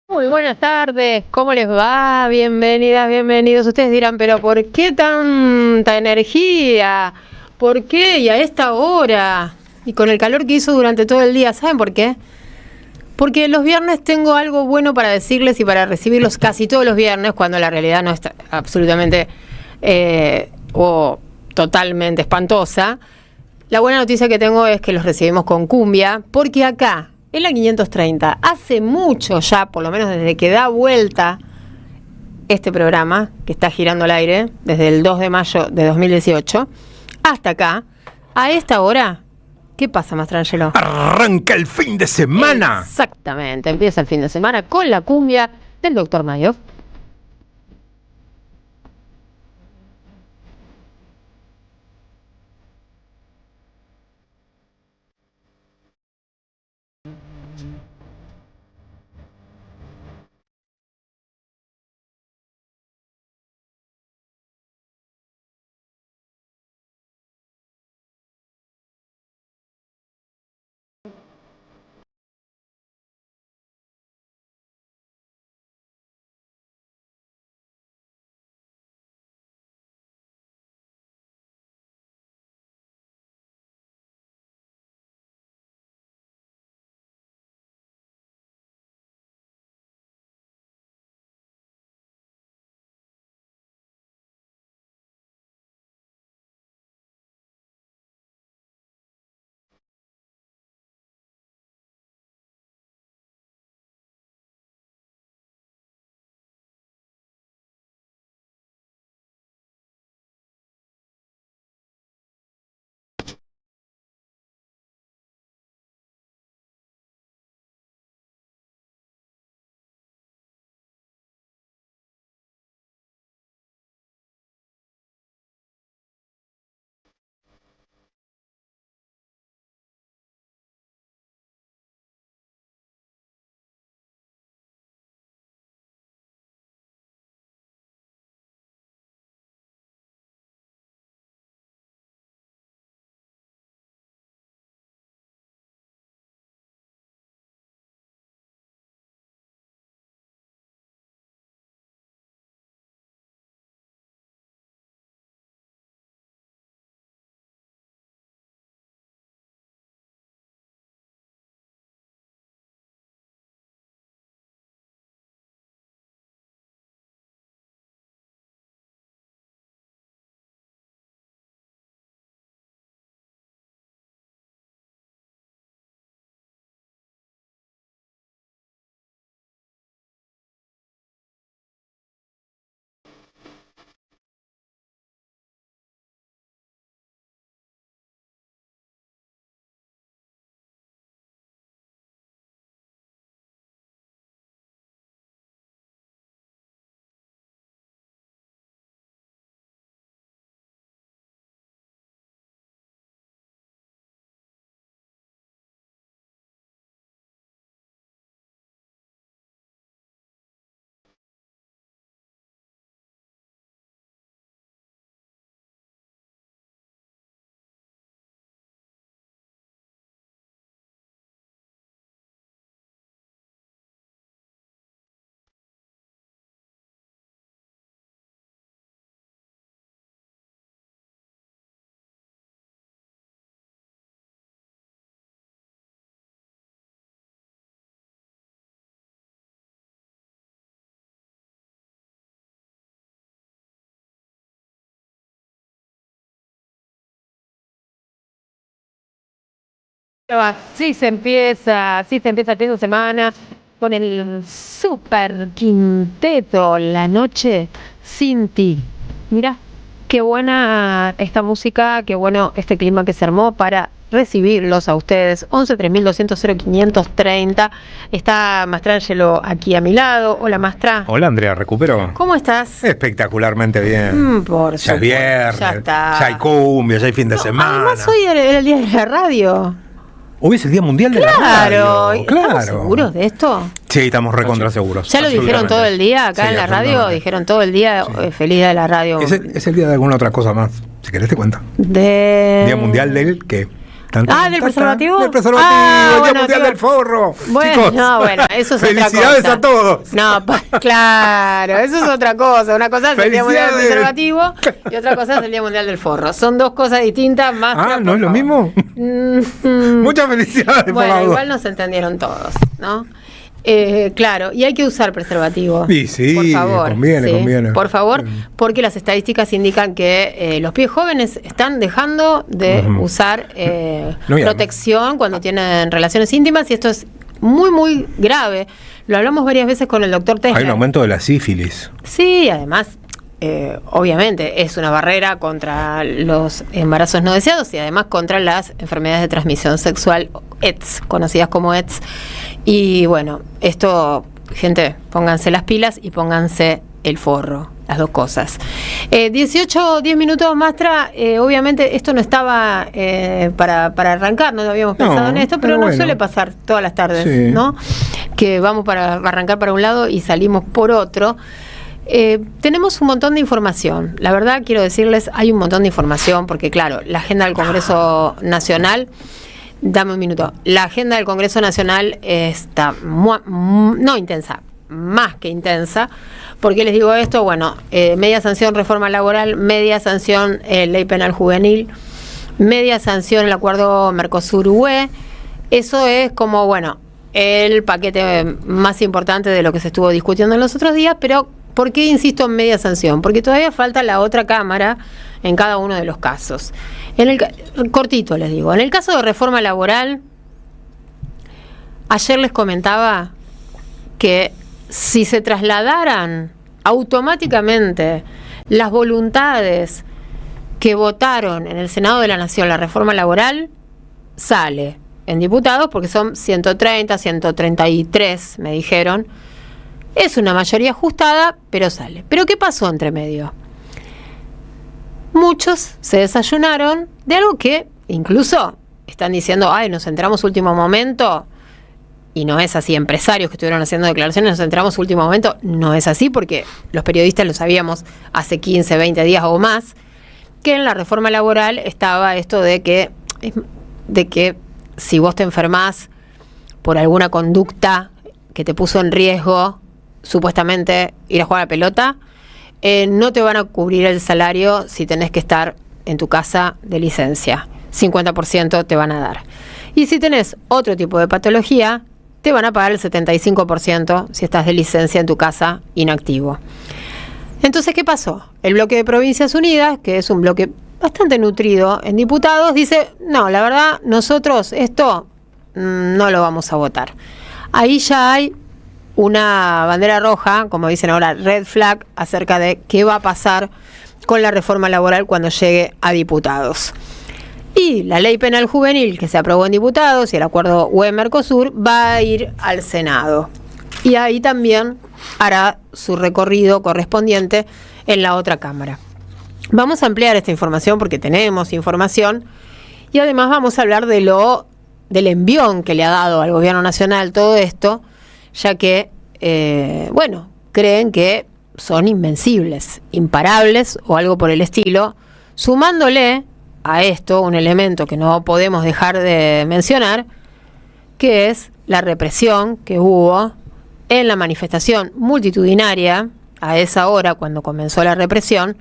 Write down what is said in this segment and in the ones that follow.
Muy buenas tardes, ¿cómo les va? Bienvenidas, bienvenidos. Ustedes dirán, pero ¿por qué tanta energía? ¿Por qué? Y a esta hora. Y con el calor que hizo durante todo el día, ¿saben por qué? Porque los viernes tengo algo bueno para decirles y para recibirlos casi todos los viernes, cuando la realidad no está absolutamente o totalmente espantosa. La buena noticia que tengo es que los recibimos con cumbia, porque acá, en la 530, hace mucho ya, por lo menos desde que da vuelta este programa, que está girando al aire, desde el 2 de mayo de 2018, hasta acá, a esta hora, ¿qué pasa, Mastrangelo? ¡Arranca el fin de semana! Exactamente, empieza el fin de semana con la cumbia del Dr. Mayo. Así se empieza esta semana con el super quinteto La Noche Sin Ti. Mira, qué buena esta música, qué bueno este clima que se armó para recibirlos a ustedes. 11 3200 0530. Está Mastrangelo aquí a mi lado. Hola, Mastra. Hola, Andrea, ¿recupero? ¿Cómo estás? Espectacularmente bien. Por Ya es supuesto, viernes, ya está. ya hay cumbia, ya hay fin de semana. Además, hoy era el día de la radio. Hoy es el Día Mundial de la Radio. ¿Estamos seguros de esto? Sí, estamos recontra seguros. Ya lo dijeron todo el día acá en la radio, dijeron todo el día, feliz día de la radio. Es el día de alguna otra cosa más, si querés te cuento. Día Mundial del ¿qué? ¿del preservativo? Del preservativo, el Día Mundial del Forro. Bueno, chicos, eso es otra cosa. Felicidades a todos. No, claro, eso es otra cosa. Una cosa es el Día Mundial del Preservativo y otra cosa es el Día Mundial del Forro. Son dos cosas distintas. ¿No es lo mismo? Muchas felicidades, por favor. Igual nos entendieron todos, ¿no? Claro, y hay que usar preservativo. Sí, por favor, conviene. Por favor, porque las estadísticas indican que los pibes jóvenes están dejando de usar protección cuando tienen relaciones íntimas, y esto es muy, muy grave. Lo hablamos varias veces con el doctor Tesler. Hay un aumento de la sífilis. Sí, además, obviamente es una barrera contra los embarazos no deseados y además contra las enfermedades de transmisión sexual, ETS, conocidas como ETS. Y bueno, esto, gente, pónganse las pilas y pónganse el forro, las dos cosas. 10 minutos más obviamente esto no estaba para arrancar, no habíamos pensado en esto, pero nos suele pasar todas las tardes, ¿no? Que vamos para arrancar para un lado y salimos por otro. Tenemos un montón de información. La verdad, quiero decirles, hay un montón de información, porque claro, la agenda del Congreso Nacional, dame un minuto, la agenda del Congreso Nacional está no intensa, más que intensa. ¿Por qué les digo esto? Bueno, media sanción reforma laboral, media sanción ley penal juvenil, media sanción el acuerdo Mercosur-UE. Eso es como, bueno, el paquete más importante de lo que se estuvo discutiendo en los otros días, pero ¿por qué insisto en media sanción? Porque todavía falta la otra cámara en cada uno de los casos. Cortito les digo, en el caso de reforma laboral, ayer les comentaba que si se trasladaran automáticamente las voluntades que votaron en el Senado de la Nación la reforma laboral, sale en diputados, porque son 130, 133, me dijeron. Es una mayoría ajustada, pero sale. ¿Pero qué pasó entre medio? Muchos se desayunaron de algo que incluso están diciendo, nos enteramos último momento, y no es así. Empresarios que estuvieron haciendo declaraciones, nos enteramos último momento, no es así, porque los periodistas lo sabíamos hace 15, 20 días o más, que en la reforma laboral estaba esto de que si vos te enfermás por alguna conducta que te puso en riesgo, supuestamente ir a jugar a la pelota, no te van a cubrir el salario si tenés que estar en tu casa de licencia. 50% te van a dar. Y si tenés otro tipo de patología, te van a pagar el 75% si estás de licencia en tu casa inactivo. Entonces, ¿qué pasó? El bloque de Provincias Unidas, que es un bloque bastante nutrido en diputados, dice, no, la verdad, nosotros esto no lo vamos a votar. Ahí ya hay una bandera roja, como dicen ahora, red flag, acerca de qué va a pasar con la reforma laboral cuando llegue a diputados. Y la ley penal juvenil que se aprobó en diputados y el acuerdo UE-Mercosur va a ir al Senado. Y ahí también hará su recorrido correspondiente en la otra Cámara. Vamos a ampliar esta información porque tenemos información y además vamos a hablar del envión que le ha dado al gobierno nacional todo esto, ya que, creen que son invencibles, imparables o algo por el estilo, sumándole a esto un elemento que no podemos dejar de mencionar, que es la represión que hubo en la manifestación multitudinaria a esa hora, cuando comenzó la represión,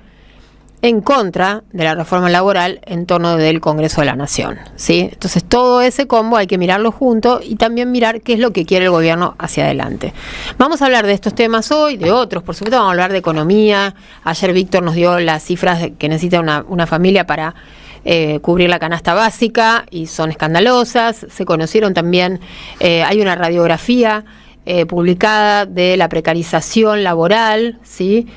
en contra de la reforma laboral en torno del Congreso de la Nación, ¿sí? Entonces todo ese combo hay que mirarlo junto y también mirar qué es lo que quiere el gobierno hacia adelante. Vamos a hablar de estos temas hoy, de otros, por supuesto vamos a hablar de economía. Ayer Víctor nos dio las cifras que necesita una familia para cubrir la canasta básica y son escandalosas. Se conocieron también, hay una radiografía publicada de la precarización laboral, ¿sí?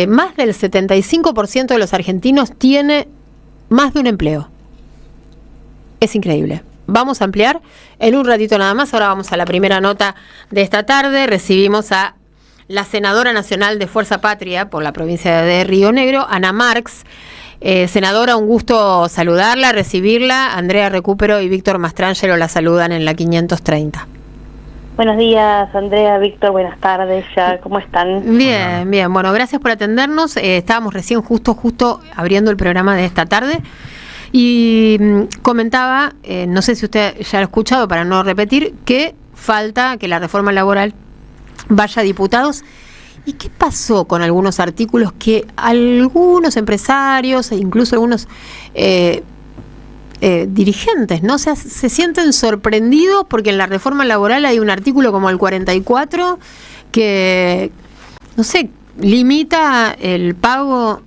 Más del 75% de los argentinos tiene más de un empleo. Es increíble. Vamos a ampliar en un ratito nada más. Ahora vamos a la primera nota de esta tarde. Recibimos a la senadora nacional de Fuerza Patria por la provincia de Río Negro, Ana Marx, Senadora, un gusto saludarla, recibirla. Andrea Recupero y Víctor Mastrangelo la saludan en la 530. Buenos días, Andrea, Víctor, buenas tardes, ya, ¿cómo están? Bien, bien, bueno, gracias por atendernos. Estábamos recién justo abriendo el programa de esta tarde y comentaba, no sé si usted ya lo ha escuchado para no repetir, que falta que la reforma laboral vaya a diputados. ¿Y qué pasó con algunos artículos que algunos empresarios e incluso algunos dirigentes, ¿no? O sea, se sienten sorprendidos porque en la reforma laboral hay un artículo como el 44 que, no sé, limita el pago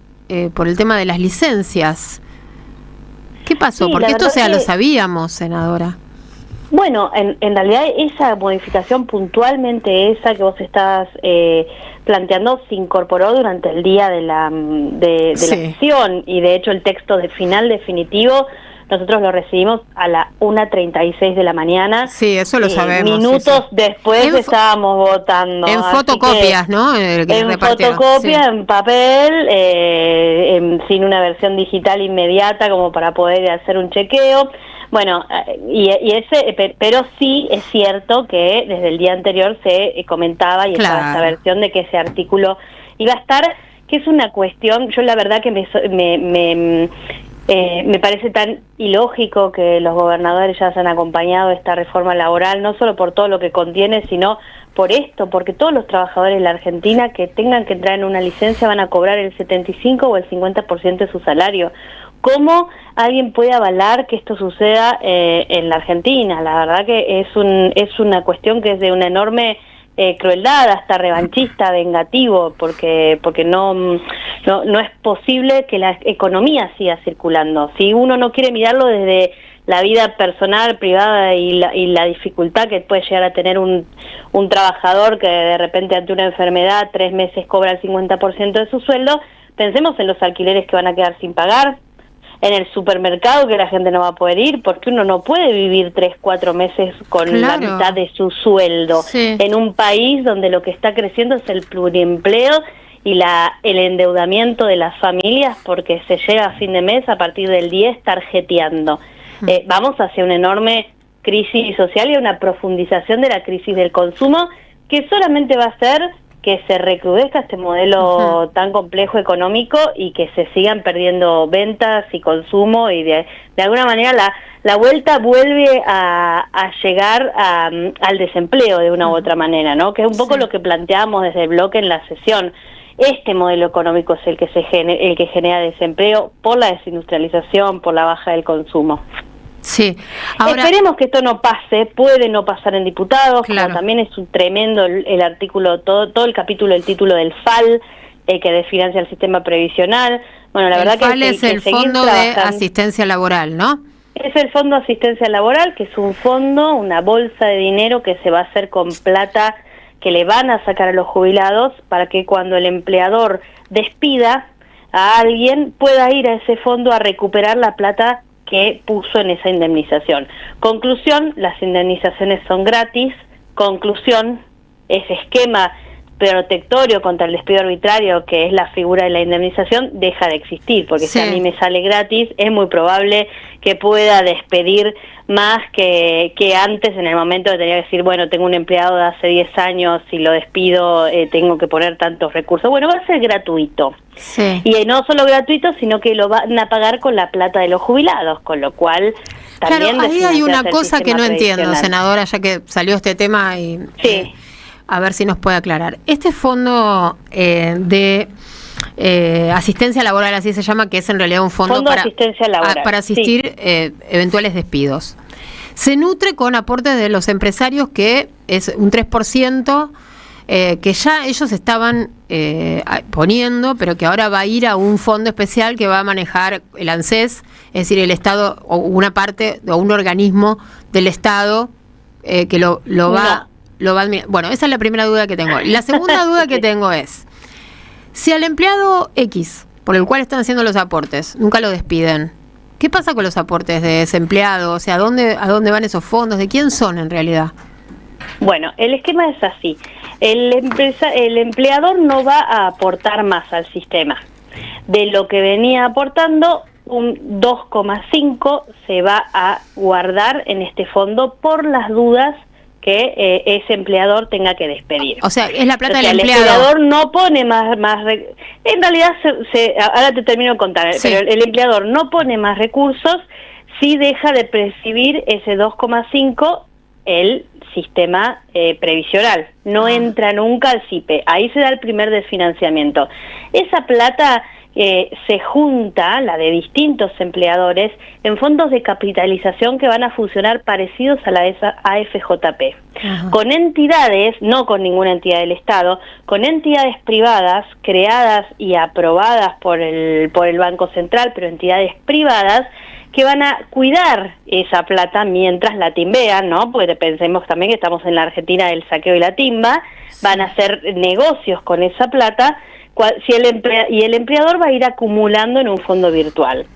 por el tema de las licencias. ¿Qué pasó? Sí, porque esto lo sabíamos, senadora. Bueno, en realidad esa modificación puntualmente esa que vos estás planteando se incorporó durante el día de la sesión, y de hecho el texto de final definitivo nosotros lo recibimos a las 1:36 de la mañana. Sí, eso lo sabemos. Minutos después estábamos votando. En fotocopias, ¿no? En fotocopia, sí. En papel, sin una versión digital inmediata como para poder hacer un chequeo. Bueno, pero sí es cierto que desde el día anterior se comentaba y estaba esta versión de que ese artículo iba a estar, que es una cuestión, yo la verdad que me parece tan ilógico que los gobernadores ya se han acompañado de esta reforma laboral, no solo por todo lo que contiene, sino por esto, porque todos los trabajadores de la Argentina que tengan que entrar en una licencia van a cobrar el 75 o el 50% de su salario. ¿Cómo alguien puede avalar que esto suceda en la Argentina? La verdad que es una cuestión que es de una enorme crueldad, hasta revanchista, vengativo, porque no es posible que la economía siga circulando. Si uno no quiere mirarlo desde la vida personal, privada y la dificultad que puede llegar a tener un trabajador que de repente ante una enfermedad 3 meses cobra el 50% de su sueldo, pensemos en los alquileres que van a quedar sin pagar, en el supermercado que la gente no va a poder ir, porque uno no puede vivir 3-4 meses con la mitad de su sueldo, en un país donde lo que está creciendo es el pluriempleo y el endeudamiento de las familias, porque se llega a fin de mes a partir del 10 tarjeteando. Vamos hacia una enorme crisis social y una profundización de la crisis del consumo, que solamente va a ser que se recrudezca este modelo tan complejo económico y que se sigan perdiendo ventas y consumo, y de alguna manera la vuelta vuelve a llegar al desempleo de una u otra manera, ¿no? Que es un poco lo que planteamos desde el bloque en la sesión. Este modelo económico es el que genera desempleo por la desindustrialización, por la baja del consumo. Sí. Ahora, esperemos que esto no pase, puede no pasar en diputados, como también es un tremendo el artículo, todo el capítulo, el título del FAL, que desfinancia el sistema previsional. Bueno, la verdad FAL es el Fondo de Asistencia Laboral, ¿no? Es el Fondo de Asistencia Laboral, que es un fondo, una bolsa de dinero que se va a hacer con plata que le van a sacar a los jubilados para que cuando el empleador despida a alguien pueda ir a ese fondo a recuperar la plata que puso en esa indemnización. Conclusión, las indemnizaciones son gratis. Conclusión, ese esquema protectorio contra el despido arbitrario, que es la figura de la indemnización, deja de existir, porque si a mí me sale gratis, es muy probable que pueda despedir más que antes, en el momento que tenía que decir, bueno, tengo un empleado de hace 10 años, si lo despido tengo que poner tantos recursos. Bueno, va a ser gratuito. Sí. Y no solo gratuito, sino que lo van a pagar con la plata de los jubilados, con lo cual también... Claro, ahí hay una cosa que no entiendo, senadora, ya que salió este tema y... Sí. A ver si nos puede aclarar. Este fondo de asistencia laboral, así se llama, que es en realidad un fondo para asistir eventuales despidos. Se nutre con aportes de los empresarios, que es un 3%, que ya ellos estaban poniendo, pero que ahora va a ir a un fondo especial que va a manejar el ANSES, es decir, el Estado, o una parte, o un organismo del Estado que lo va... Bueno, esa es la primera duda que tengo. La segunda duda que tengo es, si al empleado X, por el cual están haciendo los aportes, nunca lo despiden, ¿qué pasa con los aportes de desempleado? O sea, ¿a dónde van esos fondos? ¿De quién son en realidad? Bueno, el esquema es así. El empleador no va a aportar más al sistema. De lo que venía aportando, un 2,5 se va a guardar en este fondo por las dudas que ese empleador tenga que despedir. O sea, es la plata del empleado. El empleador no pone más en realidad, ahora te termino de contar, sí. Pero el empleador no pone más recursos si deja de percibir ese 2,5 el sistema previsional. No entra nunca al CIPE. Ahí se da el primer desfinanciamiento. Esa plata se junta, la de distintos empleadores, en fondos de capitalización que van a funcionar parecidos a la AFJP. Ajá. Con entidades, no con ninguna entidad del Estado, con entidades privadas creadas y aprobadas por el Banco Central, pero entidades privadas que van a cuidar esa plata mientras la timbean, ¿no? Porque pensemos también que estamos en la Argentina del saqueo y la timba, van a hacer negocios con esa plata, y el empleador va a ir acumulando en un fondo virtual.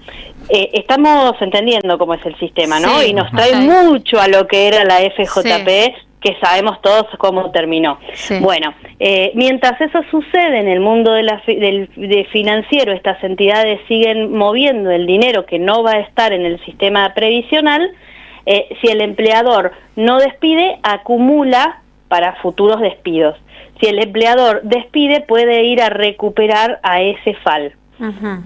Estamos entendiendo cómo es el sistema, ¿no? Sí, y nos trae mucho a lo que era la FJP, sí. Que sabemos todos cómo terminó. Sí. Bueno, mientras eso sucede en el mundo de financiero, estas entidades siguen moviendo el dinero que no va a estar en el sistema previsional. Si el empleador no despide, acumula para futuros despidos. Si el empleador despide, puede ir a recuperar a ese FAL. Uh-huh.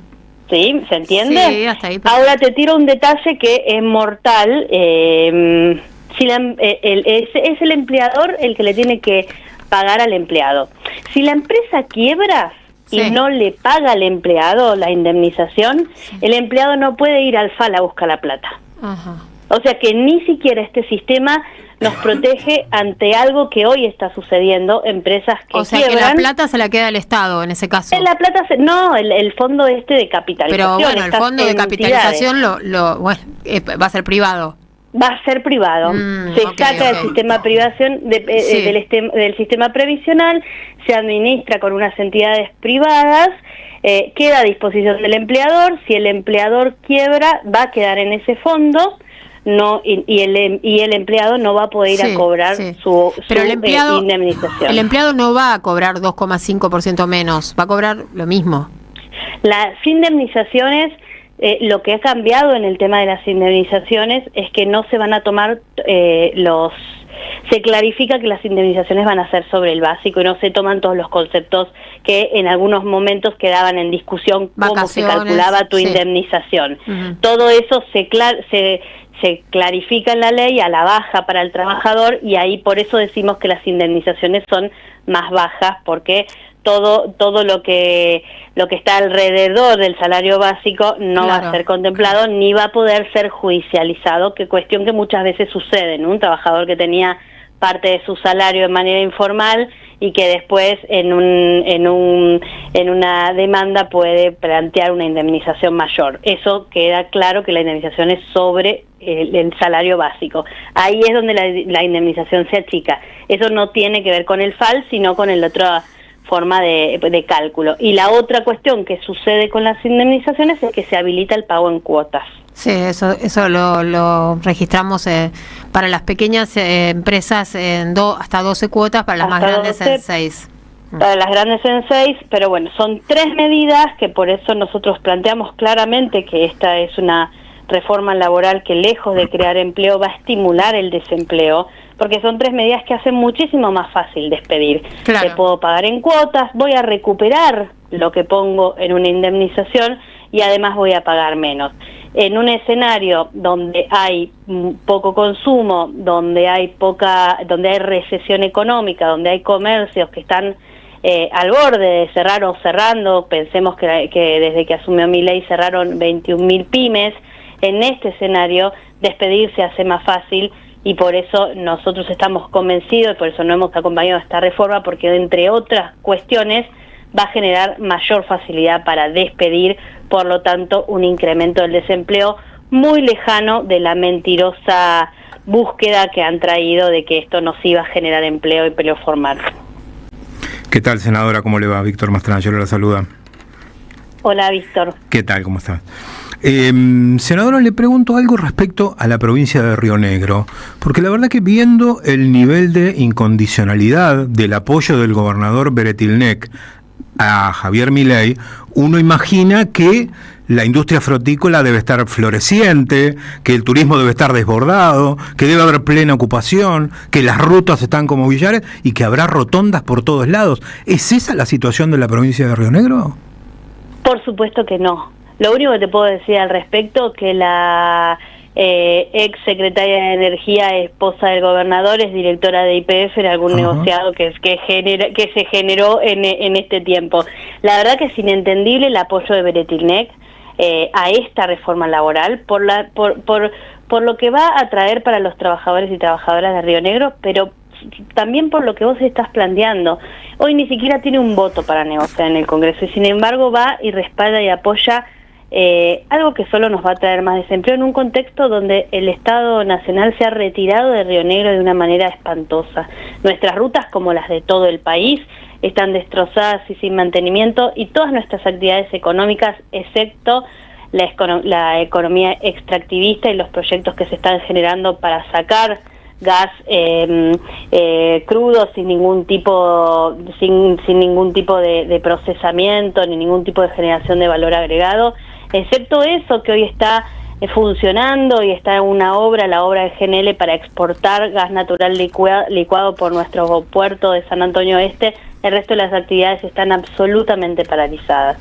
¿Sí? ¿Se entiende? Sí, hasta ahí. Ahora te tiro un detalle que es mortal. Es el empleador el que le tiene que pagar al empleado. Si la empresa quiebra y no le paga al empleado la indemnización, el empleado no puede ir al FAL a buscar la plata. Uh-huh. O sea que ni siquiera este sistema nos protege ante algo que hoy está sucediendo, empresas que quiebran. O sea, que la plata se la queda el Estado en ese caso. La plata el fondo de capitalización. Pero bueno, el fondo de capitalización va a ser privado. Va a ser privado. Se saca del sistema privación del sistema previsional, se administra con unas entidades privadas, queda a disposición del empleador. Si el empleador quiebra, va a quedar en ese fondo. No, y el empleado no va a poder ir a cobrar su indemnización. El empleado no va a cobrar 2,5% menos, va a cobrar lo mismo. Las indemnizaciones, lo que ha cambiado en el tema de las indemnizaciones es que no se van a tomar se clarifica que las indemnizaciones van a ser sobre el básico y no se toman todos los conceptos que en algunos momentos quedaban en discusión, cómo se calculaba tu indemnización. Uh-huh. Todo eso se clarifica en la ley a la baja para el trabajador, y ahí por eso decimos que las indemnizaciones son más bajas, porque todo lo que está alrededor del salario básico no va a ser contemplado ni va a poder ser judicializado, que cuestión que muchas veces sucede, ¿no? Un trabajador que tenía parte de su salario de manera informal y que después en una demanda puede plantear una indemnización mayor. Eso queda claro, que la indemnización es sobre el salario básico. Ahí es donde la indemnización se achica. Eso no tiene que ver con el FAL, sino con el otra forma de cálculo. Y la otra cuestión que sucede con las indemnizaciones es que se habilita el pago en cuotas. Sí, eso lo registramos para las pequeñas empresas en hasta 12 cuotas, para las más grandes en 6. Para las grandes en 6, pero bueno, son 3 medidas que por eso nosotros planteamos claramente que esta es una reforma laboral que, lejos de crear empleo, va a estimular el desempleo, porque son 3 medidas que hacen muchísimo más fácil despedir. Claro. Te puedo pagar en cuotas, voy a recuperar lo que pongo en una indemnización y además voy a pagar menos. En un escenario donde hay poco consumo, donde hay recesión económica, donde hay comercios que están al borde de cerrar o cerrando, pensemos que desde que asumió Milei cerraron 21.000 pymes, en este escenario despedir se hace más fácil, y por eso nosotros estamos convencidos, y por eso no hemos acompañado esta reforma, porque entre otras cuestiones va a generar mayor facilidad para despedir, por lo tanto un incremento del desempleo muy lejano de la mentirosa búsqueda que han traído de que esto nos iba a generar empleo y empleo formal. ¿Qué tal, senadora? ¿Cómo le va? Víctor Mastrana, yo la saluda. Hola, Víctor. ¿Qué tal? ¿Cómo está? Senadora, le pregunto algo respecto a la provincia de Río Negro, porque la verdad que viendo el nivel de incondicionalidad del apoyo del gobernador Beretilnec a Javier Milei, uno imagina que la industria frutícola debe estar floreciente, que el turismo debe estar desbordado, que debe haber plena ocupación, que las rutas están como billares y que habrá rotondas por todos lados. ¿Es esa la situación de la provincia de Río Negro? Por supuesto que no. Lo único que te puedo decir al respecto que la ex secretaria de Energía, esposa del gobernador, es directora de YPF en algún negociado que se generó en este tiempo. La verdad que es inentendible el apoyo de Beretilnec a esta reforma laboral por lo que va a traer para los trabajadores y trabajadoras de Río Negro, pero también por lo que vos estás planteando. Hoy ni siquiera tiene un voto para negociar en el Congreso y sin embargo va y respalda y apoya algo que solo nos va a traer más desempleo en un contexto donde el Estado Nacional se ha retirado de Río Negro de una manera espantosa. Nuestras rutas, como las de todo el país, están destrozadas y sin mantenimiento y todas nuestras actividades económicas, excepto la economía extractivista y los proyectos que se están generando para sacar gas crudo sin ningún tipo de procesamiento ni ningún tipo de generación de valor agregado, excepto eso que hoy está funcionando y está en una obra, la obra de GNL para exportar gas natural licuado por nuestro puerto de San Antonio Este. El resto de las actividades están absolutamente paralizadas.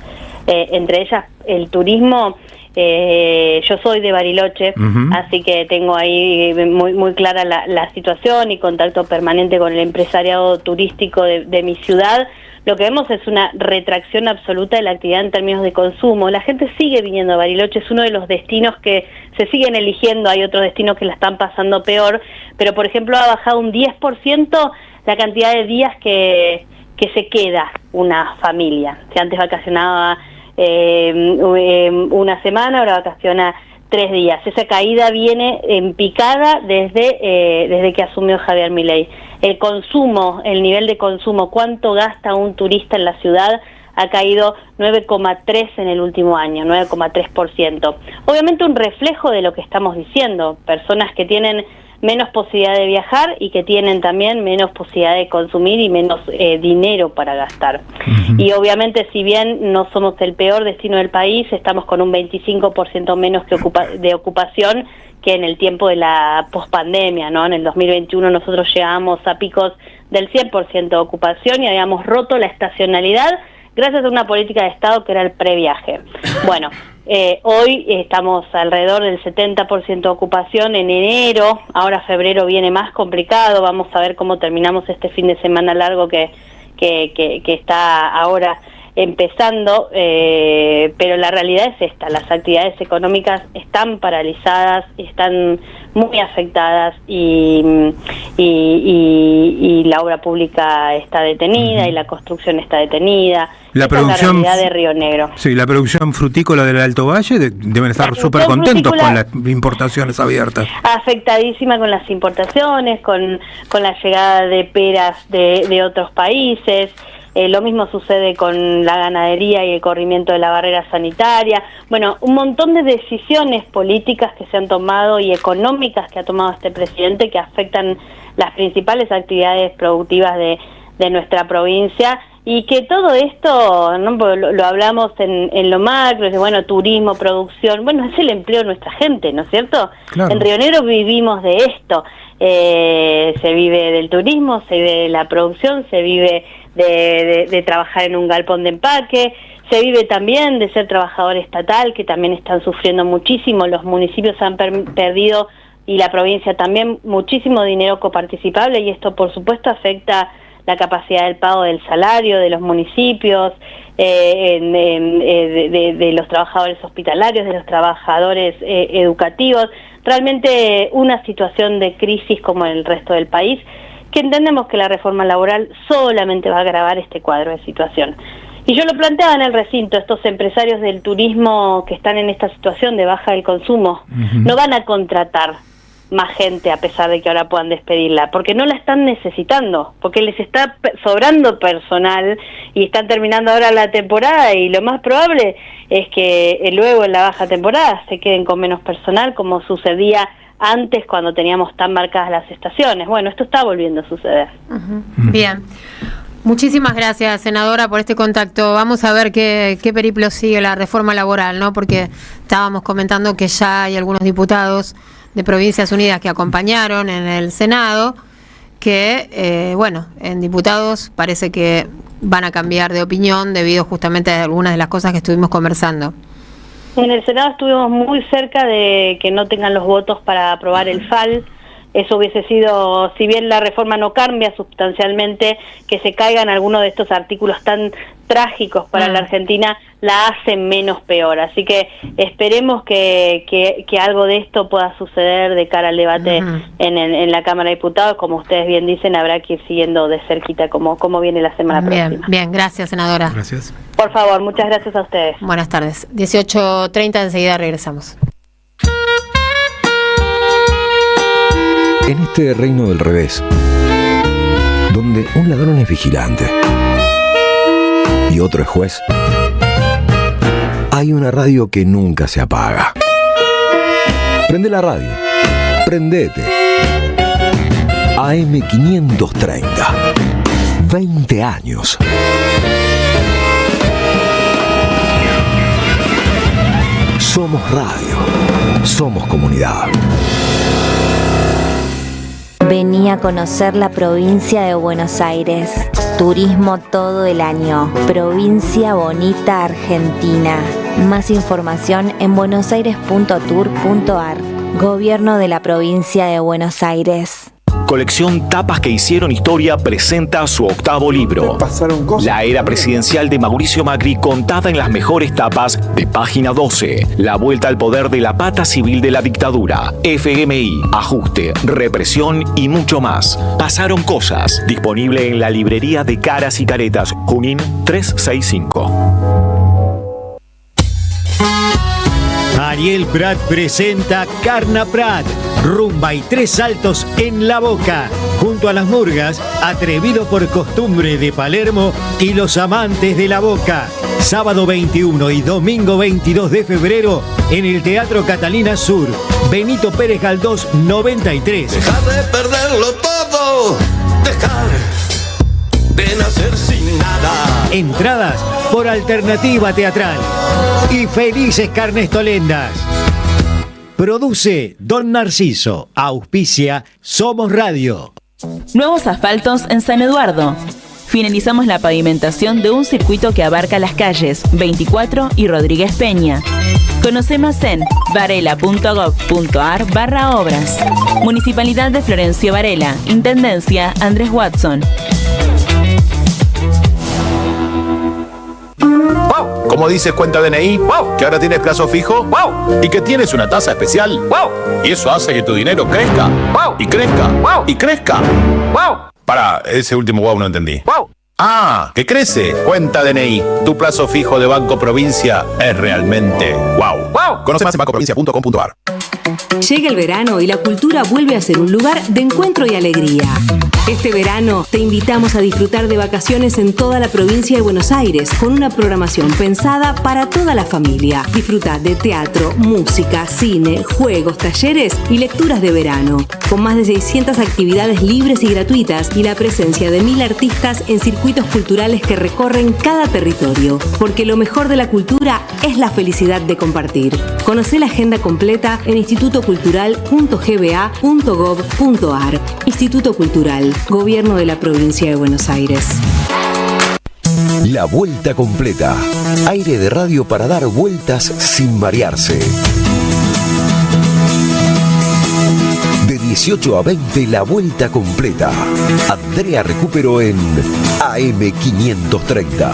Entre ellas el turismo. Yo soy de Bariloche, así que tengo ahí muy clara la situación y contacto permanente con el empresariado turístico de mi ciudad. Lo que vemos es una retracción absoluta de la actividad en términos de consumo. La gente sigue viniendo a Bariloche, es uno de los destinos que se siguen eligiendo, hay otros destinos que la están pasando peor, pero por ejemplo ha bajado un 10% la cantidad de días que se queda una familia. Si antes vacacionaba una semana, ahora vacaciona 3 días. Esa caída viene en picada desde que asumió Javier Milei. El consumo, el nivel de consumo, cuánto gasta un turista en la ciudad, ha caído 9,3 en el último año, 9,3%. Obviamente un reflejo de lo que estamos diciendo, personas que tienen menos posibilidad de viajar y que tienen también menos posibilidad de consumir y menos dinero para gastar. Y obviamente, si bien no somos el peor destino del país, estamos con un 25% menos de ocupación que en el tiempo de la pospandemia, ¿no? En el 2021 nosotros llegábamos a picos del 100% de ocupación y habíamos roto la estacionalidad gracias a una política de Estado que era el previaje. Bueno, hoy estamos alrededor del 70% de ocupación en enero, ahora febrero viene más complicado, vamos a ver cómo terminamos este fin de semana largo que está ahora empezando, pero la realidad es esta, las actividades económicas están paralizadas, están muy afectadas y la obra pública está detenida y la construcción está detenida. La producción, es la realidad de Río Negro. Sí, la producción frutícola del Alto Valle deben estar súper contentos con las importaciones abiertas. Afectadísima con las importaciones, con la llegada de peras de otros países. Lo mismo sucede con la ganadería y el corrimiento de la barrera sanitaria. Bueno, un montón de decisiones políticas que se han tomado y económicas que ha tomado este presidente que afectan las principales actividades productivas de nuestra provincia y que todo esto, ¿no? Lo hablamos en lo macro, bueno, turismo, producción, bueno, es el empleo de nuestra gente, ¿no es cierto? Claro. En Río Negro vivimos de esto, se vive del turismo, se vive de la producción, se vive de trabajar en un galpón de empaque, se vive también de ser trabajador estatal, que también están sufriendo muchísimo, los municipios han perdido y la provincia también muchísimo dinero coparticipable y esto por supuesto afecta la capacidad del pago del salario de los municipios, de los trabajadores hospitalarios, de los trabajadores educativos, realmente una situación de crisis como en el resto del país, que entendemos que la reforma laboral solamente va a agravar este cuadro de situación. Y yo lo planteaba en el recinto, estos empresarios del turismo que están en esta situación de baja del consumo, no van a contratar más gente a pesar de que ahora puedan despedirla, porque no la están necesitando, porque les está sobrando personal y están terminando ahora la temporada y lo más probable es que luego en la baja temporada se queden con menos personal como sucedía antes cuando teníamos tan marcadas las estaciones. Bueno, esto está volviendo a suceder. Bien. Muchísimas gracias, senadora, por este contacto. Vamos a ver qué periplo sigue la reforma laboral, ¿no? Porque estábamos comentando que ya hay algunos diputados de Provincias Unidas que acompañaron en el Senado, que, bueno, en diputados parece que van a cambiar de opinión debido justamente a algunas de las cosas que estuvimos conversando. En el Senado estuvimos muy cerca de que no tengan los votos para aprobar el FAL. Eso hubiese sido, si bien la reforma no cambia sustancialmente, que se caigan algunos de estos artículos tan trágicos para la Argentina, la hacen menos peor. Así que esperemos que algo de esto pueda suceder de cara al debate en la Cámara de Diputados. Como ustedes bien dicen, habrá que ir siguiendo de cerquita cómo viene la semana próxima. Bien, gracias, senadora. Gracias. Por favor, muchas gracias a ustedes. Buenas tardes. 18:30, enseguida regresamos. En este reino del revés, donde un ladrón es vigilante y otro es juez, hay una radio que nunca se apaga. Prende la radio, prendete. AM530, 20 años. Somos radio, somos comunidad. Vení a conocer la provincia de Buenos Aires. Turismo todo el año. Provincia Bonita, Argentina. Más información en buenosaires.tour.ar. Gobierno de la provincia de Buenos Aires. Colección Tapas que hicieron historia presenta su 8º libro. La era presidencial de Mauricio Macri contada en las mejores tapas de Página 12. La vuelta al poder de la pata civil de la dictadura. FMI, ajuste, represión y mucho más. Pasaron cosas. Disponible en la librería de Caras y Caretas, Junín 365. Ariel Prat presenta Carna Prat, rumba y 3 saltos en la boca. Junto a las murgas, atrevido por costumbre de Palermo y los amantes de la boca. Sábado 21 y domingo 22 de febrero en el Teatro Catalina Sur. Benito Pérez Galdós 93. Dejar de perderlo todo, dejar de nacer sin nada. Entradas por Alternativa Teatral. Y felices Carnestolendas. Produce Don Narciso. Auspicia Somos Radio. Nuevos asfaltos en San Eduardo. Finalizamos la pavimentación de un circuito que abarca las calles 24 y Rodríguez Peña. Conoce más en varela.gov.ar/obras. Municipalidad de Florencio Varela. Intendencia Andrés Watson. ¡Wow! ¿Cómo dices cuenta DNI? ¡Wow! ¿Que ahora tienes plazo fijo? ¡Wow! ¿Y que tienes una tasa especial? ¡Wow! Y eso hace que tu dinero crezca. ¡Wow! Y crezca. ¡Wow! Y crezca. ¡Wow! Pará, ese último wow no entendí. ¡Wow! ¡Ah! ¡Que crece! Cuenta DNI. Tu plazo fijo de Banco Provincia es realmente wow. ¡Wow! Conoce más en bancoprovincia.com.ar. Llega el verano y la cultura vuelve a ser un lugar de encuentro y alegría. Este verano te invitamos a disfrutar de vacaciones en toda la provincia de Buenos Aires con una programación pensada para toda la familia. Disfruta de teatro, música, cine, juegos, talleres y lecturas de verano. Con más de 600 actividades libres y gratuitas y la presencia de 1000 artistas en circuitos culturales que recorren cada territorio. Porque lo mejor de la cultura es la felicidad de compartir. Conocé la agenda completa en institutocultural.gba.gov.ar. Instituto Cultural, Gobierno de la Provincia de Buenos Aires. La vuelta completa. Aire de radio para dar vueltas sin marearse. De 18 a 20, la vuelta completa. Andrea Recupero en AM530.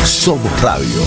Somos Radio.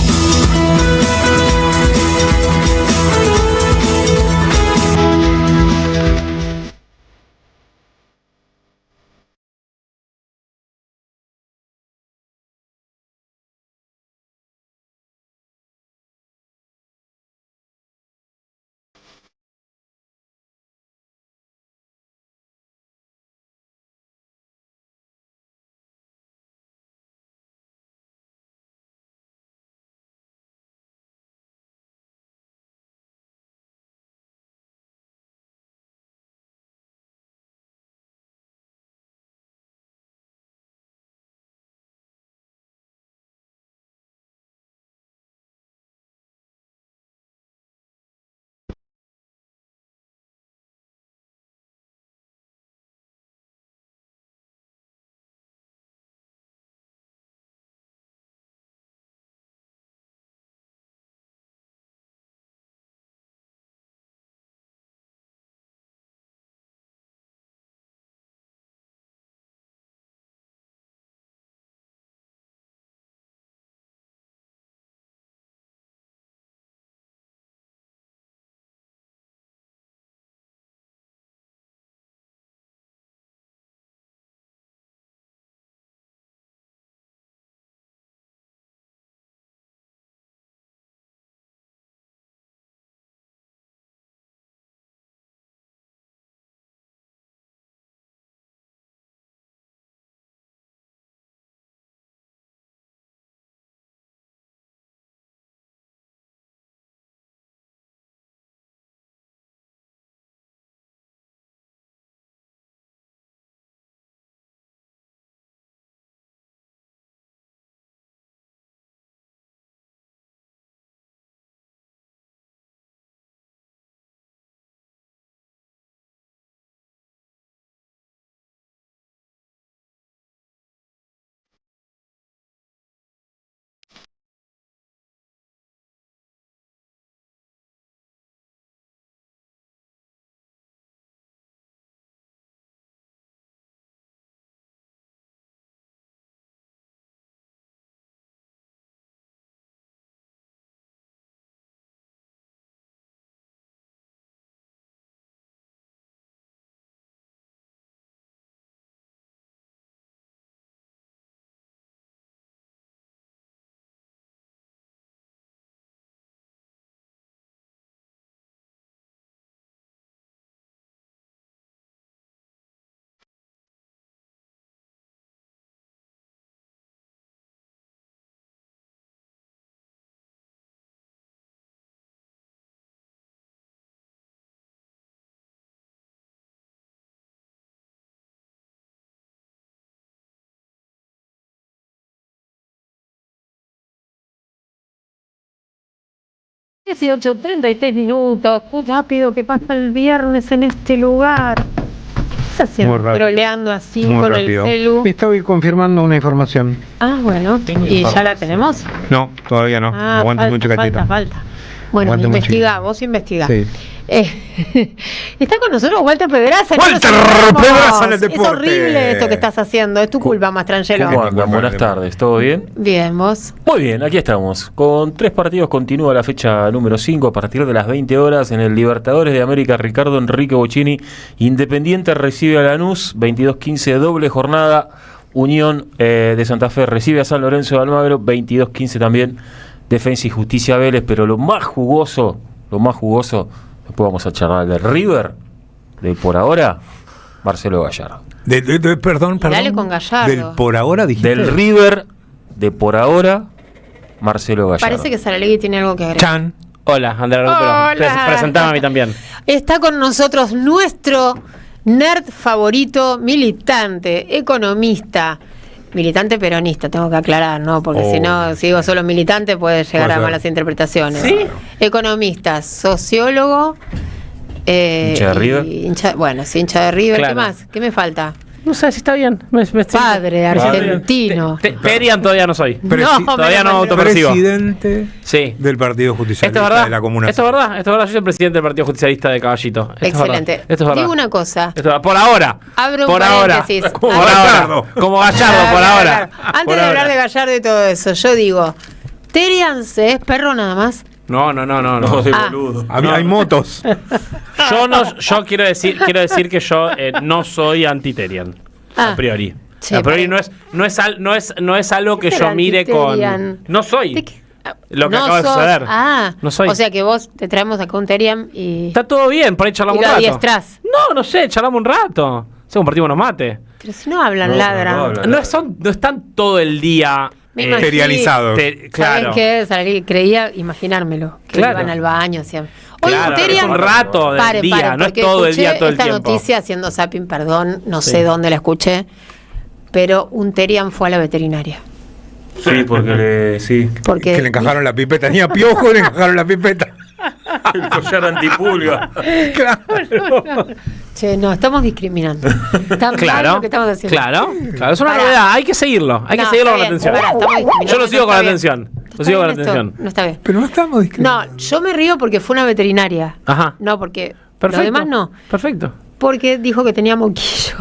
18:36 minutos. Qué rápido que pasa el viernes en este lugar. ¿Qué estás haciendo? Troleando así con el celu. Estoy confirmando una información. Ah, bueno. ¿Y ya la tenemos? No, todavía no. Aguanta mucho gatito. Falta. Bueno, investiga, vos investiga. Sí. Está con nosotros Walter Pedraza. ¡Walter Pedraza en el deporte! Es horrible esto que estás haciendo. Es tu culpa, Mastrangelo. ¿Cómo andan? Buenas tardes, ¿todo bien? Bien, ¿vos? Muy bien, aquí estamos. Con 3 partidos continúa la fecha número 5 a partir de las 20 horas en el Libertadores de América. Ricardo Enrique Bocchini, Independiente recibe a Lanús, 22-15 doble jornada. Unión de Santa Fe recibe a San Lorenzo de Almagro, 22-15 también. Defensa y Justicia Vélez, pero lo más jugoso, después vamos a charlar del River, de por ahora, Marcelo Gallardo. Perdón. Dale con Gallardo. Del por ahora dijiste. Del River, de por ahora, Marcelo Gallardo. Parece que Saralegui tiene algo que agregar. Chan. Hola, Andrea Recupero. Presentame a mí también. Está con nosotros nuestro nerd favorito, militante, economista. Militante peronista, tengo que aclarar, ¿no? Porque si no, si digo solo militante, puede llegar a malas interpretaciones. ¿Sí? Economista, sociólogo. ¿Hincha de River? Hincha de River. Claro. ¿Qué más? ¿Qué me falta? No sé si está bien. Padre argentino. Perian todavía no soy. Todavía no autopercibo. Presidente del Partido Justicialista ¿Esto es verdad? de la Comuna. Esto es verdad. Yo soy el presidente del Partido Justicialista de Caballito. Excelente. Esto es verdad. Digo una cosa. Esto es verdad. Por ahora. Abro un por paréntesis. Ahora. Como Gallardo, por ahora. Antes Por de ahora. hablar de Gallardo y todo eso, yo digo, Teriance es perro nada más. No. soy boludo. Hay motos. Yo quiero decir que yo no soy anti-Terian. A priori. Sí, a priori no es algo que yo mire con. No soy. Lo que acaba de suceder. No soy. O sea que vos te traemos acá un Terian y. Está todo bien, por ahí charlamos y lo un rato. adiestrás. No sé, charlamos un rato. Se compartimos unos mates. Pero si no hablan, ladran. No están todo el día. Terianizados. Claro. ¿Saben qué? Salí, creía imaginármelo. Que iban al baño, hacían. Hoy Claro, un Terian. es un rato del día, no es todo el día, todo el tiempo. Esta noticia haciendo zapping, perdón, no sé dónde la escuché, pero un Terian fue a la veterinaria. Sí, porque que le encajaron la pipeta. Tenía piojo y le encajaron la pipeta. el collar antipulga. Claro. Che, no, estamos discriminando. Está mal lo que estamos haciendo. Claro, es una novedad, hay que seguirlo. Hay que seguirlo con atención. Yo lo sigo con atención. Lo sigo con atención. No está bien. Pero no estamos discriminando. No, yo me río porque fue una veterinaria. Ajá. No, porque Perfecto. lo demás no. Perfecto. Porque dijo que tenía moquillo.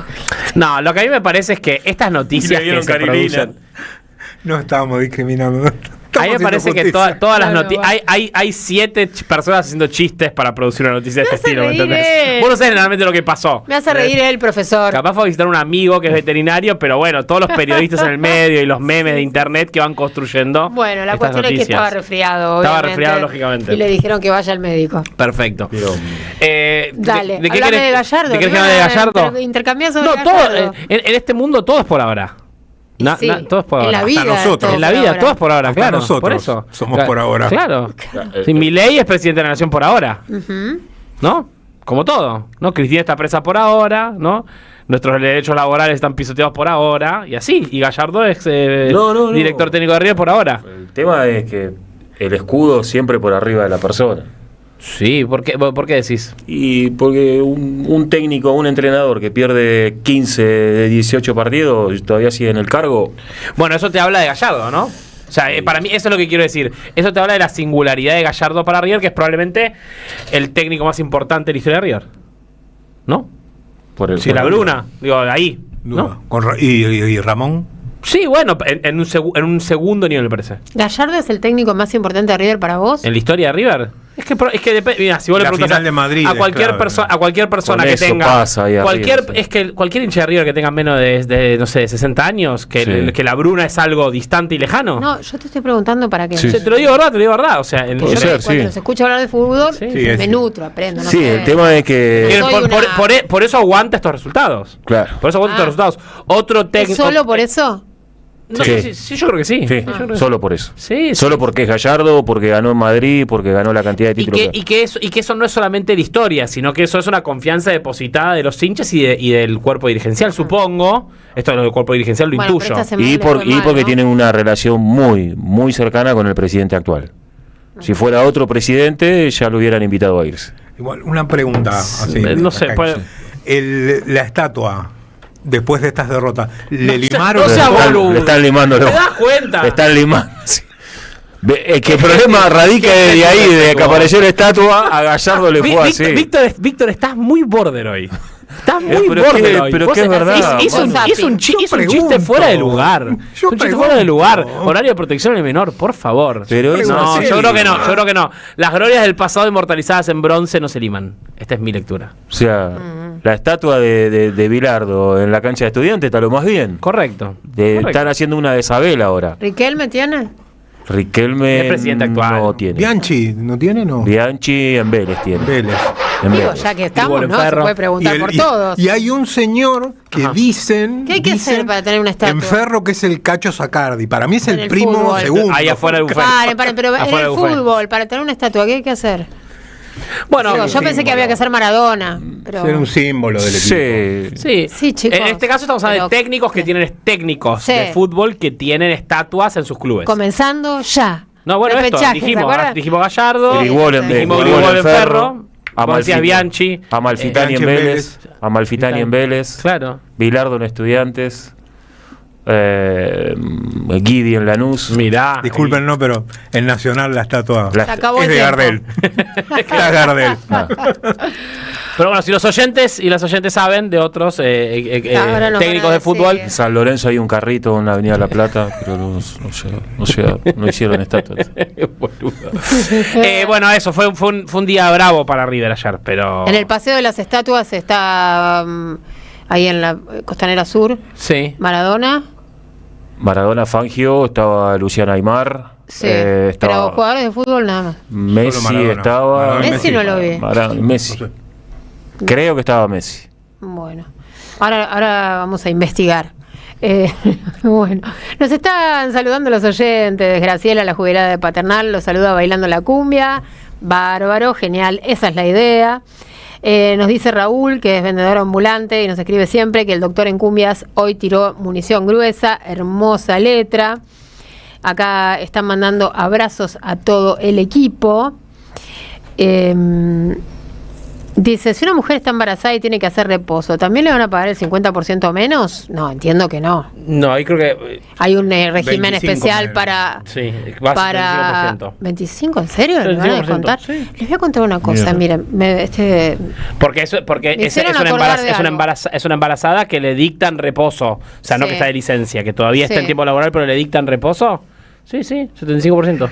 No, lo que a mí me parece es que estas noticias que se producen. No estábamos discriminando. A mí me parece que todas las noticias. Hay 7 personas haciendo chistes para producir una noticia de este estilo, ¿me entendés? Vos no sabés realmente lo que pasó. Me hace reír el profesor. Capaz fue a visitar un amigo que es veterinario, pero bueno, todos los periodistas en el medio y los memes de internet que van construyendo. Bueno, la estas cuestión es que noticias. estaba resfriado. Estaba obviamente, resfriado, lógicamente. Y le dijeron que vaya al médico. Perfecto. Dale, ¿de qué hablame de querés- Gallardo. ¿De qué querés que hable de Gallardo? Intercambiar sobre No, Gallardo. en este mundo todo es por ahora. Sí, todo es por en ahora. la vida Hasta nosotros. todo En la por vida, ahora. todo es por ahora, Hasta claro. nosotros por eso. somos por ahora. Claro. Si Milei es presidente de la nación por ahora, Ujú. ¿no? Como todo, ¿no? Cristina está presa por ahora, ¿no? Nuestros derechos laborales están pisoteados por ahora, y así. Y Gallardo es No. director técnico de River por ahora. El tema es que el escudo siempre por arriba de la persona. Sí, ¿por qué decís? Y porque un técnico, un entrenador que pierde 15 de 18 partidos y todavía sigue en el cargo. Bueno, eso te habla de Gallardo, ¿no? O sea, para mí eso es lo que quiero decir. Eso te habla de la singularidad de Gallardo para River, que es probablemente el técnico más importante de la historia de River. ¿No? Si la Bruna, digo, ahí. ¿no? ¿Y Ramón? Sí, bueno, en un segundo nivel me parece. ¿Gallardo es el técnico más importante de River para vos? ¿En la historia de River? Es que depende. Mira, si vos le La preguntás final de Madrid a es cualquier clave. persona Con que eso tenga pasa ahí cualquier arriba, sí. es que cualquier hincha de River que tenga menos de no sé, de 60 años, que Sí. la Bruna es algo distante y lejano. No, yo te estoy preguntando para qué. Sí. Yo Te lo digo verdad, o sea, Puede yo ser, cuando sí. los escucho hablar de fútbol, Sí, me nutro, aprendo. No Sí, sé. el tema es que. No soy una- por eso aguanta estos resultados. Claro. Por eso aguanta estos resultados. Otro ¿Es técnico. solo por eso? No, Sí. sí, yo creo que sí. Sí, Yo creo que solo por eso. Sí, Solo porque es Gallardo, porque ganó en Madrid, porque ganó la cantidad de títulos. y que eso no es solamente la historia, sino que eso es una confianza depositada de los hinchas y del cuerpo dirigencial, supongo. Esto de lo del cuerpo dirigencial lo Bueno, pero intuyo. esta semana Y, le fue mal, porque ¿no? tienen una relación muy, muy cercana con el presidente actual. Si fuera otro presidente, ya lo hubieran invitado a irse. Igual, una pregunta. Así, No sé, acá, la estatua, después de estas derrotas, ¿le No limaron? sea boludo. Le están limando. ¿Te das cuenta? Le están limando. Sí. Es que el problema radica de ahí, de que apareció la estatua, a Gallardo le fue así. Víctor, estás muy border hoy. Estás muy Pero border hoy. pero que es verdad. Hizo un chiste fuera de lugar. Yo Un chiste fuera de lugar. Horario de protección al menor, por favor. Pero no, yo creo que no. Las glorias del pasado inmortalizadas en bronce no se liman. Esta es mi lectura. O sea, la estatua de Bilardo en la cancha de Estudiantes está lo más bien. Correcto. Están haciendo una de Isabel ahora. ¿Riquelme tiene? Riquelme Es presidente actual. no tiene. Bianchi, ¿no tiene? No. Bianchi en Vélez tiene. Vélez. En Digo, Vélez. ya que estamos, Igual, ¿no? Se Ferro. puede preguntar por todos. Y hay un señor que dicen... ¿Qué hay que hacer para tener una estatua? En Ferro, que es el Cacho Sacardi. Para mí es En el el primo fútbol. segundo. Ahí afuera del buffet. Paren, pero en Afuera el del buffet. fútbol, para tener una estatua, ¿qué hay que hacer? Bueno, Digo, yo pensé que había que ser Maradona. Pero... Ser un símbolo del equipo. Sí. Sí, chicos. En este caso estamos hablando de técnicos que tienen técnicos Sí. de fútbol que tienen estatuas en sus clubes. Comenzando ya. No, bueno, esto, Repechaje, ¿se acuerdan? dijimos Gallardo, Grigol en dijimos Grigol Grigol en en Ferro, vos decías Bianchi, Amalfitani en Bianchi en Vélez, Amalfitani en Vélez, claro. Bilardo en Estudiantes, Guidi en Lanús. Mirá. Disculpen, no, pero en Nacional la estatua Se acabó es el de tiempo. Gardel. La Gardel. Pero bueno, si los oyentes y las oyentes saben de otros Ahora nos técnicos van a de fútbol, En San Lorenzo hay un carrito en la Avenida La Plata, pero no hicieron estatuas. bueno, eso fue un día bravo para River ayer, pero En el Paseo de las Estatuas está ahí en la Costanera Sur. sí. Maradona. Maradona, Fangio, estaba Luciano Aymar. Sí. Estaba Pero jugadores de fútbol nada más. Messi, Maradona. estaba. Maradona y Messi no lo vi. Messi. No sé. Creo que estaba Messi. Bueno, ahora vamos a investigar. Bueno, nos están saludando los oyentes. Graciela, la jubilada de Paternal, los saluda bailando la cumbia. Bárbaro, genial, esa es la idea. Nos dice Raúl, que es vendedor ambulante y nos escribe siempre que el doctor en cumbias hoy tiró munición gruesa, hermosa letra. Acá están mandando abrazos a todo el equipo. Dice, si una mujer está embarazada y tiene que hacer reposo, ¿también le van a pagar el 50% menos? No, entiendo que no. No, ahí creo que Hay un régimen 25 especial menos. para... sí, va a ser para 25%. 25, ¿en serio? ¿Le van a 25%, descontar? sí. Les voy a contar una cosa, miren, Porque Me hicieron acordar de algo. es una embarazada que le dictan reposo. O sea, no Sí. que está de licencia, que todavía está Sí. en tiempo laboral, pero le dictan reposo. Sí, 75%.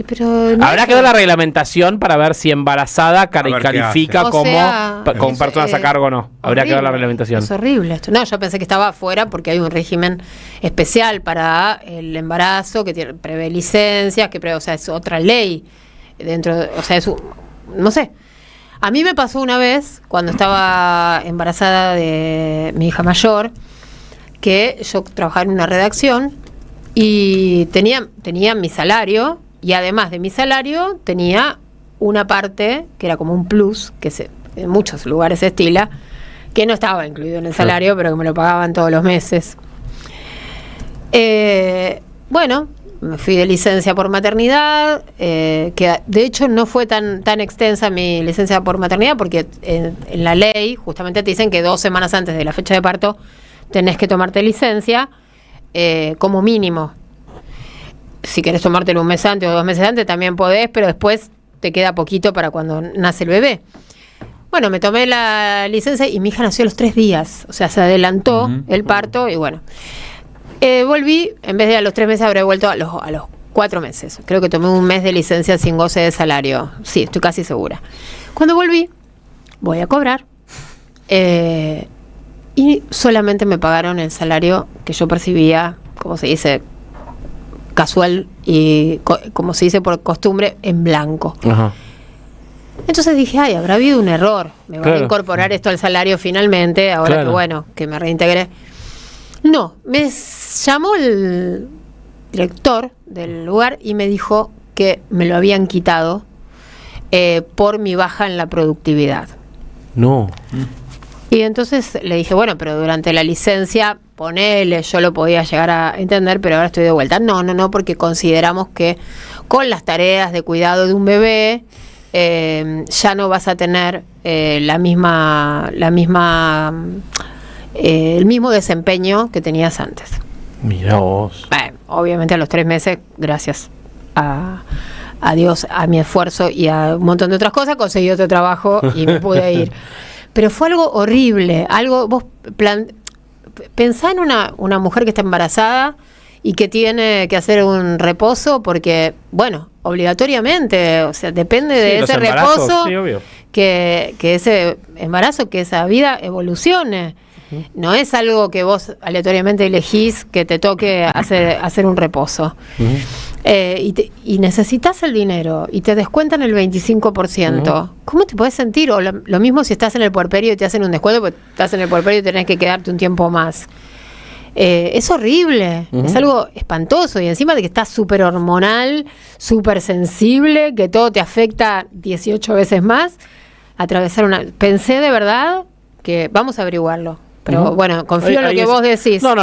Pero no Habrá es que ver la reglamentación para ver si embarazada ver qué califica hace. O como sea, con es, personas a cargo o no. Habría que ver la horrible. reglamentación. Es horrible esto. No, yo pensé que estaba afuera porque hay un régimen especial para el embarazo que prevé licencias, o sea, es otra ley dentro, o sea, no sé. A mí me pasó una vez cuando estaba embarazada de mi hija mayor que yo trabajaba en una redacción y tenía mi salario. Y además de mi salario, tenía una parte que era como un plus, que en muchos lugares se estila, que no estaba incluido en el salario, pero que me lo pagaban todos los meses. Bueno, me fui de licencia por maternidad, que de hecho no fue tan extensa mi licencia por maternidad, porque en la ley justamente te dicen que 2 semanas antes de la fecha de parto tenés que tomarte licencia como mínimo. Si querés tomártelo un mes antes o 2 meses antes también podés, pero después te queda poquito para cuando nace el bebé. Bueno, me tomé la licencia y mi hija nació a los 3 días. O sea, se adelantó el parto y bueno. Volví, en vez de a los 3 meses habré vuelto a los 4 meses. Creo que tomé un mes de licencia sin goce de salario. Sí, estoy casi segura. Cuando volví, voy a cobrar. Y solamente me pagaron el salario que yo percibía, como se dice, casual y como se dice por costumbre, en blanco. Ajá. Entonces dije, ay, habrá habido un error. Me voy a Claro. incorporar esto al salario finalmente, ahora Claro. que bueno, que me reintegré. No, me llamó el director del lugar y me dijo que me lo habían quitado por mi baja en la productividad. No. Y entonces le dije, bueno, pero durante la licencia ponele, yo lo podía llegar a entender, pero ahora estoy de vuelta. No, porque consideramos que con las tareas de cuidado de un bebé ya no vas a tener el mismo desempeño que tenías antes. Mirá vos. Obviamente a los 3 meses, gracias a Dios, a mi esfuerzo y a un montón de otras cosas, conseguí otro trabajo y me pude ir. Pero fue algo horrible, pensá en una mujer que está embarazada y que tiene que hacer un reposo porque, bueno, obligatoriamente, o sea, depende de ese reposo, que ese embarazo, que esa vida evolucione. No es algo que vos aleatoriamente elegís que te toque hacer un reposo. Y necesitas el dinero y te descuentan el 25%. ¿Cómo te podés sentir? O lo mismo si estás en el puerperio y te hacen un descuento, porque estás en el puerperio y tenés que quedarte un tiempo más. Es horrible, es algo espantoso. Y encima de que estás súper hormonal, súper sensible, que todo te afecta 18 veces más, pensé de verdad que vamos a averiguarlo. Pero bueno, confío en lo que vos decís. No,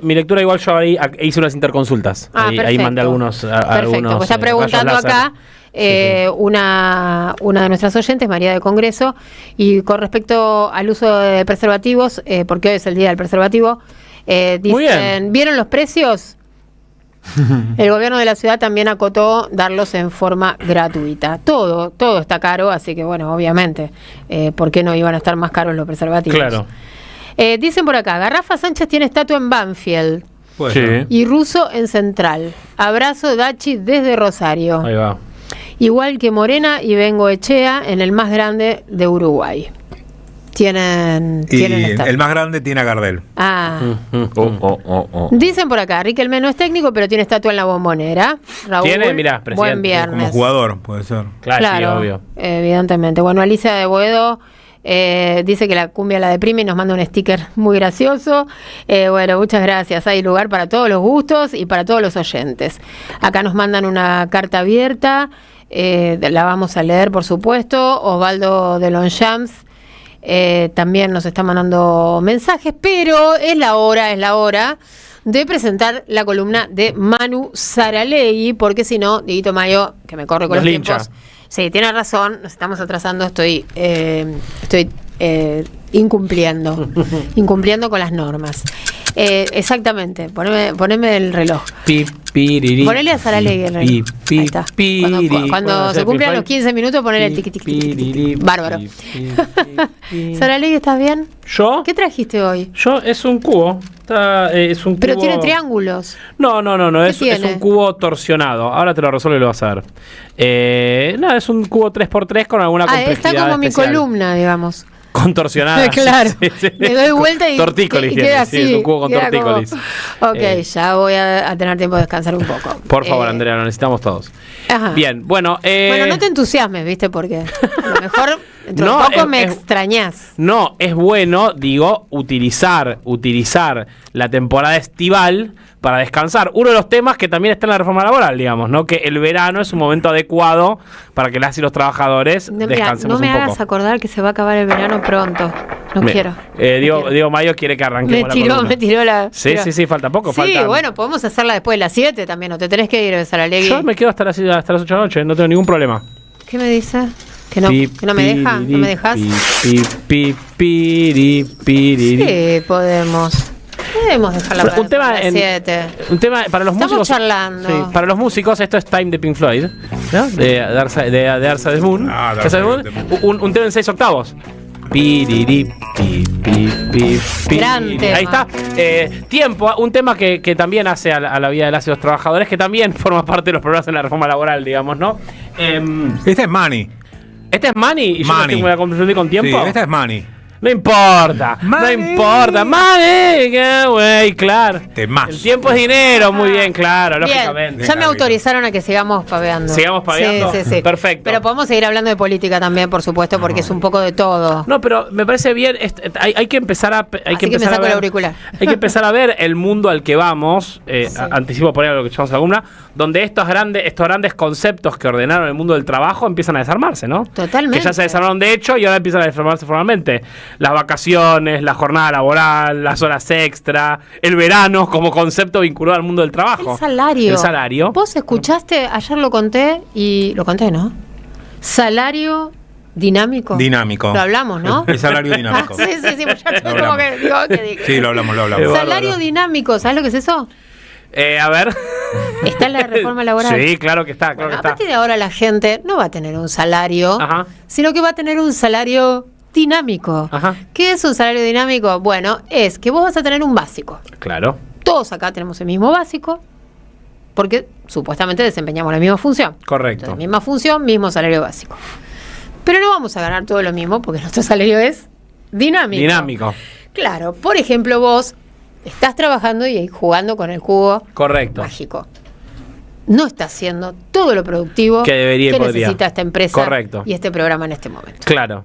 mi lectura igual yo ahí hice unas interconsultas. Ahí mandé algunos. Perfecto, pues está preguntando acá una de nuestras oyentes, María de Congreso, y con respecto al uso de preservativos, porque hoy es el día del preservativo, dicen, ¿vieron los precios? El gobierno de la ciudad también acotó darlos en forma gratuita. Todo está caro, así que bueno, obviamente, ¿por qué no iban a estar más caros los preservativos? Claro. Dicen por acá, Garrafa Sánchez tiene estatua en Banfield Sí. y Russo en Central. Abrazo Dachi desde Rosario. Ahí va. Igual que Morena y Bengoechea en el más grande de Uruguay. Tienen estatua. El más grande tiene a Gardel. Dicen por acá, Riquelme no es técnico, pero tiene estatua en la Bombonera. Raúl, Tiene, mirá, presidente. buen viernes. Como jugador, puede ser. Claro, sí, obvio. Evidentemente. Bueno, Alicia de Boedo dice que la cumbia la deprime y nos manda un sticker muy gracioso. Bueno, muchas gracias. Hay lugar para todos los gustos y para todos los oyentes. Acá nos mandan una carta abierta. La vamos a leer, por supuesto. Osvaldo de Longchamps también nos está mandando mensajes, pero es la hora de presentar la columna de Manu Saralegui, porque si no, Dieguito Mayo, que me corre con los tiempos. Sí, tiene razón, nos estamos atrasando, estoy incumpliendo con las normas. Exactamente, poneme el reloj. Ponele a Saralegui el reloj. Ahí está. Cuando se cumplan los 15 minutos, ponele el tiqui tiqui. Bárbaro. Saralegui, ¿estás bien? ¿Yo? ¿Qué trajiste hoy? Es un cubo. Es un cubo. Pero tiene triángulos. No, es un cubo torsionado. Ahora te lo resuelvo y lo vas a ver. Es un cubo 3x3 con alguna complejidad está como especial. mi columna, digamos. Contorsionada. Claro. Sí. Le doy vuelta y tortícolis queda sí, así. es un cubo con tortícolis. Ya voy a tener tiempo de descansar un poco. Por favor, Andrea, lo necesitamos todos. Ajá. Bien, bueno. Bueno, no te entusiasmes, ¿viste? Porque a lo mejor dentro de poco me extrañás. No, es bueno, digo, utilizar la temporada estival para descansar. Uno de los temas que también está en la reforma laboral, digamos, ¿no? Que el verano es un momento adecuado para que las y los trabajadores descansemos un poco. No me hagas acordar que se va a acabar el verano pronto. No quiero. Diego Mayo quiere que arranquemos la columna. Me tiró la... Sí, falta poco. Sí, bueno, podemos hacerla después de las 7 también, no te tenés que ir, Saralegui. Yo me quedo hasta las 8 de la noche, no tengo ningún problema. ¿Qué me dices? ¿Que no me deja? ¿No me dejas? Sí, podemos dejarla para las 7. Un tema para los músicos. Estamos charlando. Sí, para los músicos, esto es Time de Pink Floyd, ¿no? De Arsa de Moon. Un tema en 6 octavos. Grande. Ahí está. Tiempo, un tema que también hace a la vida de las y los trabajadores, que también forma parte de los problemas en la reforma laboral, digamos, ¿no? Este es Money. Este es Money y yo me voy a confundir con tiempo. Sí, este es Money. No importa, Money, güey, claro. El tiempo es dinero, muy bien, claro, bien, lógicamente. Ya me autorizaron a que sigamos paveando. ¿Sigamos paveando? Sí. Perfecto. Pero podemos seguir hablando de política también, por supuesto, porque es un poco de todo. No, pero me parece bien, hay que empezar a Así que me saco el auricular. Hay que empezar a ver el mundo al que vamos, anticipo por ahí lo que echamos a la columna, donde estos grandes conceptos que ordenaron el mundo del trabajo empiezan a desarmarse, ¿no? Totalmente. Que ya se desarmaron de hecho y ahora empiezan a desarmarse formalmente. Las vacaciones, la jornada laboral, las horas extra, el verano como concepto vinculado al mundo del trabajo. El salario. El salario. Vos escuchaste, ayer lo conté, ¿no? Salario dinámico. Dinámico. Lo hablamos, ¿no? El salario dinámico. Sí, pues ya estoy como que digo, ¿qué dije? Sí, lo hablamos. Salario dinámico, ¿sabes lo que es eso? A ver. Está en la reforma laboral. Sí, claro que está. A partir de ahora la gente no va a tener un salario, sino que va a tener un salario dinámico. Ajá. ¿Qué es un salario dinámico? Bueno, es que vos vas a tener un básico. Claro. Todos acá tenemos el mismo básico, porque supuestamente desempeñamos la misma función. Correcto. Entonces, misma función, mismo salario básico. Pero no vamos a ganar todo lo mismo, porque nuestro salario es dinámico. Claro, por ejemplo, vos estás trabajando y jugando con el cubo mágico. No está haciendo todo lo productivo que debería y podría. Necesita esta empresa Correcto. y este programa en este momento. Claro.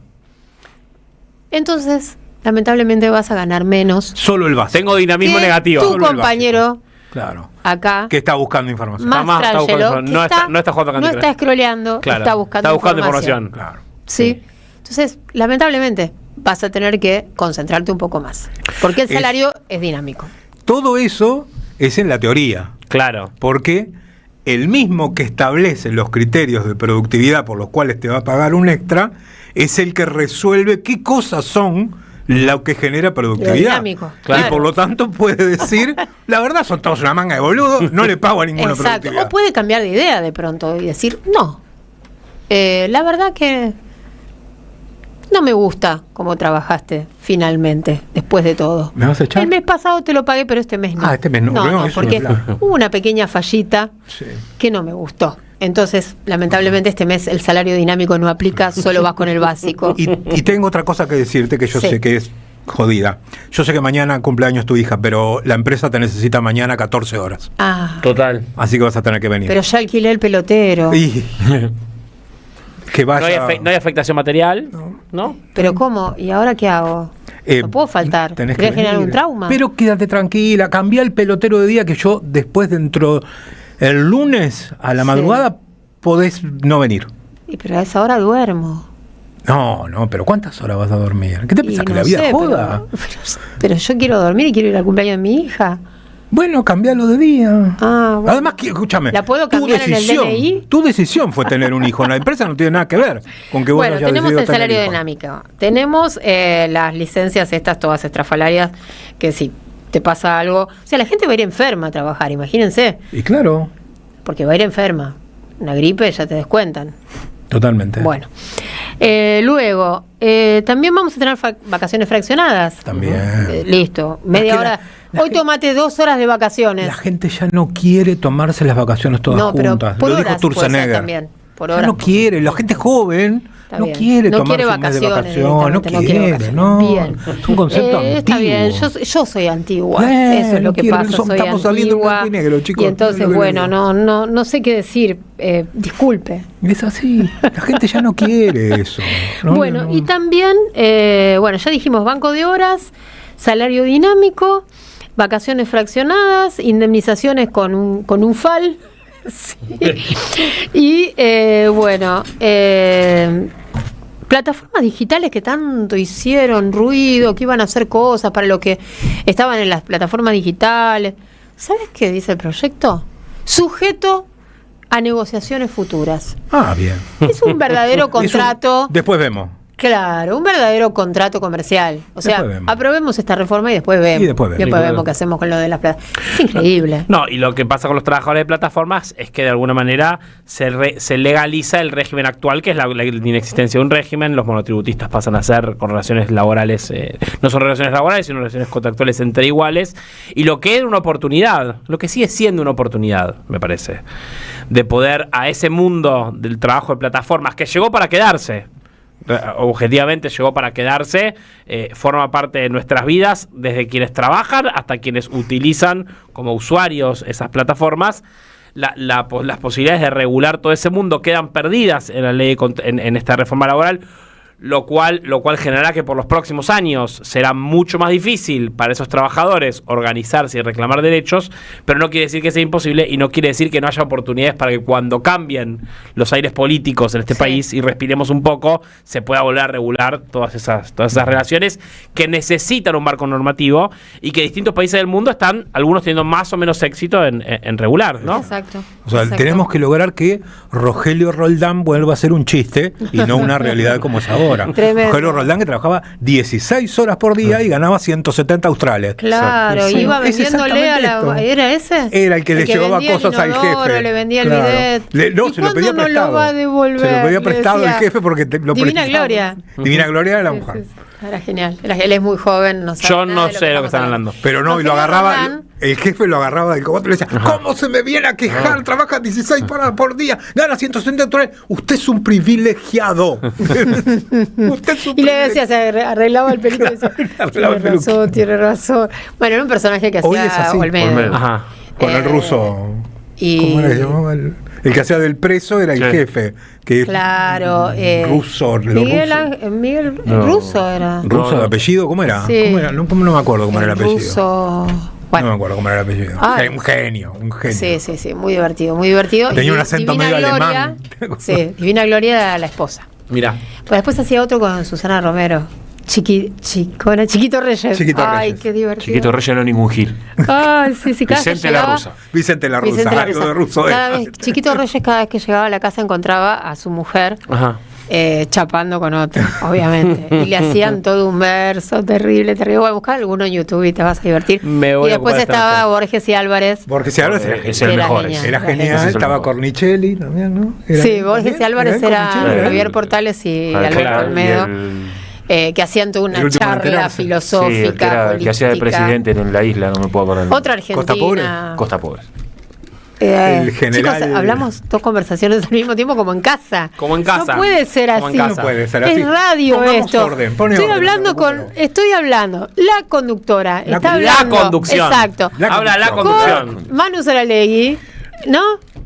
Entonces, lamentablemente vas a ganar menos. Solo el básico. Tengo dinamismo negativo. Tu compañero Claro. acá que está buscando información. Mastrangelo, no está jugando no está scrolleando, claro. está buscando información. Claro. ¿Sí? Entonces, lamentablemente, vas a tener que concentrarte un poco más. Porque el salario es dinámico. Todo eso es en la teoría. Claro. Porque el mismo que establece los criterios de productividad por los cuales te va a pagar un extra es el que resuelve qué cosas son lo que genera productividad. Dinámico, claro. Y por lo tanto puede decir, la verdad son todos una manga de boludos, no le pago a ninguna productividad. O puede cambiar de idea de pronto y decir, no, la verdad que no me gusta cómo trabajaste finalmente, después de todo. ¿Me vas a echar? El mes pasado te lo pagué, pero este mes no. Este mes no. No, porque hubo una pequeña fallita que no me gustó. Entonces, lamentablemente este mes el salario dinámico no aplica, solo vas con el básico. Y tengo otra cosa que decirte que yo sé que es jodida. Yo sé que mañana cumpleaños tu hija, pero la empresa te necesita mañana 14 horas. Total. Así que vas a tener que venir. Pero ya alquilé el pelotero. Que vaya... No hay afectación material, ¿no? Pero ¿cómo? ¿Y ahora qué hago? No puedo faltar. Tenés ¿Querés que generar venir. un trauma? Pero quédate tranquila, cambia el pelotero de día que yo después dentro el lunes a la madrugada podés no venir. Pero a esa hora duermo. No, pero ¿cuántas horas vas a dormir? ¿Qué te pensás que la vida joda? Pero yo quiero dormir y quiero ir al cumpleaños de mi hija. Bueno, cambialo de día. Bueno. Además, escúchame. ¿La puedo cambiar en el DNI? Tu decisión fue tener un hijo. La empresa no tiene nada que ver con que vos hayas tenemos decidido el salario tener hijo. dinámico. Tenemos las licencias estas todas estrafalarias que si te pasa algo... O sea, la gente va a ir enferma a trabajar, imagínense. Y claro. Porque va a ir enferma. Una gripe ya te descuentan. Totalmente. Bueno. Luego, también vamos a tener vacaciones fraccionadas. También. Listo. Media hora... Hoy tomate 2 horas de vacaciones. La gente ya no quiere tomarse las vacaciones todas juntas. Por Lo horas dijo Turzenegger. también. Por Ya horas. no quiere. La gente joven no bien. quiere No tomarse quiere un mes de vacaciones, vacación. No quiere. vacaciones. No. Bien. Es un concepto antiguo. Está bien. Yo soy antigua. Eso es lo que pasa. Soy Estamos saliendo en antigua. blanco y negro, chicos. Y entonces, Es lo que bueno, digo. no sé qué decir. Disculpe. Es así. La gente ya no quiere eso. Bueno, y también, ya dijimos banco de horas, salario dinámico, vacaciones fraccionadas, indemnizaciones con un FAL. Sí. Y plataformas digitales que tanto hicieron ruido, que iban a hacer cosas para lo que estaban en las plataformas digitales. ¿Sabes qué dice el proyecto? Sujeto a negociaciones futuras. Bien. Es un verdadero contrato. Después vemos. Claro, un verdadero contrato comercial. O sea, Después vemos. aprobemos esta reforma y después vemos. Y después vemos. Qué hacemos con lo de las plataformas. Es increíble. No, y lo que pasa con los trabajadores de plataformas es que de alguna manera se legaliza el régimen actual, que es la inexistencia de un régimen. Los monotributistas pasan a ser con relaciones laborales, no son relaciones laborales, sino relaciones contractuales entre iguales. Y lo que era una oportunidad, lo que sigue siendo una oportunidad, me parece, de poder a ese mundo del trabajo de plataformas que llegó para quedarse. Objetivamente llegó para quedarse, forma parte de nuestras vidas, desde quienes trabajan hasta quienes utilizan como usuarios esas plataformas. Las posibilidades de regular todo ese mundo quedan perdidas en la ley en esta reforma laboral. lo cual generará que por los próximos años será mucho más difícil para esos trabajadores organizarse y reclamar derechos, pero no quiere decir que sea imposible y no quiere decir que no haya oportunidades para que cuando cambien los aires políticos en este país y respiremos un poco, se pueda volver a regular todas esas relaciones que necesitan un marco normativo y que distintos países del mundo están, algunos teniendo más o menos éxito en regular, ¿no? Exacto. O sea, tenemos que lograr que Rogelio Roldán vuelva a ser un chiste y no una realidad como es ahora. Tremendo. Rogelio Roldán que trabajaba 16 horas por día y ganaba 170 australes. Claro, Sí. iba Es vendiéndole a exactamente la... esto. ¿Era ese? Era el que le llevaba vendía cosas al inodoro, jefe. le vendía el Claro. bidet. No, ¿Y se lo pedía cuándo prestado. no lo va a devolver? Se lo pedía Le prestado el decía, jefe porque lo Divina precisaba. Gloria. Divina Gloria de la mujer. Era genial. Él es muy joven, no sabe Yo nada no de sé lo que están estamos hablando. Pero no, y lo Rogelio agarraba, Roldán. el jefe lo agarraba del cogote y le decía, ¿cómo se me viene a quejar? Trabaja 16 horas por día, gana 170 dólares. Usted es un privilegiado. Usted es un Y le decía, se arreglaba el pelito y decía, Arreglaba el peluquín. tiene razón. Bueno, era un personaje que Hoy es hacía así. Olmedo. Ajá. Con el ruso. Y... ¿Cómo era que se llamaba? El que hacía del preso era el Sí. jefe. Que Claro. ruso, Miguel No. Russo era. ¿Ruso de apellido? ¿Cómo era? Sí. ¿Cómo era? No me acuerdo cómo era el apellido. Russo. No me acuerdo cómo era el apellido. Ay. Un genio. Sí, muy divertido, muy divertido. Tenía Y un acento Divina medio Gloria, alemán. Sí, Divina Gloria era la esposa. Mirá. Pues después hacía otro con Susana Romero. Chiquito Reyes. Chiquito Ay, Reyes. qué divertido. Chiquito Reyes no es ningún gil. Ay, sí, cada vez que Vicente la llegaba- Rusa. Vicente la Rusa. Vicente la Algo Rusa. de ruso Cada era. vez, Chiquito Reyes cada vez que llegaba a la casa encontraba a su mujer Ajá. chapando con otro, obviamente. Y le hacían todo un verso terrible. Voy a buscar alguno en YouTube y te vas a divertir. Me voy Y a después ocupar esta estaba noche. Borges y Álvarez. Borges y Álvarez era Es el mejor. genial. Era genial, Ese es el estaba mejor. Cornicelli también, ¿no? Era- Sí, Borges y también, Álvarez era Cornicelli, Javier Portales y Alberto Claro, Olmedo, y que hacían toda El una último en charla enterarse. filosófica, el que hacía de política. presidente en la isla, no me puedo acordar. Otra Costa Pobre. Argentina. Costa Pobre. El general- Chicos, hablamos dos conversaciones al mismo tiempo como en casa. Como en casa. No puede ser Como así. en casa. No puede ser así. Es radio Pongamos esto. orden, pone estoy orden, hablando recupero. estoy hablando. La conductora está La hablando. conducción. Exacto. Habla la conducción. conducción. Con Manu Saralegui, ¿no?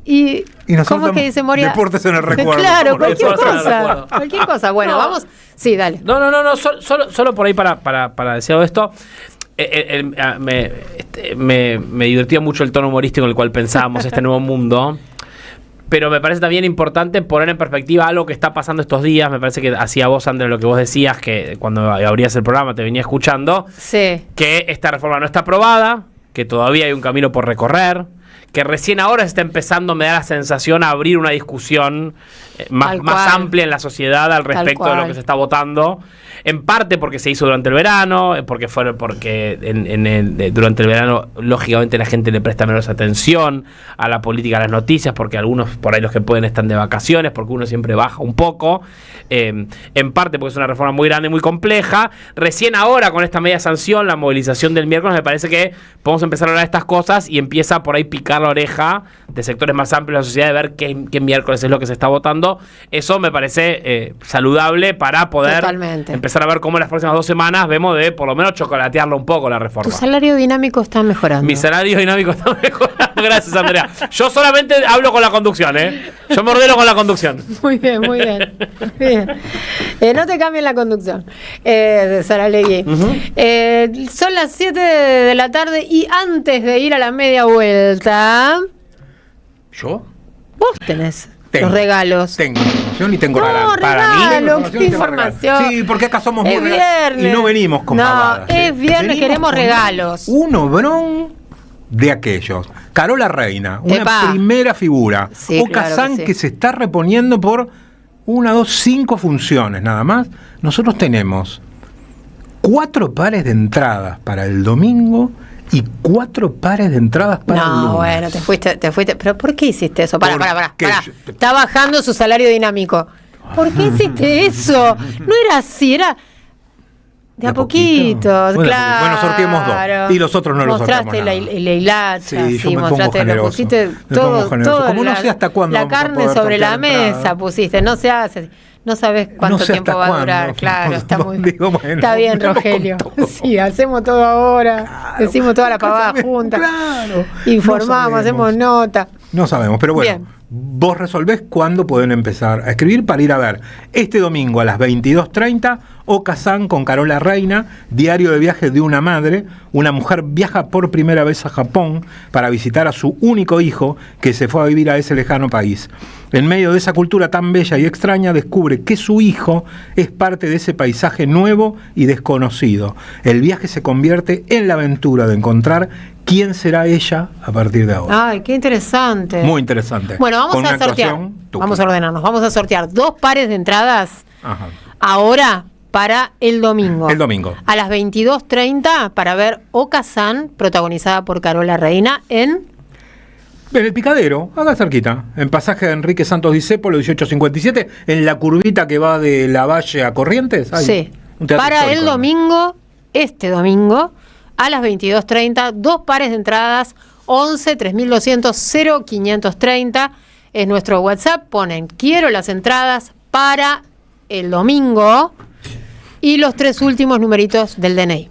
Y nosotros ¿cómo es que dice Moria? deportes en el recuerdo. Claro, ¿Cómo no? cualquier Deportes en el cosa. recuerdo. Cualquier cosa. Bueno, No. vamos. Sí, dale. No, solo por ahí para decir algo de esto. Me divertía mucho el tono humorístico en el cual pensábamos este nuevo mundo. Pero me parece también importante poner en perspectiva algo que está pasando estos días. Me parece que hacía vos, Andrés, lo que vos decías, que cuando abrías el programa te venía escuchando, Sí. que esta reforma no está aprobada, que todavía hay un camino por recorrer, que recién ahora se está empezando, me da la sensación, a abrir una discusión más Tal cual. amplia en la sociedad al respecto de lo cual. que se está votando. En parte porque se hizo durante el verano, porque durante el verano lógicamente la gente le presta menos atención a la política, a las noticias, porque algunos por ahí los que pueden están de vacaciones, porque uno siempre baja un poco. En parte porque es una reforma muy grande, muy compleja. Recién ahora con esta media sanción, la movilización del miércoles, me parece que podemos empezar a hablar de estas cosas y empieza por ahí picar la oreja de sectores más amplios de la sociedad de ver qué miércoles es lo que se está votando. Eso me parece saludable para poder Totalmente. empezar a ver cómo en las próximas 2 semanas vemos de por lo menos chocolatearlo un poco la Tu reforma. salario dinámico está mejorando. Mi salario dinámico está mejorando. Gracias, Andrea. Yo solamente hablo con la conducción, ¿eh? Yo me ordeno con la conducción. Muy bien, muy bien. Bien. No te cambien la conducción, Saralegui. Son las 7 de la tarde y antes de ir a la media vuelta, ¿Yo? vos tenés Tengo. los regalos. Tengo información y tengo No, regalo. regalo, qué y tengo información. regalo. Sí, porque acá somos muy Es regalos viernes. y no venimos con No, pavadas. es viernes, Venimos queremos con regalos. Un obrón de aquellos. Carola Reina, una Epa. primera figura. Sí, Oca claro San que sí. que se está reponiendo por 1, 2, 5 funciones nada más. Nosotros tenemos 4 pares de entradas para el domingo y 4 pares de entradas para el No, lunes. bueno, te fuiste. ¿Pero por qué hiciste eso? Pará. Porque Está bajando su salario dinámico. ¿Por qué hiciste eso? No era así, era de a poquito, Bueno, claro. bueno, sorteamos 2 y los otros no los sorteamos Mostraste nada. la hilacha, Sí, yo me pongo mostraste, lo generoso. pusiste Me pongo todo, generoso. todo Como no sé hasta cuándo la vamos a carne poder sobre la sortear entradas. mesa pusiste, no se hace. No sabes cuánto No sé tiempo hasta va a cuándo. durar, claro, está muy Digo, bueno, está bien, vamos con Rogelio. todo. Sí, hacemos todo ahora, decimos toda la pavada junta, Claro. informamos, No sabemos. hacemos nota. No sabemos, pero bueno, Bien. vos resolvés cuándo pueden empezar a escribir para ir a ver este domingo a las 22:30 Okazan con Carola Reina, diario de viaje de una madre. Una mujer viaja por primera vez a Japón para visitar a su único hijo que se fue a vivir a ese lejano país. En medio de esa cultura tan bella y extraña descubre que su hijo es parte de ese paisaje nuevo y desconocido. El viaje se convierte en la aventura de encontrar quién será ella a partir de ahora. Ay, qué interesante. Muy interesante. Bueno, vamos a sortear. Vamos a ordenarnos. Vamos a sortear 2 pares de entradas ahora para el domingo. El domingo. A las 22:30 para ver Okazan, protagonizada por Carola Reina, en el Picadero, acá cerquita, en pasaje de Enrique Santos Discépolo, 1857, en la curvita que va de La Valle a Corrientes. Sí. Para el domingo, este domingo, a las 22:30, 2 pares de entradas, 11 3200 0530 es nuestro WhatsApp. Ponen quiero las entradas para el domingo y los 3 últimos numeritos del DNI.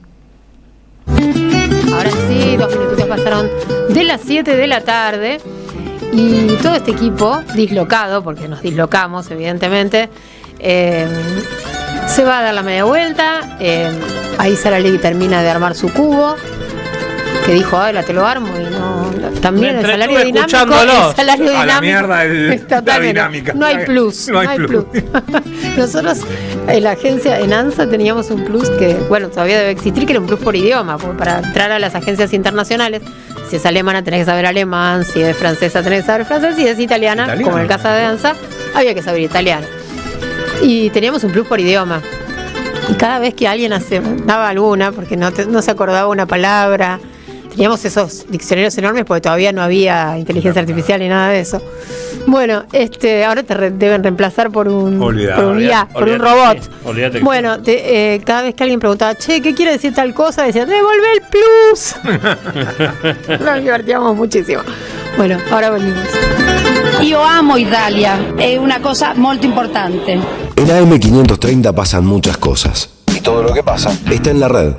Ahora sí, 2 minutitos pasaron de las 7 de la tarde y todo este equipo dislocado, porque nos dislocamos evidentemente, se va a dar la media vuelta. Ahí Sara Legui termina de armar su cubo, que dijo, la te lo armo, y no, también el salario dinámico, a la mierda la dinámica. No hay plus. No hay plus. Nosotros en la agencia, en ANSA, teníamos un plus que, bueno, todavía debe existir, que era un plus por idioma, porque para entrar a las agencias internacionales, si es alemana tenés que saber alemán, si es francesa tenés que saber francés, si es italiana, como en el caso de ANSA, había que saber italiano. Y teníamos un plus por idioma. Y cada vez que alguien daba alguna, porque no se acordaba una palabra, teníamos esos diccionarios enormes porque todavía no había inteligencia artificial ni nada de eso. Bueno, ahora te deben reemplazar por un IA, por un robot. Olvídate. Bueno, cada vez que alguien preguntaba, che, ¿qué quiere decir tal cosa? Decía, devolvé el plus. Nos divertíamos muchísimo. Bueno, ahora volvimos. Io amo Italia, è una cosa molto importante. En AM530 pasan muchas cosas. Y todo lo que pasa está en la red.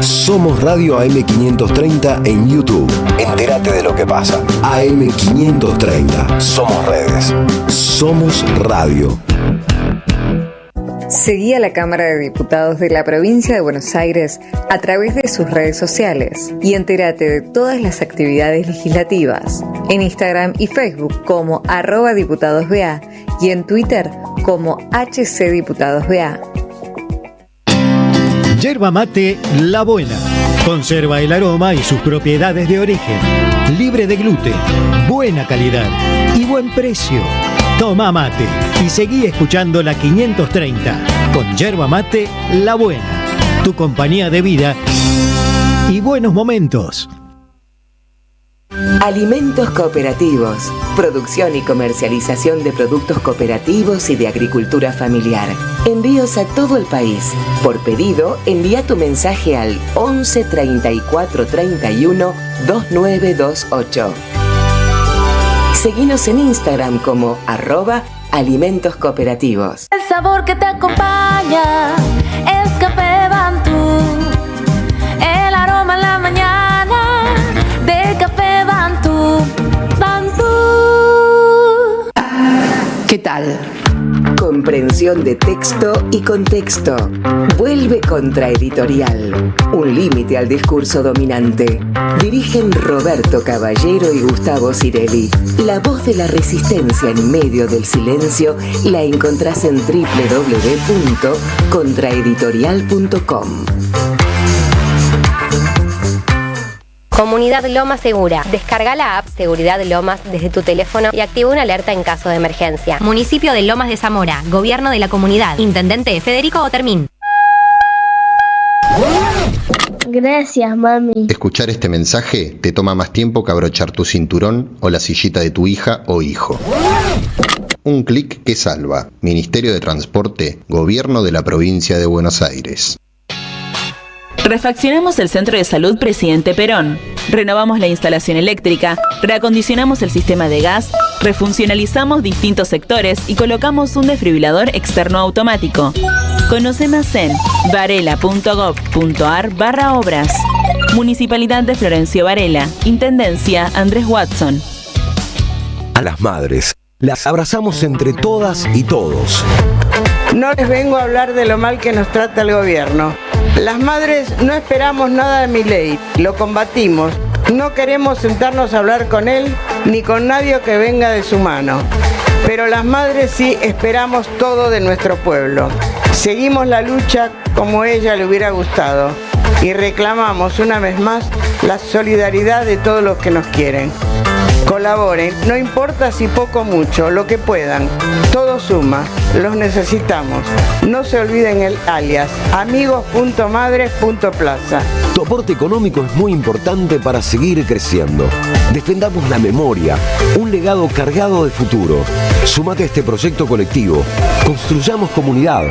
Somos Radio AM530 en YouTube. Entérate de lo que pasa. AM530. Somos redes. Somos radio. Seguí a la Cámara de Diputados de la Provincia de Buenos Aires a través de sus redes sociales y entérate de todas las actividades legislativas en Instagram y Facebook como @diputadosBA y en Twitter como HCDiputadosBA. Yerba mate La Buena. Conserva el aroma y sus propiedades de origen. Libre de gluten, buena calidad y buen precio. Toma mate y seguí escuchando la 530 con Yerba Mate La Buena. Tu compañía de vida y buenos momentos. Alimentos cooperativos. Producción y comercialización de productos cooperativos y de agricultura familiar. Envíos a todo el país. Por pedido, envía tu mensaje al 11 34 31 2928. Seguinos en Instagram como @alimentos cooperativos. El sabor que te acompaña es Café Bantú. El aroma en la mañana de Café Bantú. Bantú. ¿Qué tal? Comprensión de texto y contexto. Vuelve Contraeditorial. Un límite al discurso dominante. Dirigen Roberto Caballero y Gustavo Cirelli. La voz de la resistencia en medio del silencio la encontrás en www.contraeditorial.com. Comunidad Lomas Segura. Descarga la app Seguridad Lomas desde tu teléfono y activa una alerta en caso de emergencia. Municipio de Lomas de Zamora. Gobierno de la comunidad. Intendente Federico Otermín. Gracias, mami. Escuchar este mensaje te toma más tiempo que abrochar tu cinturón o la sillita de tu hija o hijo. Un clic que salva. Ministerio de Transporte, Gobierno de la Provincia de Buenos Aires. Refaccionamos el Centro de Salud Presidente Perón. Renovamos la instalación eléctrica, reacondicionamos el sistema de gas, refuncionalizamos distintos sectores y colocamos un desfibrilador externo automático. Conoce más en varela.gov.ar/obras. Municipalidad de Florencio Varela. Intendencia Andrés Watson. A las madres, las abrazamos entre todas y todos. No les vengo a hablar de lo mal que nos trata el gobierno. Las madres no esperamos nada de Milei, lo combatimos. No queremos sentarnos a hablar con él ni con nadie que venga de su mano. Pero las madres sí esperamos todo de nuestro pueblo. Seguimos la lucha como a ella le hubiera gustado y reclamamos una vez más la solidaridad de todos los que nos quieren. Colaboren, no importa si poco o mucho, lo que puedan. Todo suma, los necesitamos. No se olviden el alias, amigos.madres.plaza. Tu aporte económico es muy importante para seguir creciendo. Defendamos la memoria, un legado cargado de futuro. Súmate a este proyecto colectivo. Construyamos comunidad.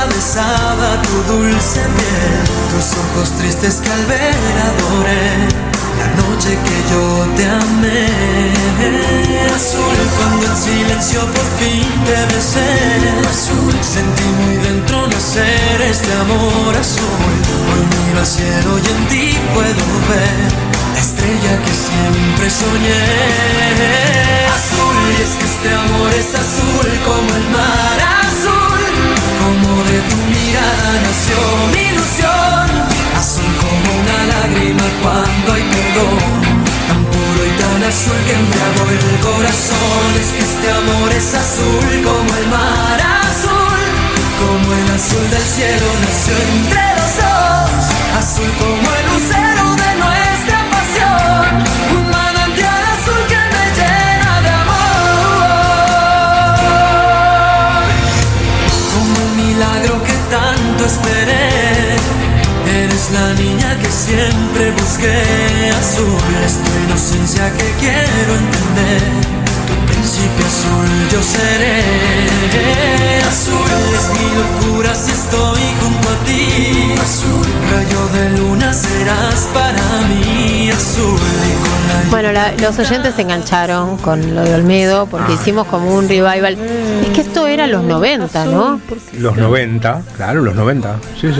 Besaba tu dulce piel, tus ojos tristes que al ver adoré, la noche que yo te amé. Azul, cuando en silencio por fin te besé. Azul, sentí muy dentro nacer este amor azul. Hoy miro al cielo y en ti puedo ver la estrella que siempre soñé. Azul, y es que este amor es azul como el mar azul. Como de tu mirada nació mi ilusión, azul como una lágrima cuando hay perdón, tan puro y tan azul que embriagó el corazón. Es que este amor es azul como el mar azul, como el azul del cielo nació entre los dos, azul como el lucero de nuestra pasión, un manantial azul que me llena de amor. Como un milagro que tanto esperé, eres la niña que siempre busqué. Azul es tu inocencia que quiero entender, tu principio azul yo seré. Azul es mi locura si estoy junto a ti. Azul, rayo de luna serás para mí. Azul y con la... Bueno, los oyentes se engancharon con lo de Olmedo porque hicimos como un revival. Es que esto era los 90, ¿no? Los 90, claro, los 90. Sí. Los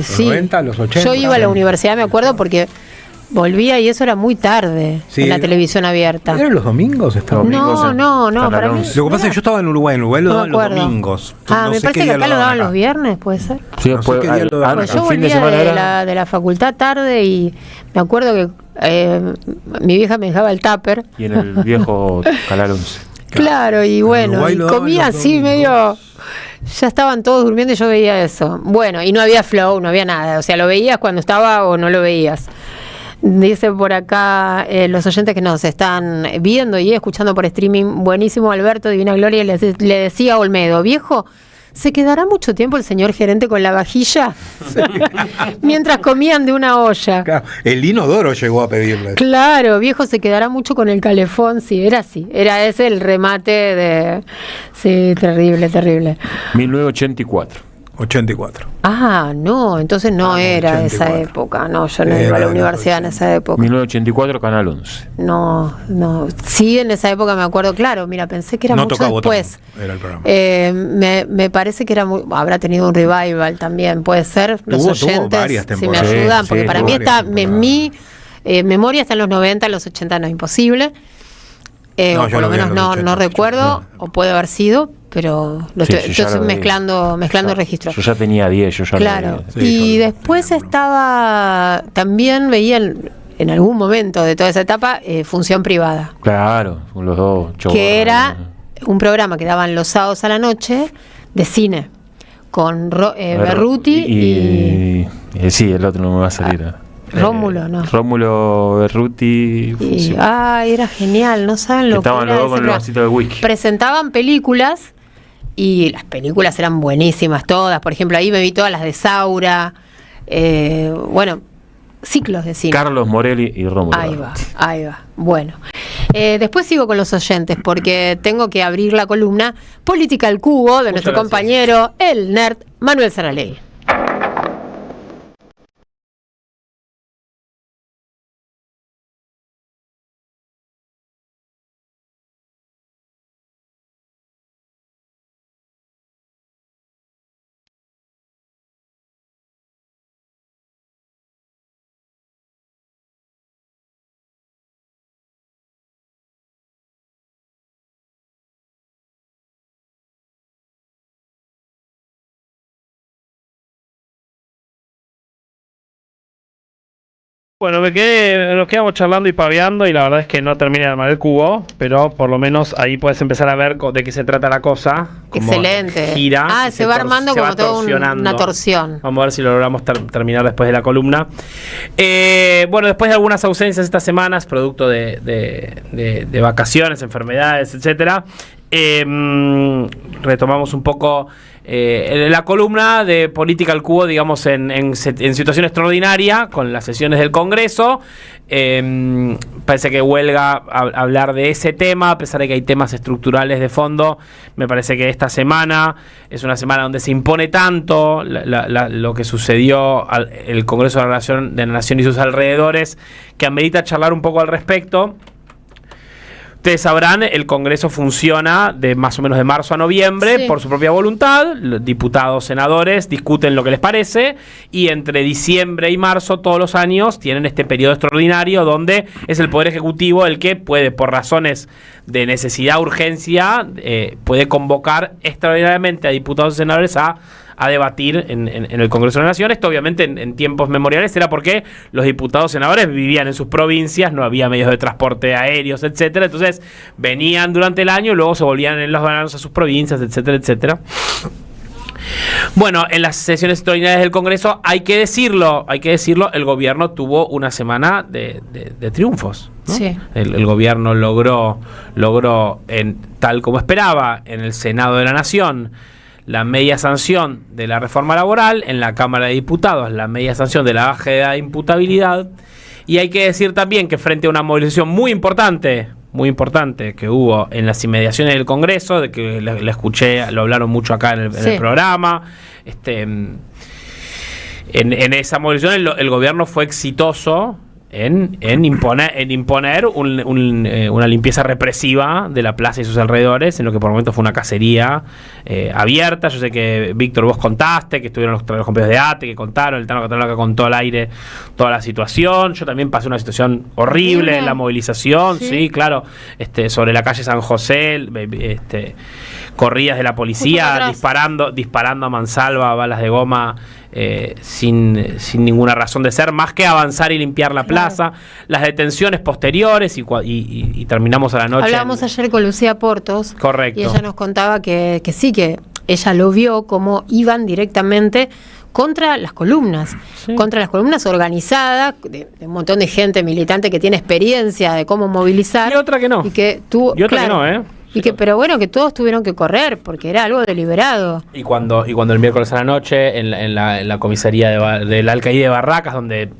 sí. 90, los 80. Yo iba a la universidad, me acuerdo, porque volvía y eso era muy tarde en la televisión abierta. ¿Eran los domingos? No, para mí. Lo que pasa es que yo estaba en Uruguay lo daban los domingos. Me parece que acá lo daban los viernes, ¿puede ser? Sí, después, yo volvía de la facultad tarde y me acuerdo que mi vieja me dejaba el tupper. Y en el viejo Canal 11. Claro, y bueno, y comía así medio... Ya estaban todos durmiendo y yo veía eso. Bueno, y no había flow, no había nada. O sea, lo veías cuando estaba o no lo veías. Dice por acá los oyentes que nos están viendo y escuchando por streaming, buenísimo Alberto, Divina Gloria, le decía a Olmedo, viejo, ¿se quedará mucho tiempo el señor gerente con la vajilla? Sí. Mientras comían de una olla. Claro, el inodoro llegó a pedirle. Claro, viejo, se quedará mucho con el calefón, sí, era así. Era ese el remate de... Sí, terrible. 1984. 84. Ah, no, entonces no era 84. Esa época. No, yo no iba a la universidad en esa época. 1984, Canal 11. No. Sí, en esa época me acuerdo, claro, mira, pensé que era mucho después. Era el programa. Me parece que habrá tenido un revival también, puede ser. Los oyentes, si me ayudan, porque para mí está, en mi memoria está en los 90, los 80 no es imposible. O por lo menos no recuerdo, o puede haber sido, pero yo estoy mezclando registros. Yo ya tenía 10, yo ya claro. Y después también veía en algún momento de toda esa etapa Función Privada. Claro, con los dos shows. Que era un programa que daban los sábados a la noche de cine, con Berruti y... sí, el otro no me va a salir. Rómulo, ¿no? Rómulo, Berruti. Sí. Era genial, no saben lo que estaban los dos con el vasito de whisky. Presentaban películas y las películas eran buenísimas todas. Por ejemplo, ahí me vi todas las de Saura. Ciclos de cine. Carlos Morelli y Rómulo. Ahí va. Bueno. Después sigo con los oyentes porque tengo que abrir la columna Política al Cubo de nuestro compañero, el nerd Manuel Saralegui. Bueno, nos quedamos charlando y paveando y la verdad es que no terminé de armar el cubo, pero por lo menos ahí puedes empezar a ver de qué se trata la cosa. Excelente. Gira. Se va armando como toda una torsión. Vamos a ver si lo logramos terminar después de la columna. Bueno, después de algunas ausencias estas semanas, producto de vacaciones, enfermedades, etcétera, retomamos un poco la columna de Política al Cubo, digamos, en situación extraordinaria, con las sesiones del Congreso. Parece que huelga hablar de ese tema, a pesar de que hay temas estructurales de fondo. Me parece que esta semana es una semana donde se impone tanto lo que sucedió el Congreso de la Nación y sus alrededores, que amerita charlar un poco al respecto. Ustedes sabrán, el Congreso funciona de más o menos de marzo a noviembre por su propia voluntad. Los diputados, senadores discuten lo que les parece y entre diciembre y marzo todos los años tienen este periodo extraordinario donde es el Poder Ejecutivo el que puede, por razones de necesidad, urgencia, puede convocar extraordinariamente a diputados y senadores a debatir en el Congreso de la Nación. Esto obviamente en tiempos memoriales era porque los diputados y senadores vivían en sus provincias, no había medios de transporte aéreos, etcétera. Entonces venían durante el año y luego se volvían en los veranos a sus provincias, etcétera, etcétera. Bueno, en las sesiones extraordinarias del Congreso, hay que decirlo, el gobierno tuvo una semana de triunfos, ¿no? Sí. El gobierno logró tal como esperaba, en el Senado de la Nación, la media sanción de la reforma laboral, en la Cámara de Diputados la media sanción de la baja edad de imputabilidad, y hay que decir también que frente a una movilización muy importante que hubo en las inmediaciones del Congreso, de que le escuché, lo hablaron mucho acá en el programa, en esa movilización el gobierno fue exitoso en imponer una limpieza represiva de la plaza y sus alrededores, en lo que por momentos fue una cacería abierta. Yo sé que, Víctor, vos contaste, que estuvieron los compañeros de ATE, que contaron, el Tano Catalán que contó al aire toda la situación. Yo también pasé una situación horrible en la movilización, sí, claro, sobre la calle San José, corridas de la policía, disparando a mansalva, balas de goma, sin ninguna razón de ser, más que avanzar y limpiar la plaza, las detenciones posteriores y terminamos a la noche. Hablábamos ayer con Lucía Portos. Correcto. Y ella nos contaba que sí, que ella lo vio como iban directamente contra las columnas, organizadas, de un montón de gente militante que tiene experiencia de cómo movilizar. Y otra que no. Pero bueno, que todos tuvieron que correr porque era algo deliberado. Y cuando el miércoles a la noche en la comisaría del Alcaide de Barracas, donde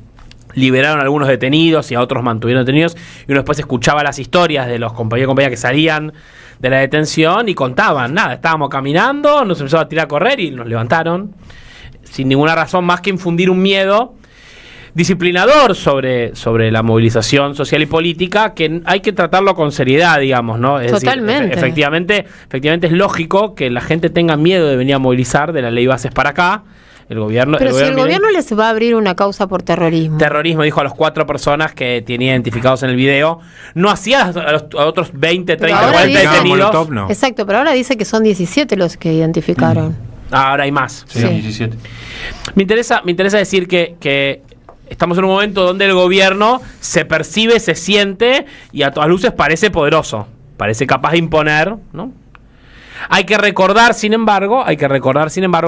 liberaron a algunos detenidos y a otros mantuvieron detenidos, y uno después escuchaba las historias de los compañeros y compañeras que salían de la detención y contaban, estábamos caminando, nos empezó a tirar a correr y nos levantaron sin ninguna razón más que infundir un miedo disciplinador sobre la movilización social y política, que hay que tratarlo con seriedad, digamos, ¿no? Es Totalmente. Decir, efectivamente es lógico que la gente tenga miedo de venir a movilizar de la ley Bases para acá. El gobierno les va a abrir una causa por terrorismo. Terrorismo, dijo a los 4 personas que tenía identificados en el video. No hacía a otros 20, 30, 40 detenidos. No. Exacto, pero ahora dice que son 17 los que identificaron. Ahora hay más. Sí. 17. Me interesa decir que estamos en un momento donde el gobierno se percibe, se siente y a todas luces parece poderoso, parece capaz de imponer, ¿no? Hay que recordar, sin embargo,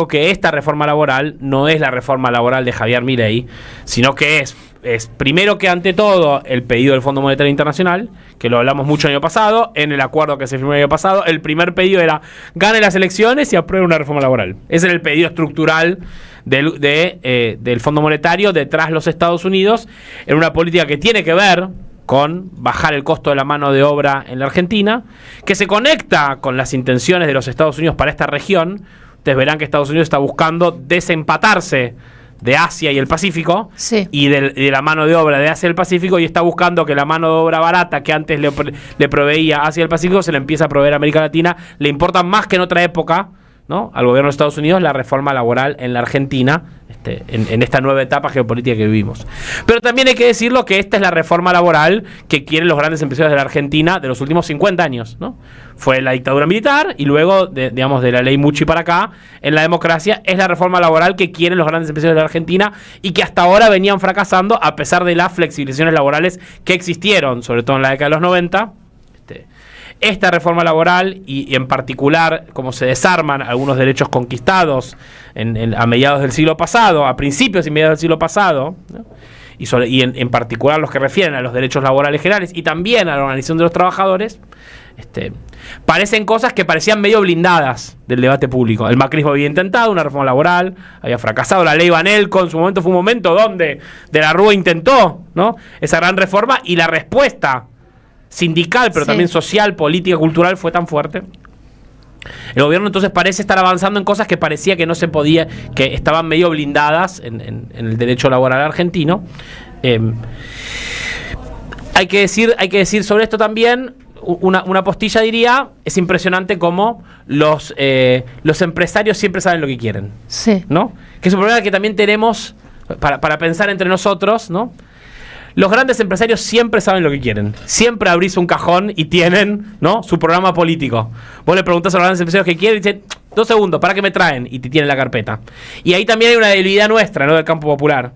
que esta reforma laboral no es la reforma laboral de Javier Milei, sino que es primero que ante todo el pedido del Fondo Monetario Internacional, que lo hablamos mucho el año pasado, en el acuerdo que se firmó el año pasado, el primer pedido era gane las elecciones y apruebe una reforma laboral. Ese era el pedido estructural del Fondo Monetario detrás de los Estados Unidos, en una política que tiene que ver con bajar el costo de la mano de obra en la Argentina, que se conecta con las intenciones de los Estados Unidos para esta región. Ustedes verán que Estados Unidos está buscando desempatarse de Asia y el Pacífico, y de la mano de obra de Asia y el Pacífico, y está buscando que la mano de obra barata que antes le proveía Asia y el Pacífico se le empieza a proveer a América Latina. Le importa más que en otra época, ¿no?, al gobierno de Estados Unidos la reforma laboral en la Argentina, en esta nueva etapa geopolítica que vivimos. Pero también hay que decirlo que esta es la reforma laboral que quieren los grandes empresarios de la Argentina de los últimos 50 años, ¿no? Fue la dictadura militar y luego, de la ley Muchi para acá, en la democracia, es la reforma laboral que quieren los grandes empresarios de la Argentina y que hasta ahora venían fracasando a pesar de las flexibilizaciones laborales que existieron, sobre todo en la década de los 90. Esta reforma laboral y en particular cómo se desarman algunos derechos conquistados a mediados del siglo pasado, a principios y mediados del siglo pasado, ¿no?, y en particular los que refieren a los derechos laborales generales y también a la organización de los trabajadores, parecen cosas que parecían medio blindadas del debate público. El macrismo había intentado una reforma laboral, había fracasado. La ley Banelco en su momento fue un momento donde De la Rúa intentó, ¿no?, esa gran reforma, y la respuesta sindical, pero también social, política, cultural fue tan fuerte. El gobierno entonces parece estar avanzando en cosas que parecía que no se podía, que estaban medio blindadas en el derecho laboral argentino. Hay que decir sobre esto también una postilla, diría. Es impresionante cómo los empresarios siempre saben lo que quieren, ¿no? Que es un problema que también tenemos para pensar entre nosotros, ¿no? Los grandes empresarios siempre saben lo que quieren. Siempre abrís un cajón y tienen, ¿no?, su programa político. Vos le preguntás a los grandes empresarios qué quieren y dicen, 2 segundos, ¿para qué me traen? Y te tienen la carpeta. Y ahí también hay una debilidad nuestra, ¿no?, del campo popular,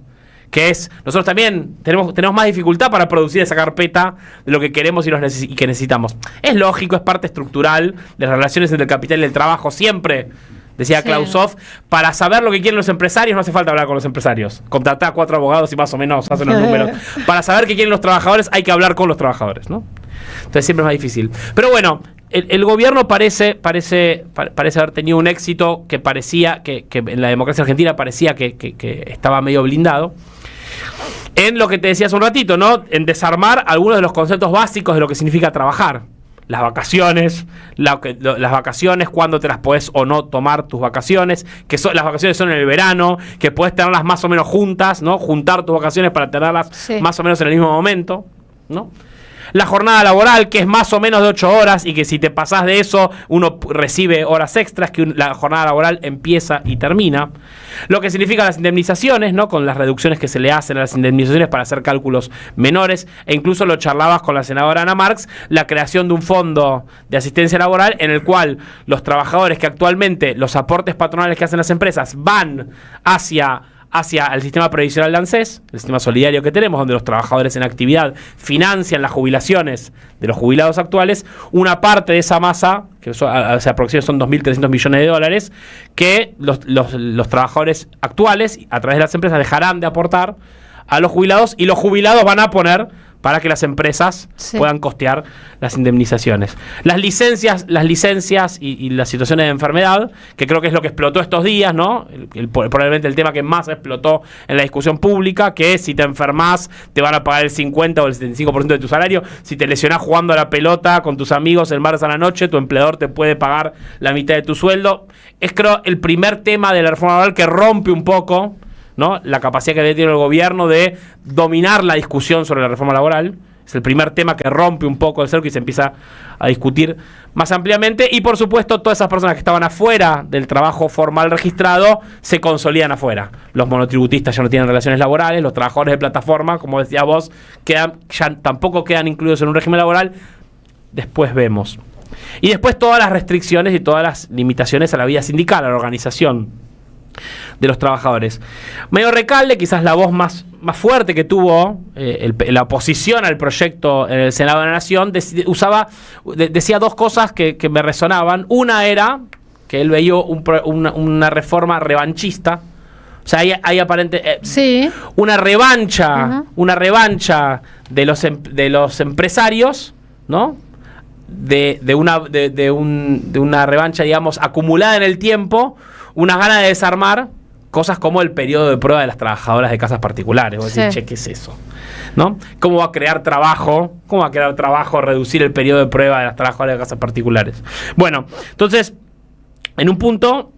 que es, nosotros también tenemos más dificultad para producir esa carpeta de lo que queremos y que necesitamos. Es lógico, es parte estructural de las relaciones entre el capital y el trabajo, siempre. Decía Klausov, para saber lo que quieren los empresarios no hace falta hablar con los empresarios. Contratá a 4 abogados y más o menos hacen los números. Para saber qué quieren los trabajadores hay que hablar con los trabajadores, ¿no? Entonces siempre es más difícil. Pero bueno, el gobierno parece haber tenido un éxito que parecía que en la democracia argentina parecía que estaba medio blindado. En lo que te decía hace un ratito, ¿no?, en desarmar algunos de los conceptos básicos de lo que significa trabajar. Las vacaciones, las vacaciones, cuándo te las podés o no tomar tus vacaciones, las vacaciones son en el verano, que podés tenerlas más o menos juntas, ¿no? Juntar tus vacaciones para tenerlas más o menos en el mismo momento, ¿no? La jornada laboral, que es más o menos de 8 horas y que si te pasás de eso, uno recibe horas extras, que la jornada laboral empieza y termina. Lo que significa las indemnizaciones, ¿no?, con las reducciones que se le hacen a las indemnizaciones para hacer cálculos menores, e incluso lo charlabas con la senadora Ana Marx, la creación de un fondo de asistencia laboral en el cual los trabajadores que actualmente los aportes patronales que hacen las empresas van hacia el sistema previsional de ANSES, el sistema solidario que tenemos, donde los trabajadores en actividad financian las jubilaciones de los jubilados actuales. Una parte de esa masa, que se aproxima son 2.300 millones de dólares, que los trabajadores actuales, a través de las empresas, dejarán de aportar a los jubilados, y los jubilados van a poner para que las empresas puedan costear las indemnizaciones. Las licencias y las situaciones de enfermedad, que creo que es lo que explotó estos días, ¿no? Probablemente el tema que más explotó en la discusión pública, que es si te enfermas te van a pagar el 50 o el 75% de tu salario. Si te lesionás jugando a la pelota con tus amigos el martes a la noche, tu empleador te puede pagar la mitad de tu sueldo. Es, creo, el primer tema de la reforma laboral que rompe un poco, ¿no?, la capacidad que tiene el gobierno de dominar la discusión sobre la reforma laboral. Es el primer tema que rompe un poco el cerco y se empieza a discutir más ampliamente. Y por supuesto, todas esas personas que estaban afuera del trabajo formal registrado se consolidan afuera. Los monotributistas ya no tienen relaciones laborales, los trabajadores de plataforma, como decía vos, ya tampoco quedan incluidos en un régimen laboral. Después vemos. Y después todas las restricciones y todas las limitaciones a la vida sindical, a la organización de los trabajadores. Medio Recalde, quizás la voz más fuerte que tuvo la oposición al proyecto en el Senado de la Nación, decía 2 cosas que me resonaban. Una era que él veía una reforma revanchista. O sea, hay aparente una revancha de los empresarios, ¿no?, de una revancha, digamos, acumulada en el tiempo, una gana de desarmar cosas como el periodo de prueba de las trabajadoras de casas particulares. Vos decís, che, ¿qué es eso? ¿No? ¿Cómo va a crear trabajo? ¿Cómo va a crear trabajo reducir el periodo de prueba de las trabajadoras de casas particulares? Bueno, entonces, en un punto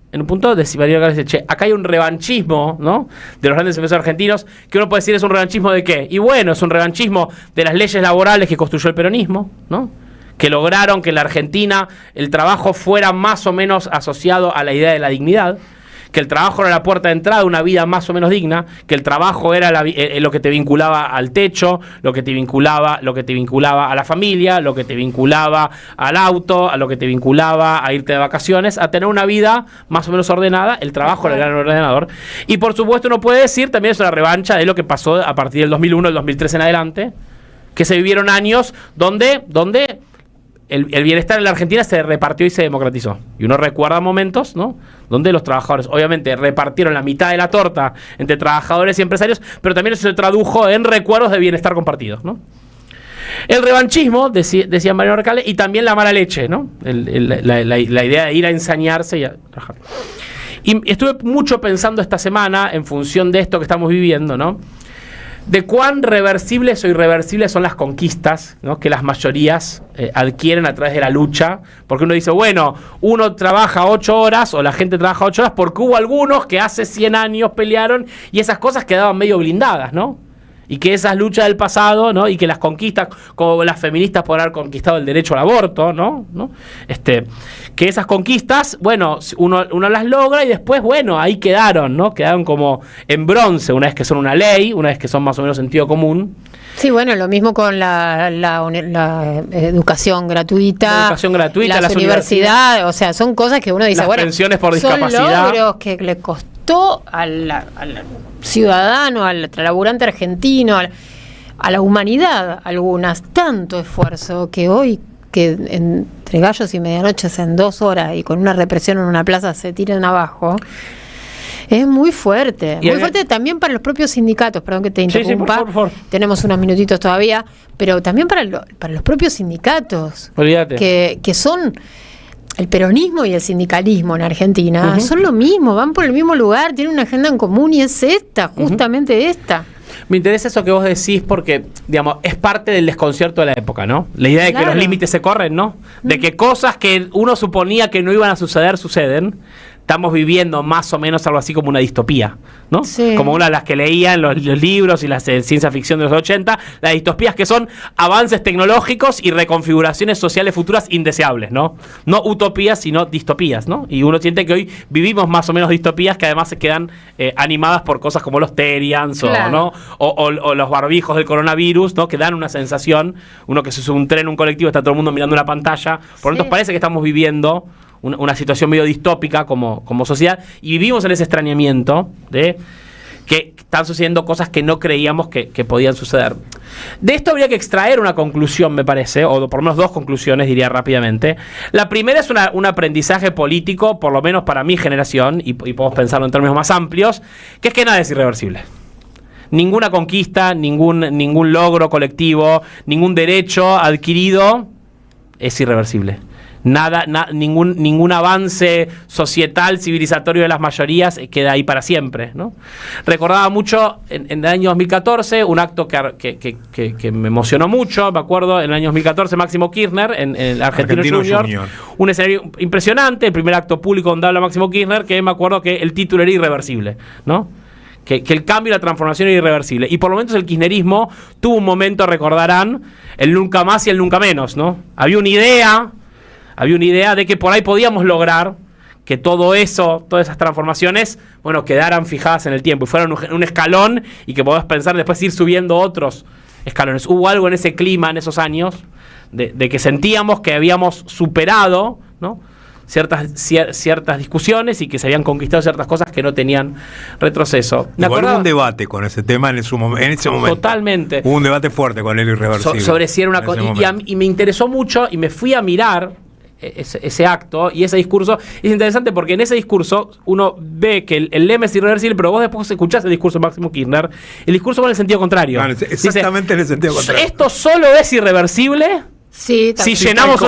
dice, che, acá hay un revanchismo, ¿no?, de los grandes empresarios argentinos, que uno puede decir, ¿es un revanchismo de qué? Y bueno, es un revanchismo de las leyes laborales que construyó el peronismo, ¿no?, que lograron que en la Argentina el trabajo fuera más o menos asociado a la idea de la dignidad, que el trabajo era la puerta de entrada de una vida más o menos digna, que el trabajo era lo que te vinculaba al techo, lo que te vinculaba a la familia, lo que te vinculaba al auto, a lo que te vinculaba a irte de vacaciones, a tener una vida más o menos ordenada. El trabajo era el gran ordenador. Y por supuesto uno puede decir, también es una revancha de lo que pasó a partir del 2001, del 2003 en adelante, que se vivieron años donde el bienestar en la Argentina se repartió y se democratizó. Y uno recuerda momentos, ¿no?, donde los trabajadores obviamente repartieron la mitad de la torta entre trabajadores y empresarios, pero también eso se tradujo en recuerdos de bienestar compartidos, ¿no? El revanchismo, decía Mariano Recalde, y también la mala leche, ¿no? La idea de ir a ensañarse y a trabajar. Y estuve mucho pensando esta semana, en función de esto que estamos viviendo, ¿no?, de cuán reversibles o irreversibles son las conquistas, ¿no?, que las mayorías adquieren a través de la lucha, porque uno dice, bueno, uno trabaja 8 horas o la gente trabaja 8 horas porque hubo algunos que hace 100 años pelearon y esas cosas quedaban medio blindadas, ¿no? Y que esas luchas del pasado, ¿no?, y que las conquistas, como las feministas por haber conquistado el derecho al aborto, ¿no? Que esas conquistas, bueno, uno las logra y después, bueno, ahí quedaron, ¿no? Quedaron como en bronce, una vez que son una ley, una vez que son más o menos sentido común. Sí, bueno, lo mismo con la educación gratuita, las universidades, o sea, son cosas que uno dice, las pensiones por discapacidad, son logros que le costó al ciudadano, al laburante argentino, a la humanidad, algunas, tanto esfuerzo que hoy, que entre gallos y medianoches en 2 horas y con una represión en una plaza se tiran abajo. Es muy fuerte. Muy fuerte también para los propios sindicatos. Perdón que te interrumpa. Sí, por favor. Tenemos unos minutitos todavía. Pero también para los propios sindicatos. Olvídate. Que son... El peronismo y el sindicalismo en Argentina son lo mismo. Van por el mismo lugar. Tienen una agenda en común y es esta. Justamente esta. Me interesa eso que vos decís porque, digamos, es parte del desconcierto de la época, ¿no? La idea de que los límites se corren, ¿no? De que cosas que uno suponía que no iban a suceder, suceden. Estamos viviendo más o menos algo así como una distopía, ¿no? Sí. Como una de las que leía en los libros y las ciencia ficción de los 80, las distopías que son avances tecnológicos y reconfiguraciones sociales futuras indeseables, ¿no? No utopías, sino distopías, ¿no? Y uno siente que hoy vivimos más o menos distopías que además se quedan animadas por cosas como los Terians, claro, ¿no? O los barbijos del coronavirus, ¿no? Que dan una sensación, uno que se sube un tren, un colectivo, está todo el mundo mirando una pantalla. Por lo tanto, parece que estamos viviendo una situación medio distópica como sociedad y vivimos en ese extrañamiento de que están sucediendo cosas que no creíamos que podían suceder. De esto habría que extraer una conclusión, me parece, o por lo menos 2 conclusiones, diría rápidamente. La primera es un aprendizaje político, por lo menos para mi generación, y podemos pensarlo en términos más amplios, que es que nada es irreversible. Ninguna conquista, ningún logro colectivo, ningún derecho adquirido es irreversible. Ningún avance societal, civilizatorio de las mayorías queda ahí para siempre, ¿no? Recordaba mucho en el año 2014 un acto que me emocionó mucho, me acuerdo, en el año 2014 Máximo Kirchner en el Argentino Junior, un escenario impresionante, el primer acto público donde habla Máximo Kirchner, que me acuerdo que el título era irreversible, ¿no? Que el cambio y la transformación era irreversible. Y por lo menos el kirchnerismo tuvo un momento, recordarán, el nunca más y el nunca menos, ¿no? Había una idea de que por ahí podíamos lograr que todo eso, todas esas transformaciones, bueno, quedaran fijadas en el tiempo y fueran un escalón y que podamos pensar después ir subiendo otros escalones. Hubo algo en ese clima, en esos años, de que sentíamos que habíamos superado, ¿no?, ciertas discusiones y que se habían conquistado ciertas cosas que no tenían retroceso. Hubo un debate con ese tema en ese momento. Totalmente. Hubo un debate fuerte con el irreversible. Sobre si era una cosa. Y me interesó mucho y me fui a mirar ese acto y ese discurso. Es interesante porque en ese discurso uno ve que el lema es irreversible, pero vos después escuchás el discurso de Máximo Kirchner, el discurso va en el sentido contrario. Exactamente. Dice, en el sentido contrario. Esto solo es irreversible Sí, si llenamos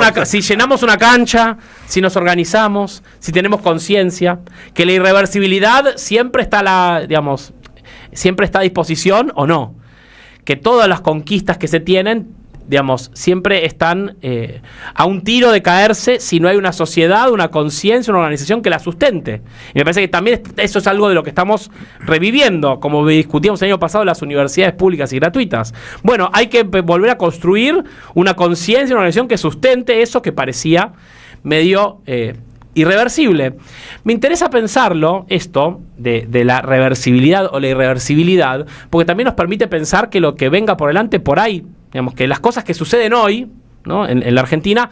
una cancha, si nos organizamos, si tenemos conciencia, que la irreversibilidad siempre está siempre está a disposición o no. Que todas las conquistas que se tienen, siempre están a un tiro de caerse si no hay una sociedad, una conciencia, una organización que la sustente. Y me parece que también eso es algo de lo que estamos reviviendo, como discutíamos el año pasado, las universidades públicas y gratuitas. Bueno, hay que volver a construir una conciencia, una organización que sustente eso que parecía medio irreversible. Me interesa pensarlo, esto de la reversibilidad o la irreversibilidad, porque también nos permite pensar que lo que venga por delante por ahí, que las cosas que suceden hoy, ¿no? en la Argentina,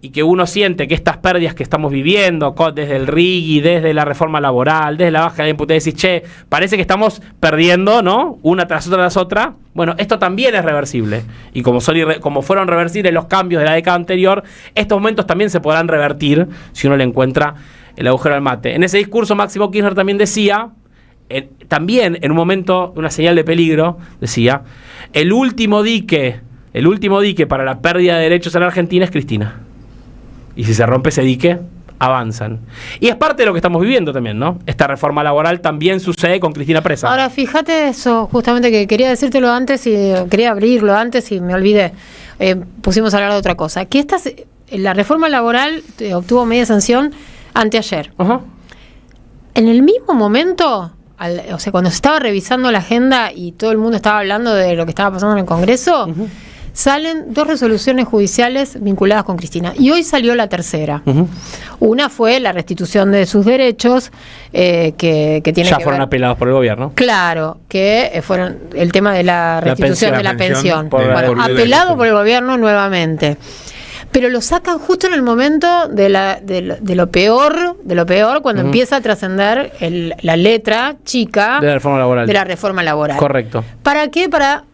y que uno siente que estas pérdidas que estamos viviendo, desde el RIGI, desde la reforma laboral, desde la baja de imputación, decís, che, parece que estamos perdiendo, ¿no? Una tras otra. Bueno, esto también es reversible. Y como fueron reversibles los cambios de la década anterior, estos momentos también se podrán revertir si uno le encuentra el agujero al mate. En ese discurso, Máximo Kirchner también decía, también en un momento, una señal de peligro, decía, el último dique para la pérdida de derechos en la Argentina es Cristina. Y si se rompe ese dique, avanzan. Y es parte de lo que estamos viviendo también, ¿no? Esta reforma laboral también sucede con Cristina presa. Ahora, fíjate eso, justamente que quería decírtelo antes y quería abrirlo antes y me olvidé. Pusimos a hablar de otra cosa. Que la reforma laboral obtuvo media sanción anteayer. Uh-huh. En el mismo momento, cuando se estaba revisando la agenda y todo el mundo estaba hablando de lo que estaba pasando en el Congreso, uh-huh, salen 2 resoluciones judiciales vinculadas con Cristina. Y hoy salió la tercera. Uh-huh. Una fue la restitución de sus derechos, que tiene que ver... Ya fueron apelados por el gobierno. Claro, que fueron el tema de la restitución de la pensión. Apelado por el gobierno nuevamente. Pero lo sacan justo en el momento de lo peor, cuando empieza a trascender la letra chica de la reforma laboral. Correcto. ¿Para qué? Para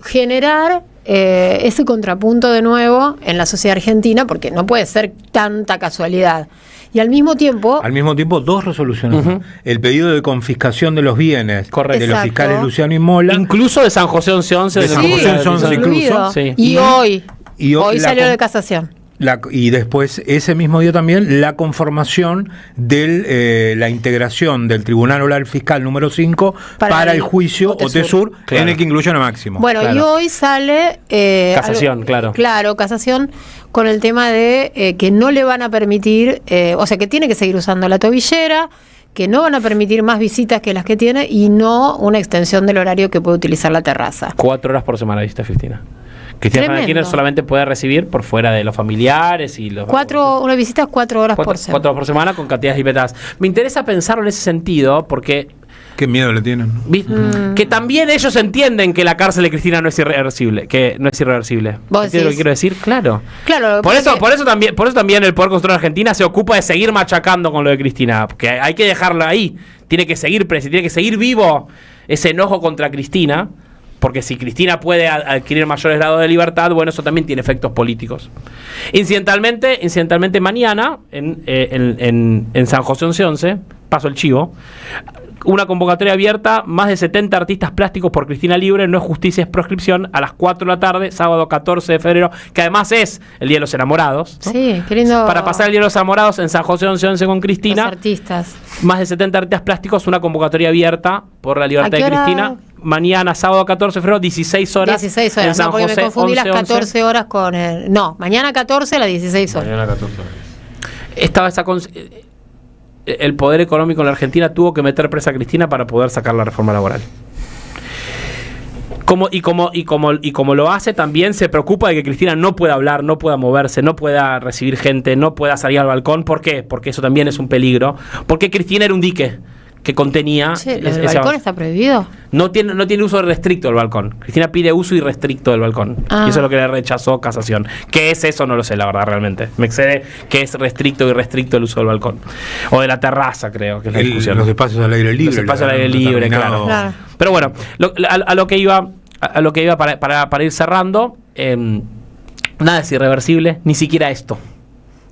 generar ese contrapunto de nuevo en la sociedad argentina, porque no puede ser tanta casualidad. Y al mismo tiempo 2 resoluciones. Uh-huh. El pedido de confiscación de los bienes. Correcto. De los fiscales Luciano y Mola. Incluso de San José 1111. De San José 1111 incluso. Sí. Y hoy salió de casación. Y después, ese mismo día también, la conformación de la integración del Tribunal Oral Fiscal número 5 para el juicio OTESUR, claro, en el que incluye a Máximo. Bueno, claro. Y hoy sale... casación, claro. Claro, casación, con el tema de que no le van a permitir, que tiene que seguir usando la tobillera, que no van a permitir más visitas que las que tiene y no una extensión del horario que puede utilizar la terraza. 4 horas por semana, visita Cristina. Cristina Kirchner solamente puede recibir por fuera de los familiares y los... Una visita es 4 horas por semana. 4 horas por semana con cantidades limitadas. Me interesa pensarlo en ese sentido porque... Qué miedo le tienen. Que también ellos entienden que la cárcel de Cristina no es irreversible. ¿Entiendes lo que quiero decir? Claro. Por eso también el Poder Constitucional de Argentina se ocupa de seguir machacando con lo de Cristina. Porque hay que dejarla ahí. Tiene que seguir vivo ese enojo contra Cristina. Porque si Cristina puede adquirir mayores grados de libertad, bueno, eso también tiene efectos políticos. Incidentalmente mañana, en San José 1111, paso el chivo, una convocatoria abierta, más de 70 artistas plásticos por Cristina libre, no es justicia, es proscripción, a las 4 de la tarde, sábado 14 de febrero, que además es el Día de los Enamorados, ¿no? Sí, qué lindo. Para pasar el Día de los Enamorados en San José 1111 con Cristina. Los artistas. Más de 70 artistas plásticos, una convocatoria abierta por la libertad de Cristina. Mañana, sábado 14 de febrero, 16 horas. 16 horas, no, porque me confundí 11, las 14 horas con el... No, mañana 14 a las 16 horas. Mañana 14 horas. El poder económico en la Argentina tuvo que meter presa a Cristina para poder sacar la reforma laboral. Como lo hace, también se preocupa de que Cristina no pueda hablar, no pueda moverse, no pueda recibir gente, no pueda salir al balcón. ¿Por qué? Porque eso también es un peligro. Porque Cristina era un dique que contenía... ¿El balcón está prohibido? No tiene uso restricto el balcón. Cristina pide uso irrestricto del balcón. Y eso es lo que le rechazó casación. ¿Qué es eso? No lo sé, la verdad, realmente. Me excede que es restricto y irrestricto el uso del balcón. O de la terraza, creo que es la discusión. Los espacios al aire libre. Los espacios al aire libre, claro. Pero bueno, a lo que iba para ir cerrando, nada es irreversible, ni siquiera esto.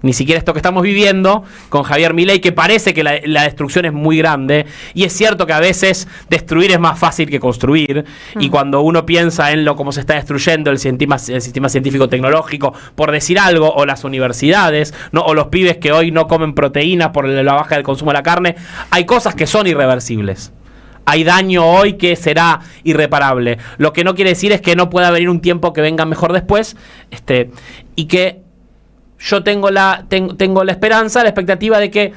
Ni siquiera esto que estamos viviendo con Javier Milei, que parece que la destrucción es muy grande. Y es cierto que a veces destruir es más fácil que construir. Y cuando uno piensa en cómo se está destruyendo el sistema científico-tecnológico, por decir algo, o las universidades, ¿no? O los pibes que hoy no comen proteínas por la baja del consumo de la carne, hay cosas que son irreversibles. Hay daño hoy que será irreparable. Lo que no quiere decir es que no pueda venir un tiempo que venga mejor después, y que yo tengo la esperanza, la expectativa de que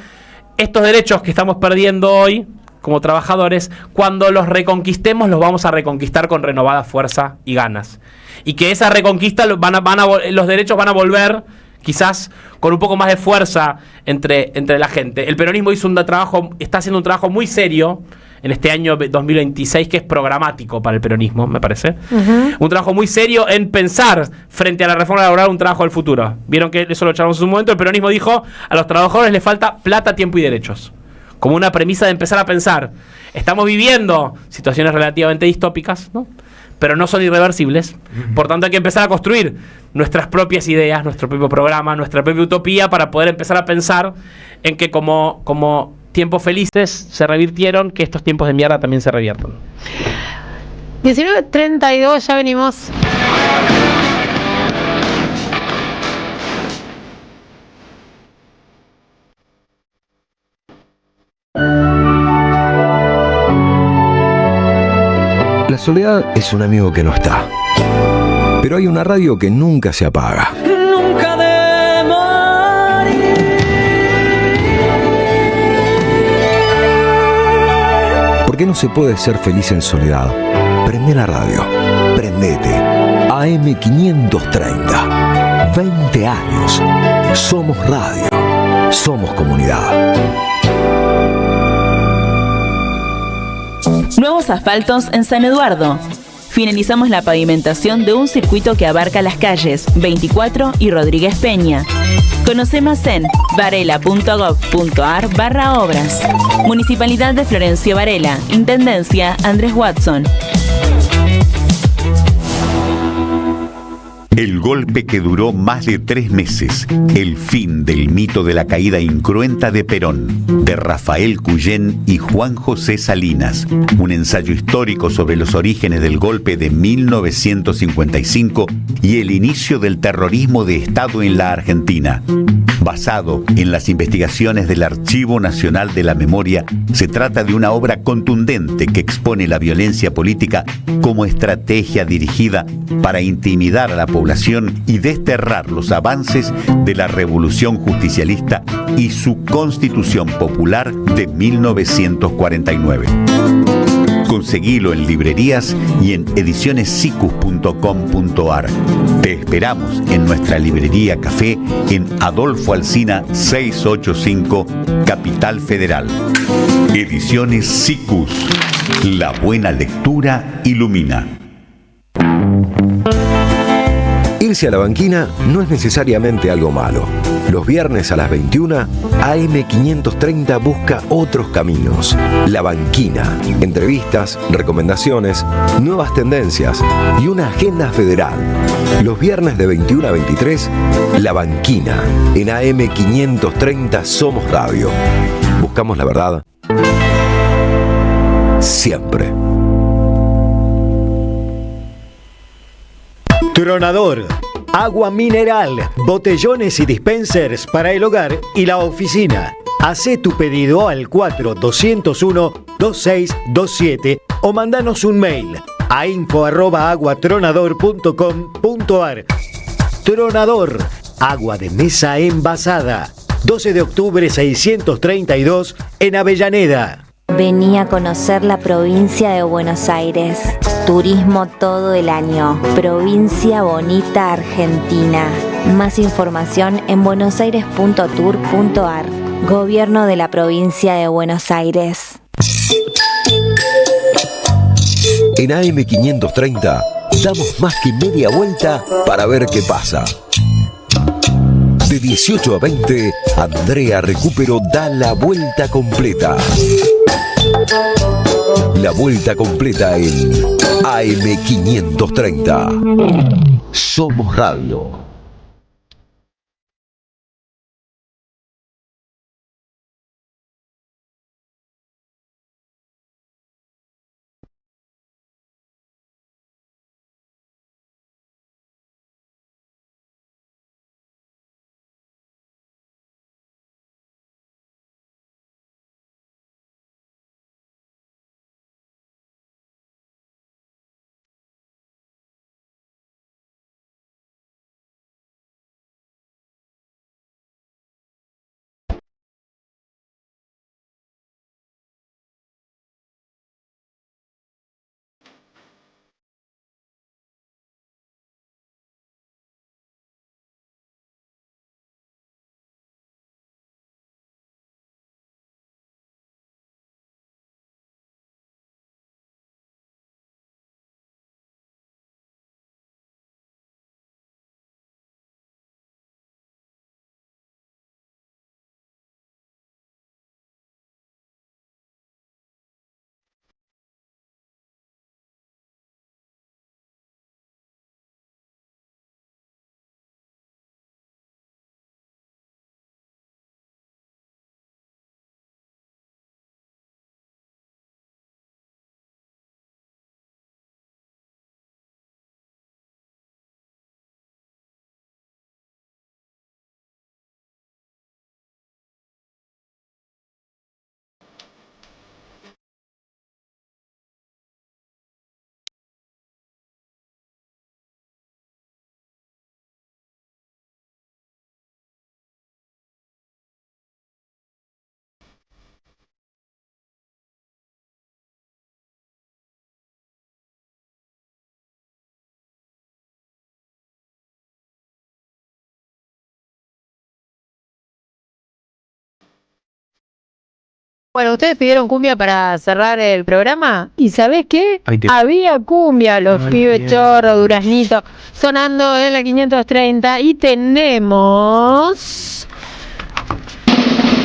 estos derechos que estamos perdiendo hoy como trabajadores, cuando los reconquistemos, los vamos a reconquistar con renovada fuerza y ganas. Y que esa reconquista los derechos van a volver quizás con un poco más de fuerza entre la gente. El peronismo está haciendo un trabajo muy serio en este año 2026, que es programático para el peronismo, me parece. Un trabajo muy serio en pensar frente a la reforma laboral un trabajo del futuro. Vieron que eso lo charlamos en un momento. El peronismo dijo: a los trabajadores les falta plata, tiempo y derechos. Como una premisa de empezar a pensar. Estamos viviendo situaciones relativamente distópicas, ¿no? Pero no son irreversibles. Por tanto, hay que empezar a construir nuestras propias ideas, nuestro propio programa, nuestra propia utopía, para poder empezar a pensar en que como tiempos felices se revirtieron, que estos tiempos de mierda también se reviertan. 19:32, ya venimos. La soledad es un amigo que no está, pero hay una radio que nunca se apaga. Nunca de morir. ¿Por qué no se puede ser feliz en soledad? Prende la radio, prendete. AM530, 20 años. Somos radio, somos comunidad. Nuevos asfaltos en San Eduardo. Finalizamos la pavimentación de un circuito que abarca las calles 24 y Rodríguez Peña. Conoce más en varela.gov.ar/obras. Municipalidad de Florencio Varela. Intendencia Andrés Watson. El golpe que duró más de 3 meses, el fin del mito de la caída incruenta de Perón, de Rafael Cuyén y Juan José Salinas, un ensayo histórico sobre los orígenes del golpe de 1955 y el inicio del terrorismo de Estado en la Argentina. Basado en las investigaciones del Archivo Nacional de la Memoria, se trata de una obra contundente que expone la violencia política como estrategia dirigida para intimidar a la población y desterrar los avances de la Revolución Justicialista y su Constitución Popular de 1949. Conseguilo en librerías y en edicionessicus.com.ar. Te esperamos en nuestra librería café en Adolfo Alsina 685, Capital Federal. Ediciones Sicus. La buena lectura ilumina. Irse a la banquina no es necesariamente algo malo. Los viernes a las 21, AM530 busca otros caminos. La Banquina. Entrevistas, recomendaciones, nuevas tendencias y una agenda federal. Los viernes de 21 a 23, La Banquina. En AM530 Somos Radio. Buscamos la verdad. Siempre. Tronador. Agua mineral, botellones y dispensers para el hogar y la oficina. Hacé tu pedido al 4201-2627 o mandanos un mail a info@aguatronador.com.ar. Tronador, agua de mesa envasada. 12 de octubre 632 en Avellaneda. Vení a conocer la provincia de Buenos Aires. Turismo todo el año. Provincia Bonita, Argentina. Más información en buenosaires.tour.ar. Gobierno de la provincia de Buenos Aires. En AM530 damos más que media vuelta para ver qué pasa. De 18 a 20, Andrea Recupero da la vuelta completa. La vuelta completa en AM530. Somos Radio. Bueno, ustedes pidieron cumbia para cerrar el programa. ¿Y sabés qué? Había cumbia, los pibes chorros, duraznito, sonando en la 530. Y tenemos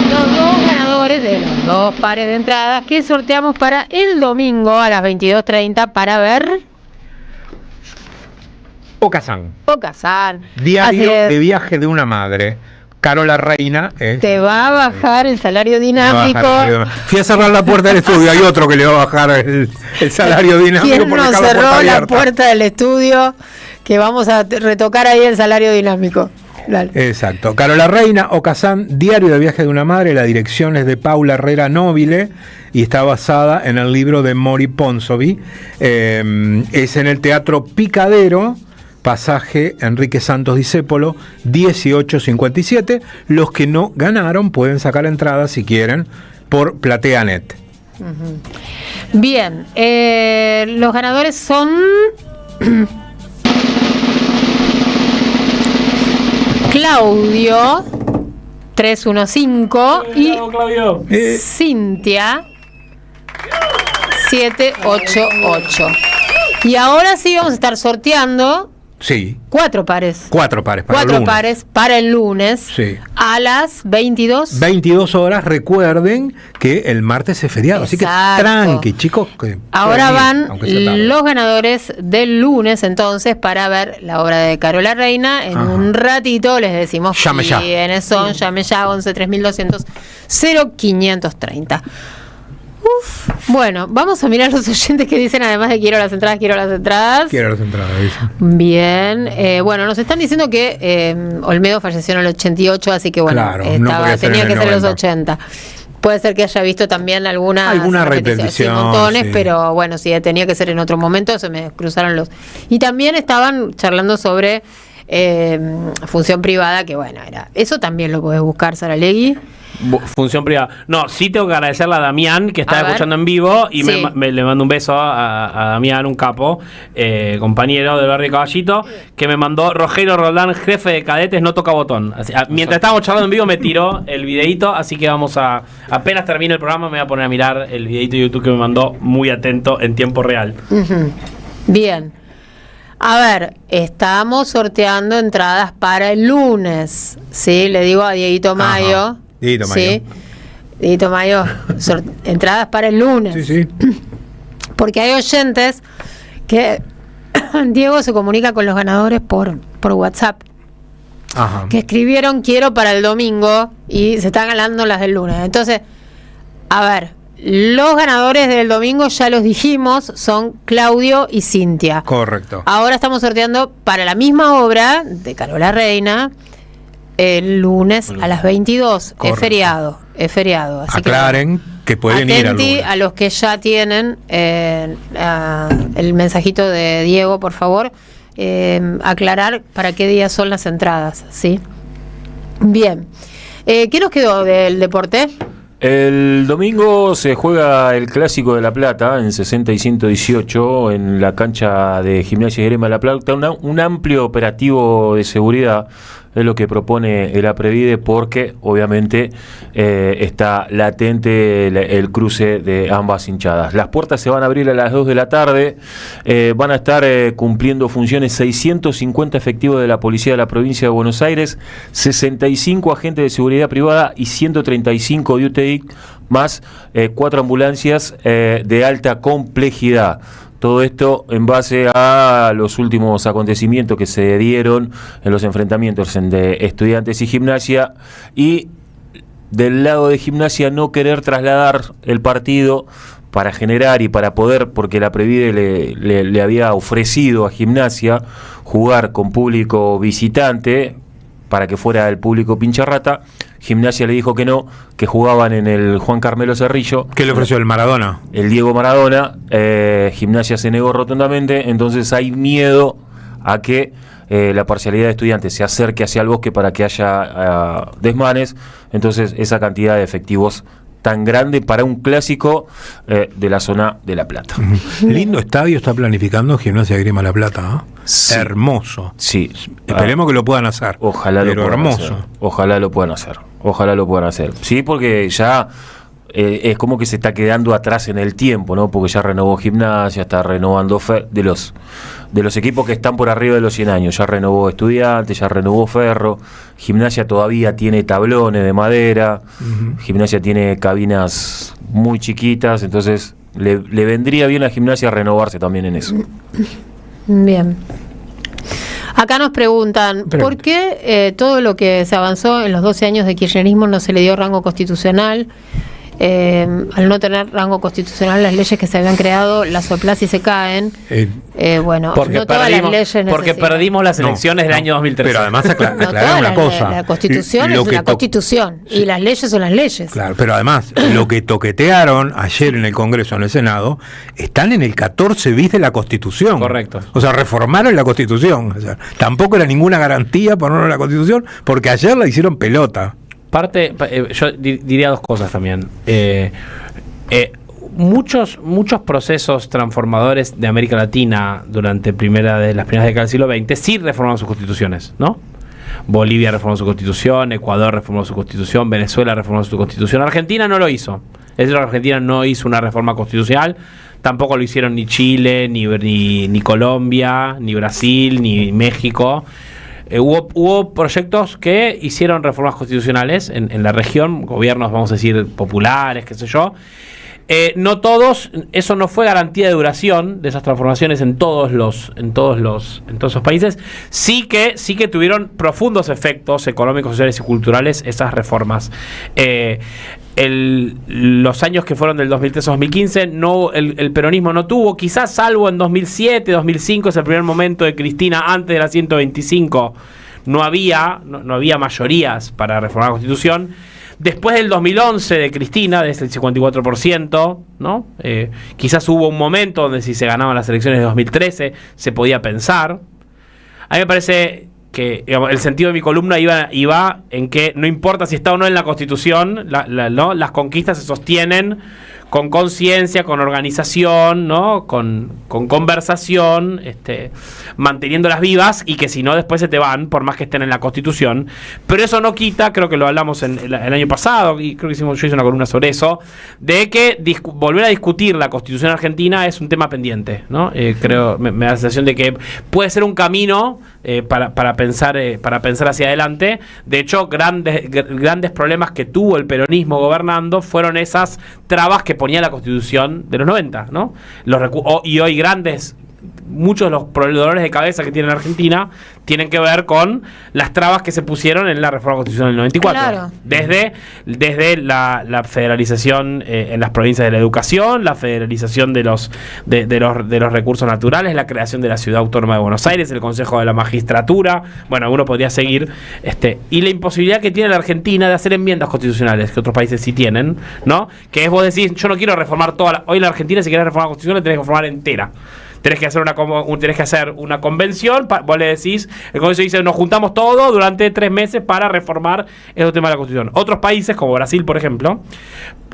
los dos ganadores de los dos pares de entradas que sorteamos para el domingo a las 22:30 para ver Ocasán. Diario de viaje de una madre. Carola Reina. Te va a bajar el salario dinámico. Fui a cerrar la puerta del estudio. Hay otro que le va a bajar el salario dinámico. ¿Quién nos cerró la puerta del estudio? Que vamos a retocar ahí el salario dinámico. Dale. Exacto. Carola Reina, Ocasán, Diario de viaje de una madre. La dirección es de Paula Herrera Nobile y está basada en el libro de Mori Ponsonby. Es en el Teatro Picadero, pasaje Enrique Santos Discépolo, 1857. Los que no ganaron pueden sacar entradas si quieren por PlateaNet. Bien, los ganadores son Claudio 315 y Cintia 788. Y ahora sí vamos a estar sorteando. Sí. 4 pares. 4 pares para 4 pares para el lunes. Sí. A las 22 horas. Recuerden que el martes es feriado. Exacto. Así que tranqui, chicos. Ahora van los ganadores del lunes, entonces, para ver la obra de Carola Reina. En un ratito les decimos quiénes son. Llame ya, 11 3200 0530. Bueno, vamos a mirar los oyentes que dicen, además de quiero las entradas. Quiero las entradas, dicen. Bien, bueno, nos están diciendo que Olmedo falleció en el 88, así que bueno, claro, tenía que ser en los 80. Puede ser que haya visto también alguna repetición, sí, montones, sí. Pero bueno, si tenía que ser en otro momento, se me cruzaron los... Y también estaban charlando sobre función privada, que bueno, eso también lo podés buscar, Saralegui. Función privada. No, sí tengo que agradecerle a Damián, que está escuchando en vivo, y Sí. le mando un beso a Damián, un capo, compañero del barrio Caballito, que me mandó Rogelio Roldán, jefe de cadetes, no toca botón. Mientras estábamos charlando en vivo me tiró el videíto, así que apenas termine el programa me voy a poner a mirar el videíto de YouTube que me mandó, muy atento, en tiempo real. Bien. A ver, estamos sorteando entradas para el lunes. Sí, le digo a Dieguito Mayo. Dieguito Mayo. Sí. Dieguito Mayo, entradas para el lunes. Sí. Porque hay oyentes que Diego se comunica con los ganadores por WhatsApp. Que escribieron quiero para el domingo y se están ganando las del lunes. Entonces, a ver, los ganadores del domingo ya los dijimos, son Claudio y Cintia. Correcto. Ahora estamos sorteando para la misma obra de Carola Reina el lunes a las 22. Correcto. Es feriado. Así Aclaren que pueden ir al lunes. a los que ya tienen el mensajito de Diego, por favor, aclarar para qué día son las entradas, ¿sí? Bien. ¿Qué nos quedó del deporte? El domingo se juega el Clásico de La Plata en 60 y 118 en la cancha de Gimnasia y Esgrima de La Plata. Un amplio operativo de seguridad es lo que propone el APREVIDE, porque obviamente está latente el cruce de ambas hinchadas. Las puertas se van a abrir a las 2 de la tarde, van a estar cumpliendo funciones 650 efectivos de la Policía de la Provincia de Buenos Aires, 65 agentes de seguridad privada y 135 de UTI, más 4 ambulancias de alta complejidad. Todo esto en base a los últimos acontecimientos que se dieron en los enfrentamientos entre Estudiantes y Gimnasia, y del lado de Gimnasia no querer trasladar el partido para generar y para poder, porque la APREVIDE le había ofrecido a Gimnasia jugar con público visitante para que fuera el público pincharrata. Gimnasia le dijo que no, que jugaban en el Juan Carmelo Cerrillo. ¿Qué le ofreció el Maradona? El Diego Maradona. Gimnasia se negó rotundamente, entonces hay miedo a que la parcialidad de Estudiantes se acerque hacia el Bosque para que haya desmanes. Entonces esa cantidad de efectivos tan grande para un clásico de la zona de La Plata. Lindo estadio está planificando Gimnasia y Esgrima La Plata, ¿eh? Sí. Hermoso. Sí. Esperemos que lo puedan hacer. Ojalá pero lo puedan hermoso. hacer. Ojalá lo puedan hacer. Sí, porque ya es como que se está quedando atrás en el tiempo, ¿no? Porque ya renovó Gimnasia, está renovando de los equipos que están por arriba de los 100 años. Ya renovó Estudiantes, ya renovó Ferro. Gimnasia todavía tiene tablones de madera. Gimnasia tiene cabinas muy chiquitas, entonces le vendría bien a Gimnasia renovarse también en eso. Bien. Acá nos preguntan, ¿por qué todo lo que se avanzó en los 12 años de kirchnerismo no se le dio rango constitucional? Al no tener rango constitucional, las leyes que se habían creado las soplás y se caen. Bueno, porque no todas las leyes porque perdimos las elecciones del año 2013. Pero además aclarar una cosa. La Constitución es la Constitución y las leyes son las leyes. Claro, pero además, lo que toquetearon ayer en el Congreso, en el Senado, están en el 14 bis de la Constitución. Correcto. O sea, reformaron la Constitución. O sea, tampoco era ninguna garantía ponerlo en la Constitución, porque ayer la hicieron pelota. Yo diría dos cosas también. Muchos procesos transformadores de América Latina durante las primeras décadas del siglo XX sí reformaron sus constituciones, ¿no? Bolivia reformó su constitución, Ecuador reformó su constitución, Venezuela reformó su constitución, Argentina no lo hizo. Es decir, Argentina no hizo una reforma constitucional, tampoco lo hicieron ni Chile, ni Colombia, ni Brasil, ni México. Hubo proyectos que hicieron reformas constitucionales en la región, gobiernos, vamos a decir, populares, qué sé yo. No todos, eso no fue garantía de duración de esas transformaciones en todos esos países. Sí que tuvieron profundos efectos económicos, sociales y culturales esas reformas. Los años que fueron del 2003 a 2015, el peronismo no tuvo, quizás salvo en 2007, 2005, es el primer momento de Cristina, antes de la 125, no había mayorías para reformar la Constitución. Después del 2011 de Cristina, desde el 54%, ¿no? Quizás hubo un momento donde si se ganaban las elecciones de 2013 se podía pensar. A mí me parece que, digamos, el sentido de mi columna iba en que no importa si está o no en la Constitución, ¿no? Las conquistas se sostienen con conciencia, con organización, ¿no? Con conversación, manteniéndolas vivas, y que si no después se te van, por más que estén en la Constitución. Pero eso no quita, creo que lo hablamos el año pasado, y creo que yo hice una columna sobre eso, de que volver a discutir la Constitución argentina es un tema pendiente, ¿no? Creo, me da la sensación de que puede ser un camino para pensar hacia adelante. De hecho, grandes problemas que tuvo el peronismo gobernando fueron esas trabas que ponía la Constitución de los 90, ¿no? Y hoy muchos de los dolores de cabeza que tiene la Argentina tienen que ver con las trabas que se pusieron en la reforma constitucional del 94. Claro. Desde la federalización en las provincias de la educación, la federalización de los recursos naturales, la creación de la Ciudad Autónoma de Buenos Aires, el Consejo de la Magistratura, bueno, uno podría seguir, y la imposibilidad que tiene la Argentina de hacer enmiendas constitucionales, que otros países sí tienen, ¿no? Que es, vos decís, yo no quiero reformar hoy la Argentina, si querés reformar la Constitución, la tenés que reformar entera. Tenés que hacer una convención, vos le decís, el Congreso dice, nos juntamos todos durante 3 meses para reformar esos temas de la Constitución. Otros países, como Brasil, por ejemplo,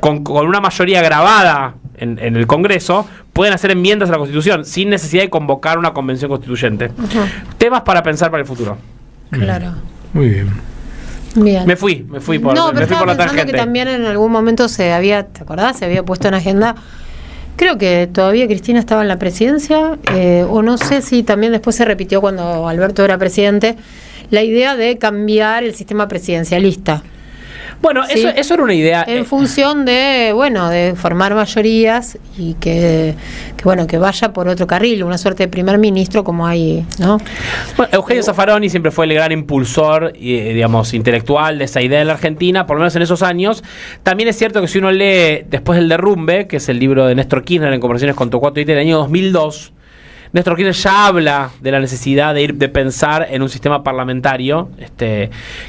con una mayoría grabada en el Congreso, pueden hacer enmiendas a la Constitución sin necesidad de convocar una convención constituyente. Temas para pensar para el futuro. Claro. Muy bien. Bien. Me fui por la tangente. Que también en algún momento ¿te acordás? Se había puesto en agenda. Creo que todavía Cristina estaba en la presidencia, o no sé si también después se repitió cuando Alberto era presidente, la idea de cambiar el sistema presidencialista. Bueno, ¿sí? eso era una idea. En función de formar mayorías y que vaya por otro carril, una suerte de primer ministro como hay, ¿no? Bueno, Eugenio Zaffaroni siempre fue el gran impulsor, digamos, intelectual de esa idea en la Argentina, por lo menos en esos años. También es cierto que si uno lee Después del derrumbe, que es el libro de Néstor Kirchner en conversaciones con Torcuato Di del año 2002, Néstor Kirchner ya habla de la necesidad de pensar en un sistema parlamentario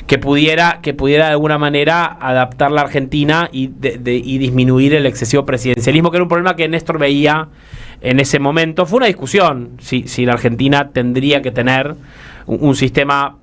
que pudiera de alguna manera adaptar la Argentina y disminuir el excesivo presidencialismo, que era un problema que Néstor veía en ese momento. Fue una discusión si la Argentina tendría que tener un sistema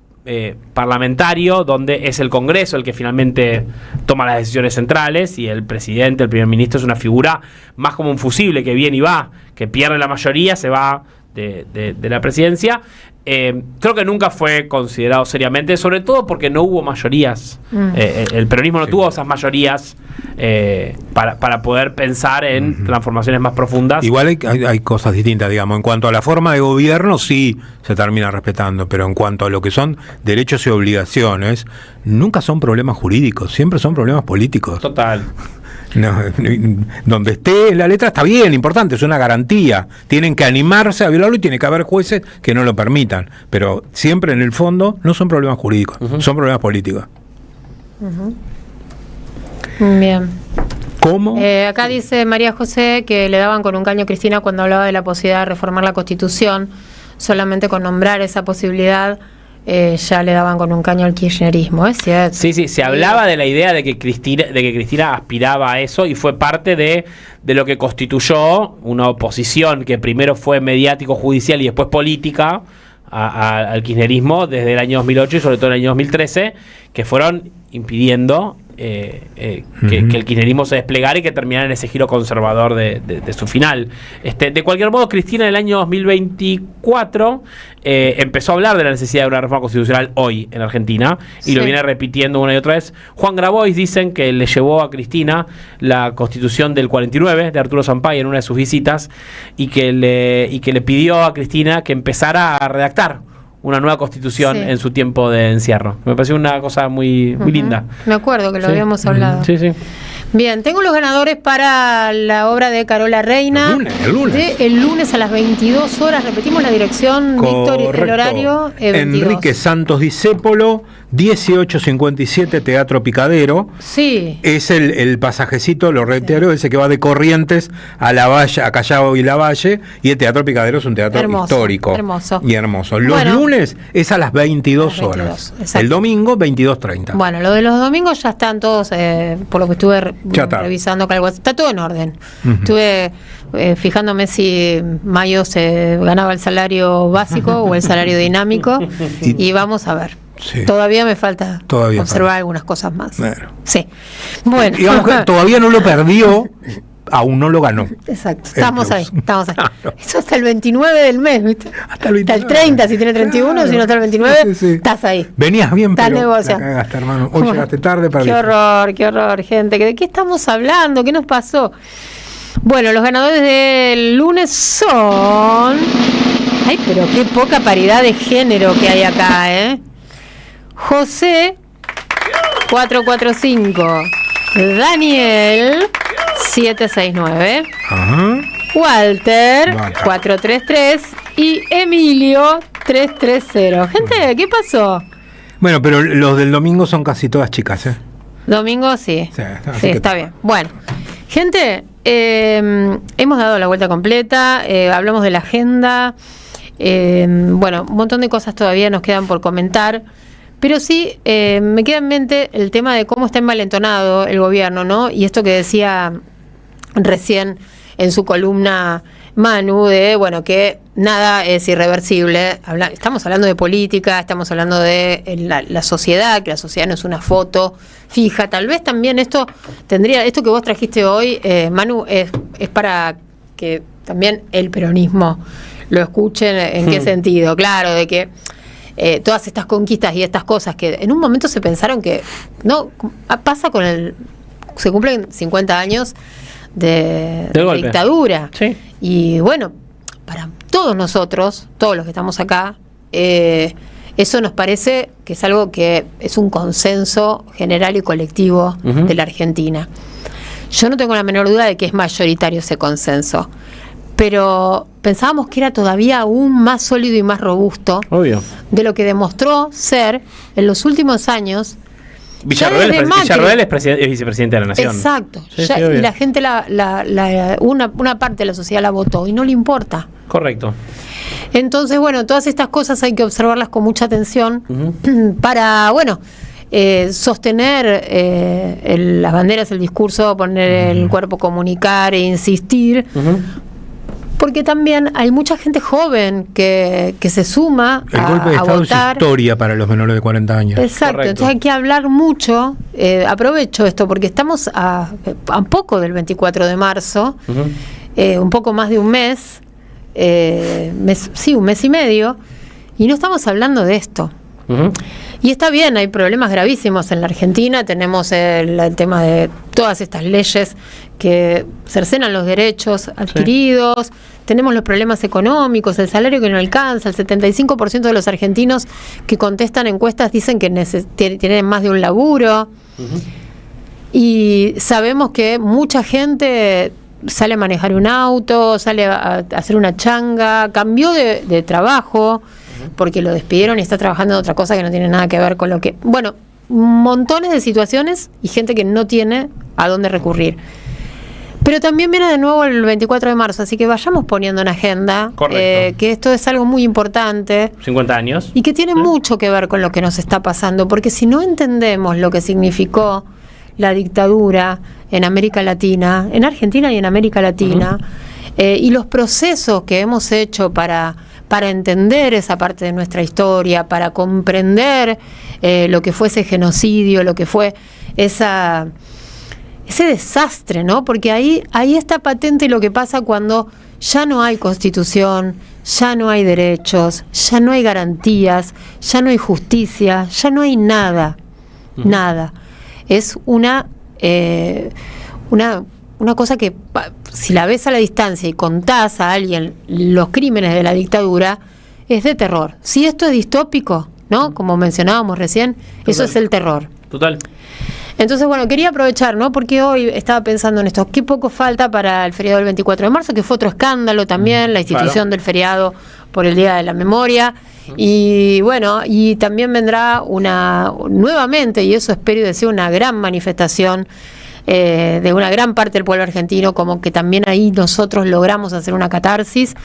parlamentario donde es el Congreso el que finalmente toma las decisiones centrales y el presidente, el primer ministro, es una figura más como un fusible que viene y va, que pierde la mayoría, se va de la presidencia. creo que nunca fue considerado seriamente, sobre todo porque no hubo mayorías. El peronismo no tuvo esas mayorías para poder pensar en transformaciones más profundas. Igual hay cosas distintas, digamos. En cuanto a la forma de gobierno, sí se termina respetando, pero en cuanto a lo que son derechos y obligaciones, nunca son problemas jurídicos, siempre son problemas políticos. Total. No, donde esté la letra está bien, importante, es una garantía. Tienen que animarse a violarlo y tiene que haber jueces que no lo permitan. Pero siempre en el fondo no son problemas jurídicos, son problemas políticos. Bien. ¿Cómo? Acá dice María José que le daban con un caño a Cristina cuando hablaba de la posibilidad de reformar la Constitución. Solamente con nombrar esa posibilidad ya le daban con un caño al kirchnerismo, ¿es cierto? Sí, se hablaba de la idea de que Cristina aspiraba a eso y fue parte de lo que constituyó una oposición que primero fue mediático, judicial y después política al kirchnerismo desde el año 2008 y sobre todo en el año 2013, que fueron impidiendo que el kirchnerismo se desplegara y que terminara en ese giro conservador de su final. De cualquier modo, Cristina en el año 2024 empezó a hablar de la necesidad de una reforma constitucional hoy en Argentina y lo viene repitiendo una y otra vez. Juan Grabois dicen que le llevó a Cristina la Constitución del 49 de Arturo Sampay en una de sus visitas y que le pidió a Cristina que empezara a redactar una nueva constitución en su tiempo de encierro. Me pareció una cosa muy linda. Me acuerdo que lo habíamos hablado. Sí. Bien, tengo los ganadores para la obra de Carola Reina. El lunes. El lunes a las 22 horas. Repetimos la dirección, Víctor, el horario. 22. Enrique Santos Discépolo, 1857 Teatro Picadero. Sí. Es el pasajecito, lo reitero, ese que va de Corrientes a la Valle, a Callao y la Valle, y el Teatro Picadero es un teatro histórico. Hermoso. Y hermoso. Los lunes es a las 22 horas. Exacto. El domingo, 22:30. Bueno, lo de los domingos ya están todos, por lo que estuve revisando que algo está todo en orden. Estuve fijándome si Mayo se ganaba el salario básico o el salario dinámico y vamos a ver. Sí. Todavía me falta observar algunas cosas más. Bueno. Sí. Bueno. Digamos que todavía no lo perdió, aún no lo ganó. Exacto. Estamos ahí. Claro. Eso hasta el 29 del mes, ¿viste? Hasta el 30, si tiene 31, si no hasta el 29, estás ahí. Venías bien, estás pero negociando. la cagaste, hermano. Hoy llegaste tarde para Qué horror, gente. ¿De qué estamos hablando? ¿Qué nos pasó? Bueno, los ganadores del lunes son... Ay, pero qué poca paridad de género que hay acá, ¿eh? José 445, Daniel 769, Walter 433 y Emilio 330. Gente, ¿qué pasó? Bueno, pero los del domingo son casi todas chicas, ¿eh? Domingo sí, está bien. Bueno, gente, hemos dado la vuelta completa, hablamos de la agenda, bueno, un montón de cosas todavía nos quedan por comentar. Pero sí, me queda en mente el tema de cómo está envalentonado el gobierno, ¿no? Y esto que decía recién en su columna Manu, de, bueno, que nada es irreversible. Estamos hablando de política, estamos hablando de la sociedad, que la sociedad no es una foto fija. Tal vez también esto que vos trajiste hoy, Manu, es para que también el peronismo lo escuchen. ¿En qué sentido? Claro, de que todas estas conquistas y estas cosas que en un momento se pensaron que no pasa se cumplen 50 años de dictadura, y bueno, para todos nosotros, todos los que estamos acá, eso nos parece que es algo que es un consenso general y colectivo de la Argentina. Yo no tengo la menor duda de que es mayoritario ese consenso, pero pensábamos que era todavía aún más sólido y más robusto de lo que demostró ser en los últimos años. Villarroel es vicepresidente de la Nación. Exacto. Y la gente, una parte de la sociedad la votó y no le importa. Correcto. Entonces, bueno, todas estas cosas hay que observarlas con mucha atención para, bueno, sostener las banderas, el discurso, poner el cuerpo, comunicar e insistir. Porque también hay mucha gente joven que se suma el golpe de Estado votar. Es historia para los menores de 40 años. Exacto. Correcto. Entonces hay que hablar mucho. Aprovecho esto porque estamos a poco del 24 de marzo, un poco más de un mes, un mes y medio, Y no estamos hablando de esto. Y está bien, hay problemas gravísimos en la Argentina, tenemos el tema de todas estas leyes que cercenan los derechos adquiridos, tenemos los problemas económicos, el salario que no alcanza, el 75% de los argentinos que contestan encuestas dicen que tienen más de un laburo, y sabemos que mucha gente sale a manejar un auto, sale a hacer una changa, cambió de trabajo, porque lo despidieron y está trabajando en otra cosa que no tiene nada que ver con lo que... Bueno, montones de situaciones y gente que no tiene a dónde recurrir. Pero también viene de nuevo el 24 de marzo, así que vayamos poniendo en agenda que esto es algo muy importante. 50 años. Y que tiene mucho que ver con lo que nos está pasando, porque si no entendemos lo que significó la dictadura en América Latina, en Argentina y en América Latina, y los procesos que hemos hecho para entender esa parte de nuestra historia, para comprender lo que fue ese genocidio, lo que fue ese desastre, ¿no? Porque ahí está patente lo que pasa cuando ya no hay constitución, ya no hay derechos, ya no hay garantías, ya no hay justicia, ya no hay nada, nada. Es una cosa que, si la ves a la distancia y contás a alguien los crímenes de la dictadura, es de terror. Si esto es distópico, ¿no? Como mencionábamos recién, eso es el terror. Total. Entonces, bueno, quería aprovechar, ¿no? Porque hoy estaba pensando en esto. Qué poco falta para el feriado del 24 de marzo, que fue otro escándalo también, la institución del feriado por el Día de la Memoria. Y bueno, y también vendrá nuevamente, y eso espero y deseo, una gran manifestación de una gran parte del pueblo argentino, como que también ahí nosotros logramos hacer una catarsis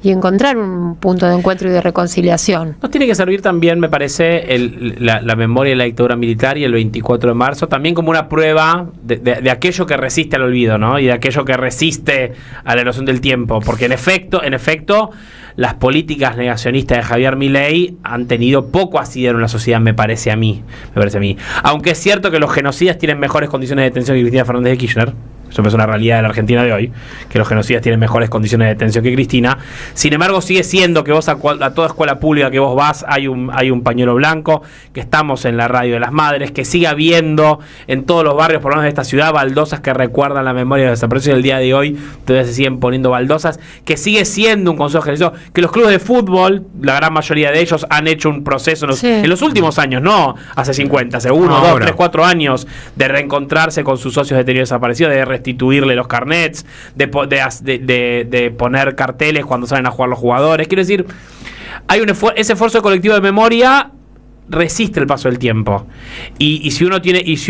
y encontrar un punto de encuentro y de reconciliación. Nos tiene que servir también, me parece, la memoria de la dictadura militar y el 24 de marzo, también como una prueba de aquello que resiste al olvido, ¿no? Y de aquello que resiste a la erosión del tiempo, porque en efecto, las políticas negacionistas de Javier Milei han tenido poco asidero en la sociedad, me parece a mí. Aunque es cierto que los genocidas tienen mejores condiciones de detención que Cristina Fernández de Kirchner. Eso es una realidad de la Argentina de hoy, que los genocidas tienen mejores condiciones de detención que Cristina. Sin embargo, sigue siendo que vos a toda escuela pública que vos vas hay un pañuelo blanco, que estamos en la radio de las madres, que sigue habiendo en todos los barrios, por lo menos de esta ciudad, baldosas que recuerdan la memoria de los desaparecidos del día de hoy. Todavía se siguen poniendo baldosas, que sigue siendo un consejo generoso, que los clubes de fútbol, la gran mayoría de ellos, han hecho un proceso en los últimos años, no hace 50, hace 1, 2, 3, 4 años, de reencontrarse con sus socios detenidos desaparecidos, de restituirle los carnets, de poner carteles cuando salen a jugar los jugadores. Quiero decir, hay ese esfuerzo colectivo de memoria resiste el paso del tiempo. Y si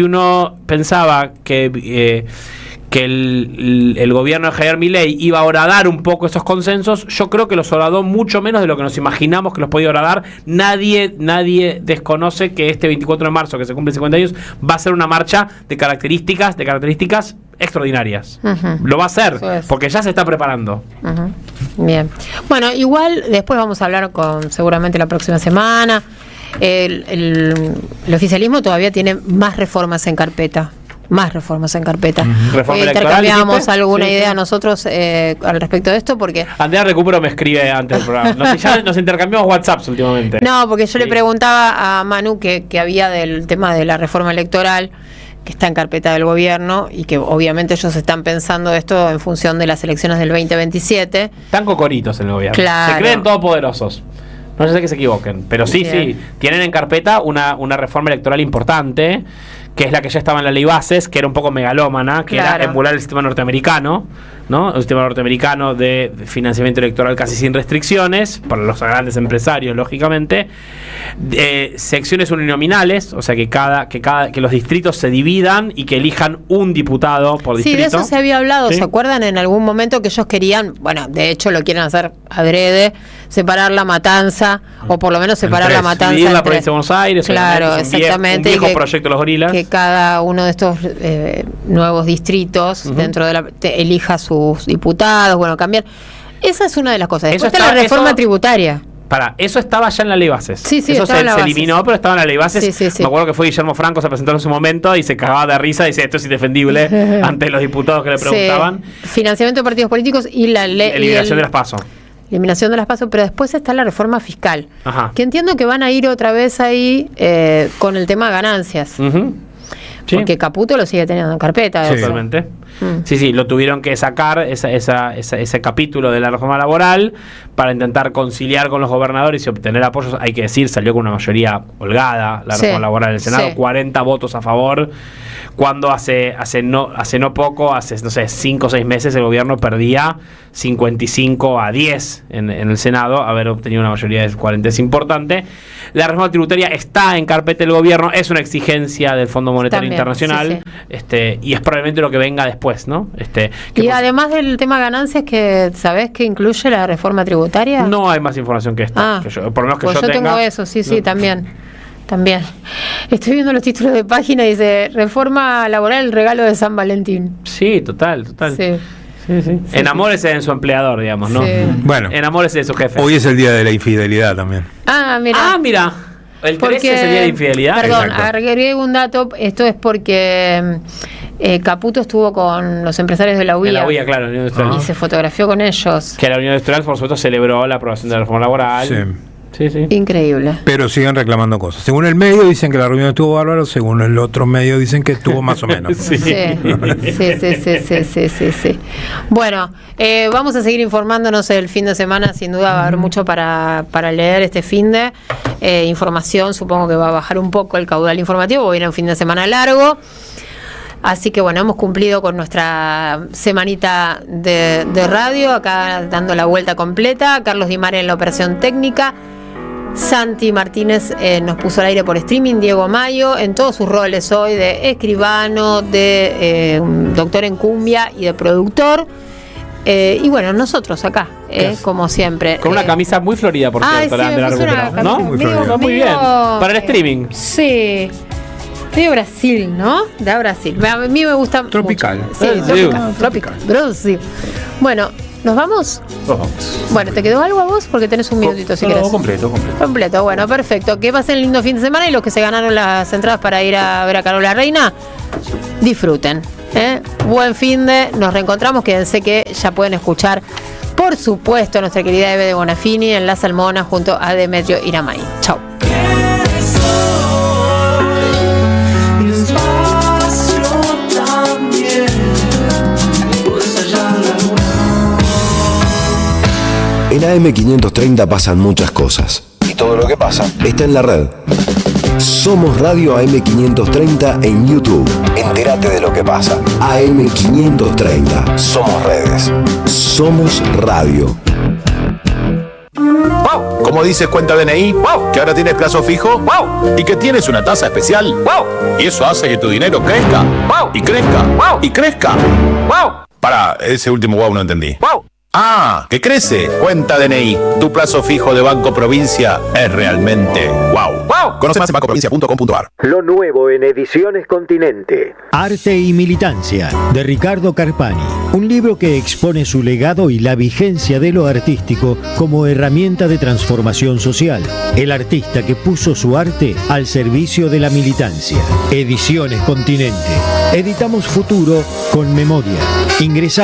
uno pensaba que el gobierno de Javier Milei iba a horadar un poco esos consensos, yo creo que los horadó mucho menos de lo que nos imaginamos que los podía horadar. Nadie desconoce que este 24 de marzo, que se cumplen 50 años, va a ser una marcha de características extraordinarias. Lo va a hacer, porque ya se está preparando. Bien. Bueno, igual después vamos a hablar seguramente la próxima semana. El oficialismo todavía tiene más reformas en carpeta. Intercambiamos alguna idea nosotros al respecto de esto, porque Andrea Recupero me escribe antes del programa. Nos intercambiamos WhatsApps últimamente. No, porque yo le preguntaba a Manu que había del tema de la reforma electoral, que está en carpeta del gobierno, y que obviamente ellos están pensando esto en función de las elecciones del 2027. Están cocoritos en el gobierno. Claro. Se creen todopoderosos. No sé que se equivoquen, pero sí, tienen en carpeta una reforma electoral importante, que es la que ya estaba en la ley bases, que era un poco megalómana, que era emular el sistema norteamericano, ¿no? Un sistema norteamericano de financiamiento electoral casi sin restricciones, para los grandes empresarios, lógicamente. Secciones uninominales, o sea que los distritos se dividan y que elijan un diputado por distrito. Sí, de eso se había hablado, ¿sí? ¿Se acuerdan en algún momento que ellos querían, bueno, de hecho lo quieren hacer adrede, separar la matanza, o por lo menos separar la matanza dividir la provincia de Buenos Aires, claro, exactamente, un viejo proyecto de los gorilas, que cada uno de estos nuevos distritos dentro de elija sus diputados, bueno, cambiar. Esa es una de las cosas. Después está la reforma tributaria. Eso estaba ya en la ley bases. Sí, eso se eliminó, pero estaba en la ley bases. Sí. Me acuerdo que fue Guillermo Franco, se presentó en su momento y se cagaba de risa y decía, esto es indefendible ante los diputados que le preguntaban. Financiamiento de partidos políticos y la ley. Eliminación de las PASO. eliminación de las PASO, pero después está la reforma fiscal, Ajá. que entiendo que van a ir otra vez ahí con el tema ganancias. Sí. Porque Caputo lo sigue teniendo en carpeta. Sí. eso. Totalmente. Sí, lo tuvieron que sacar ese capítulo de la reforma laboral para intentar conciliar con los gobernadores y obtener apoyos. Hay que decir, salió con una mayoría holgada la reforma laboral en el Senado, 40 votos a favor, cuando hace no poco, hace 5 o 6 meses, el gobierno perdía 55-10 en el Senado. Haber obtenido una mayoría de 40 es importante. La reforma tributaria está en carpeta del gobierno, es una exigencia del Fondo Monetario Internacional, y es probablemente lo que venga después, ¿no? Y además del tema ganancias, que ¿sabés que incluye la reforma tributaria? No hay más información que esta, por lo menos que pues yo tengo eso, sí, también. Estoy viendo los títulos de página y dice reforma laboral, el regalo de San Valentín. Sí, total. Sí. Enamórese de su empleador, digamos, ¿no? Sí. Bueno, enamórese de su jefe. Hoy es el día de la infidelidad también. Mira. El 13 es el día de infidelidad. Perdón, agregué un dato. Esto es porque Caputo estuvo con los empresarios de la UIA. De la UIA, claro, la Unión Industrial. Y se fotografió con ellos. Que la Unión Industrial, por supuesto, celebró la aprobación de la reforma laboral. Sí. Increíble. Pero siguen reclamando cosas. Según el medio dicen que la reunión estuvo bárbaro, según el otro medio dicen que estuvo más o menos. Sí. Bueno, vamos a seguir informándonos el fin de semana. Sin duda va a haber mucho para leer este fin de información. Supongo que va a bajar un poco el caudal informativo, porque viene un fin de semana largo. Así que bueno, hemos cumplido con nuestra semanita de radio, acá dando la vuelta completa. Carlos Di Mare en la operación técnica. Santi Martínez nos puso al aire por streaming, Diego Mayo en todos sus roles hoy de escribano, de doctor en cumbia y de productor. Y bueno, nosotros acá, como siempre. Con una camisa muy florida, por cierto, de la recuperamos, ¿no? Muy bien. Para el streaming. Sí. De Brasil, ¿no? De Brasil. A mí me gusta. Tropical. Mucho. Sí, tropical. Brasil. Bueno, ¿nos vamos? Nos vamos. Bueno, ¿te quedó algo a vos? Porque tenés un minutito si querés. Completo, bueno, perfecto. Que pasen lindo fin de semana y los que se ganaron las entradas para ir a ver a Carola Reina, disfruten. Buen fin de. Nos reencontramos. Quédense que ya pueden escuchar, por supuesto, a nuestra querida Eve de Bonafini en La Salmona junto a Demetrio Iramay. Chau. En AM530 pasan muchas cosas. Y todo lo que pasa está en la red. Somos Radio AM530 en YouTube. Entérate de lo que pasa. AM530. Somos redes. Somos radio. ¡Wow! ¿Cómo dices cuenta DNI? ¡Wow! ¿Que ahora tienes plazo fijo? ¡Wow! ¿Y que tienes una tasa especial? ¡Wow! Y eso hace que tu dinero crezca. ¡Wow! Y crezca. ¡Wow! Y crezca. ¡Wow! Pará, ese último wow no entendí. ¡Wow! ¡Ah! ¡Que crece! Cuenta DNI. Tu plazo fijo de Banco Provincia es realmente wow. ¡Wow! Conoce más en bancoprovincia.com.ar. Lo nuevo en Ediciones Continente. Arte y Militancia, de Ricardo Carpani. Un libro que expone su legado y la vigencia de lo artístico como herramienta de transformación social. El artista que puso su arte al servicio de la militancia. Ediciones Continente. Editamos futuro con memoria. Ingresá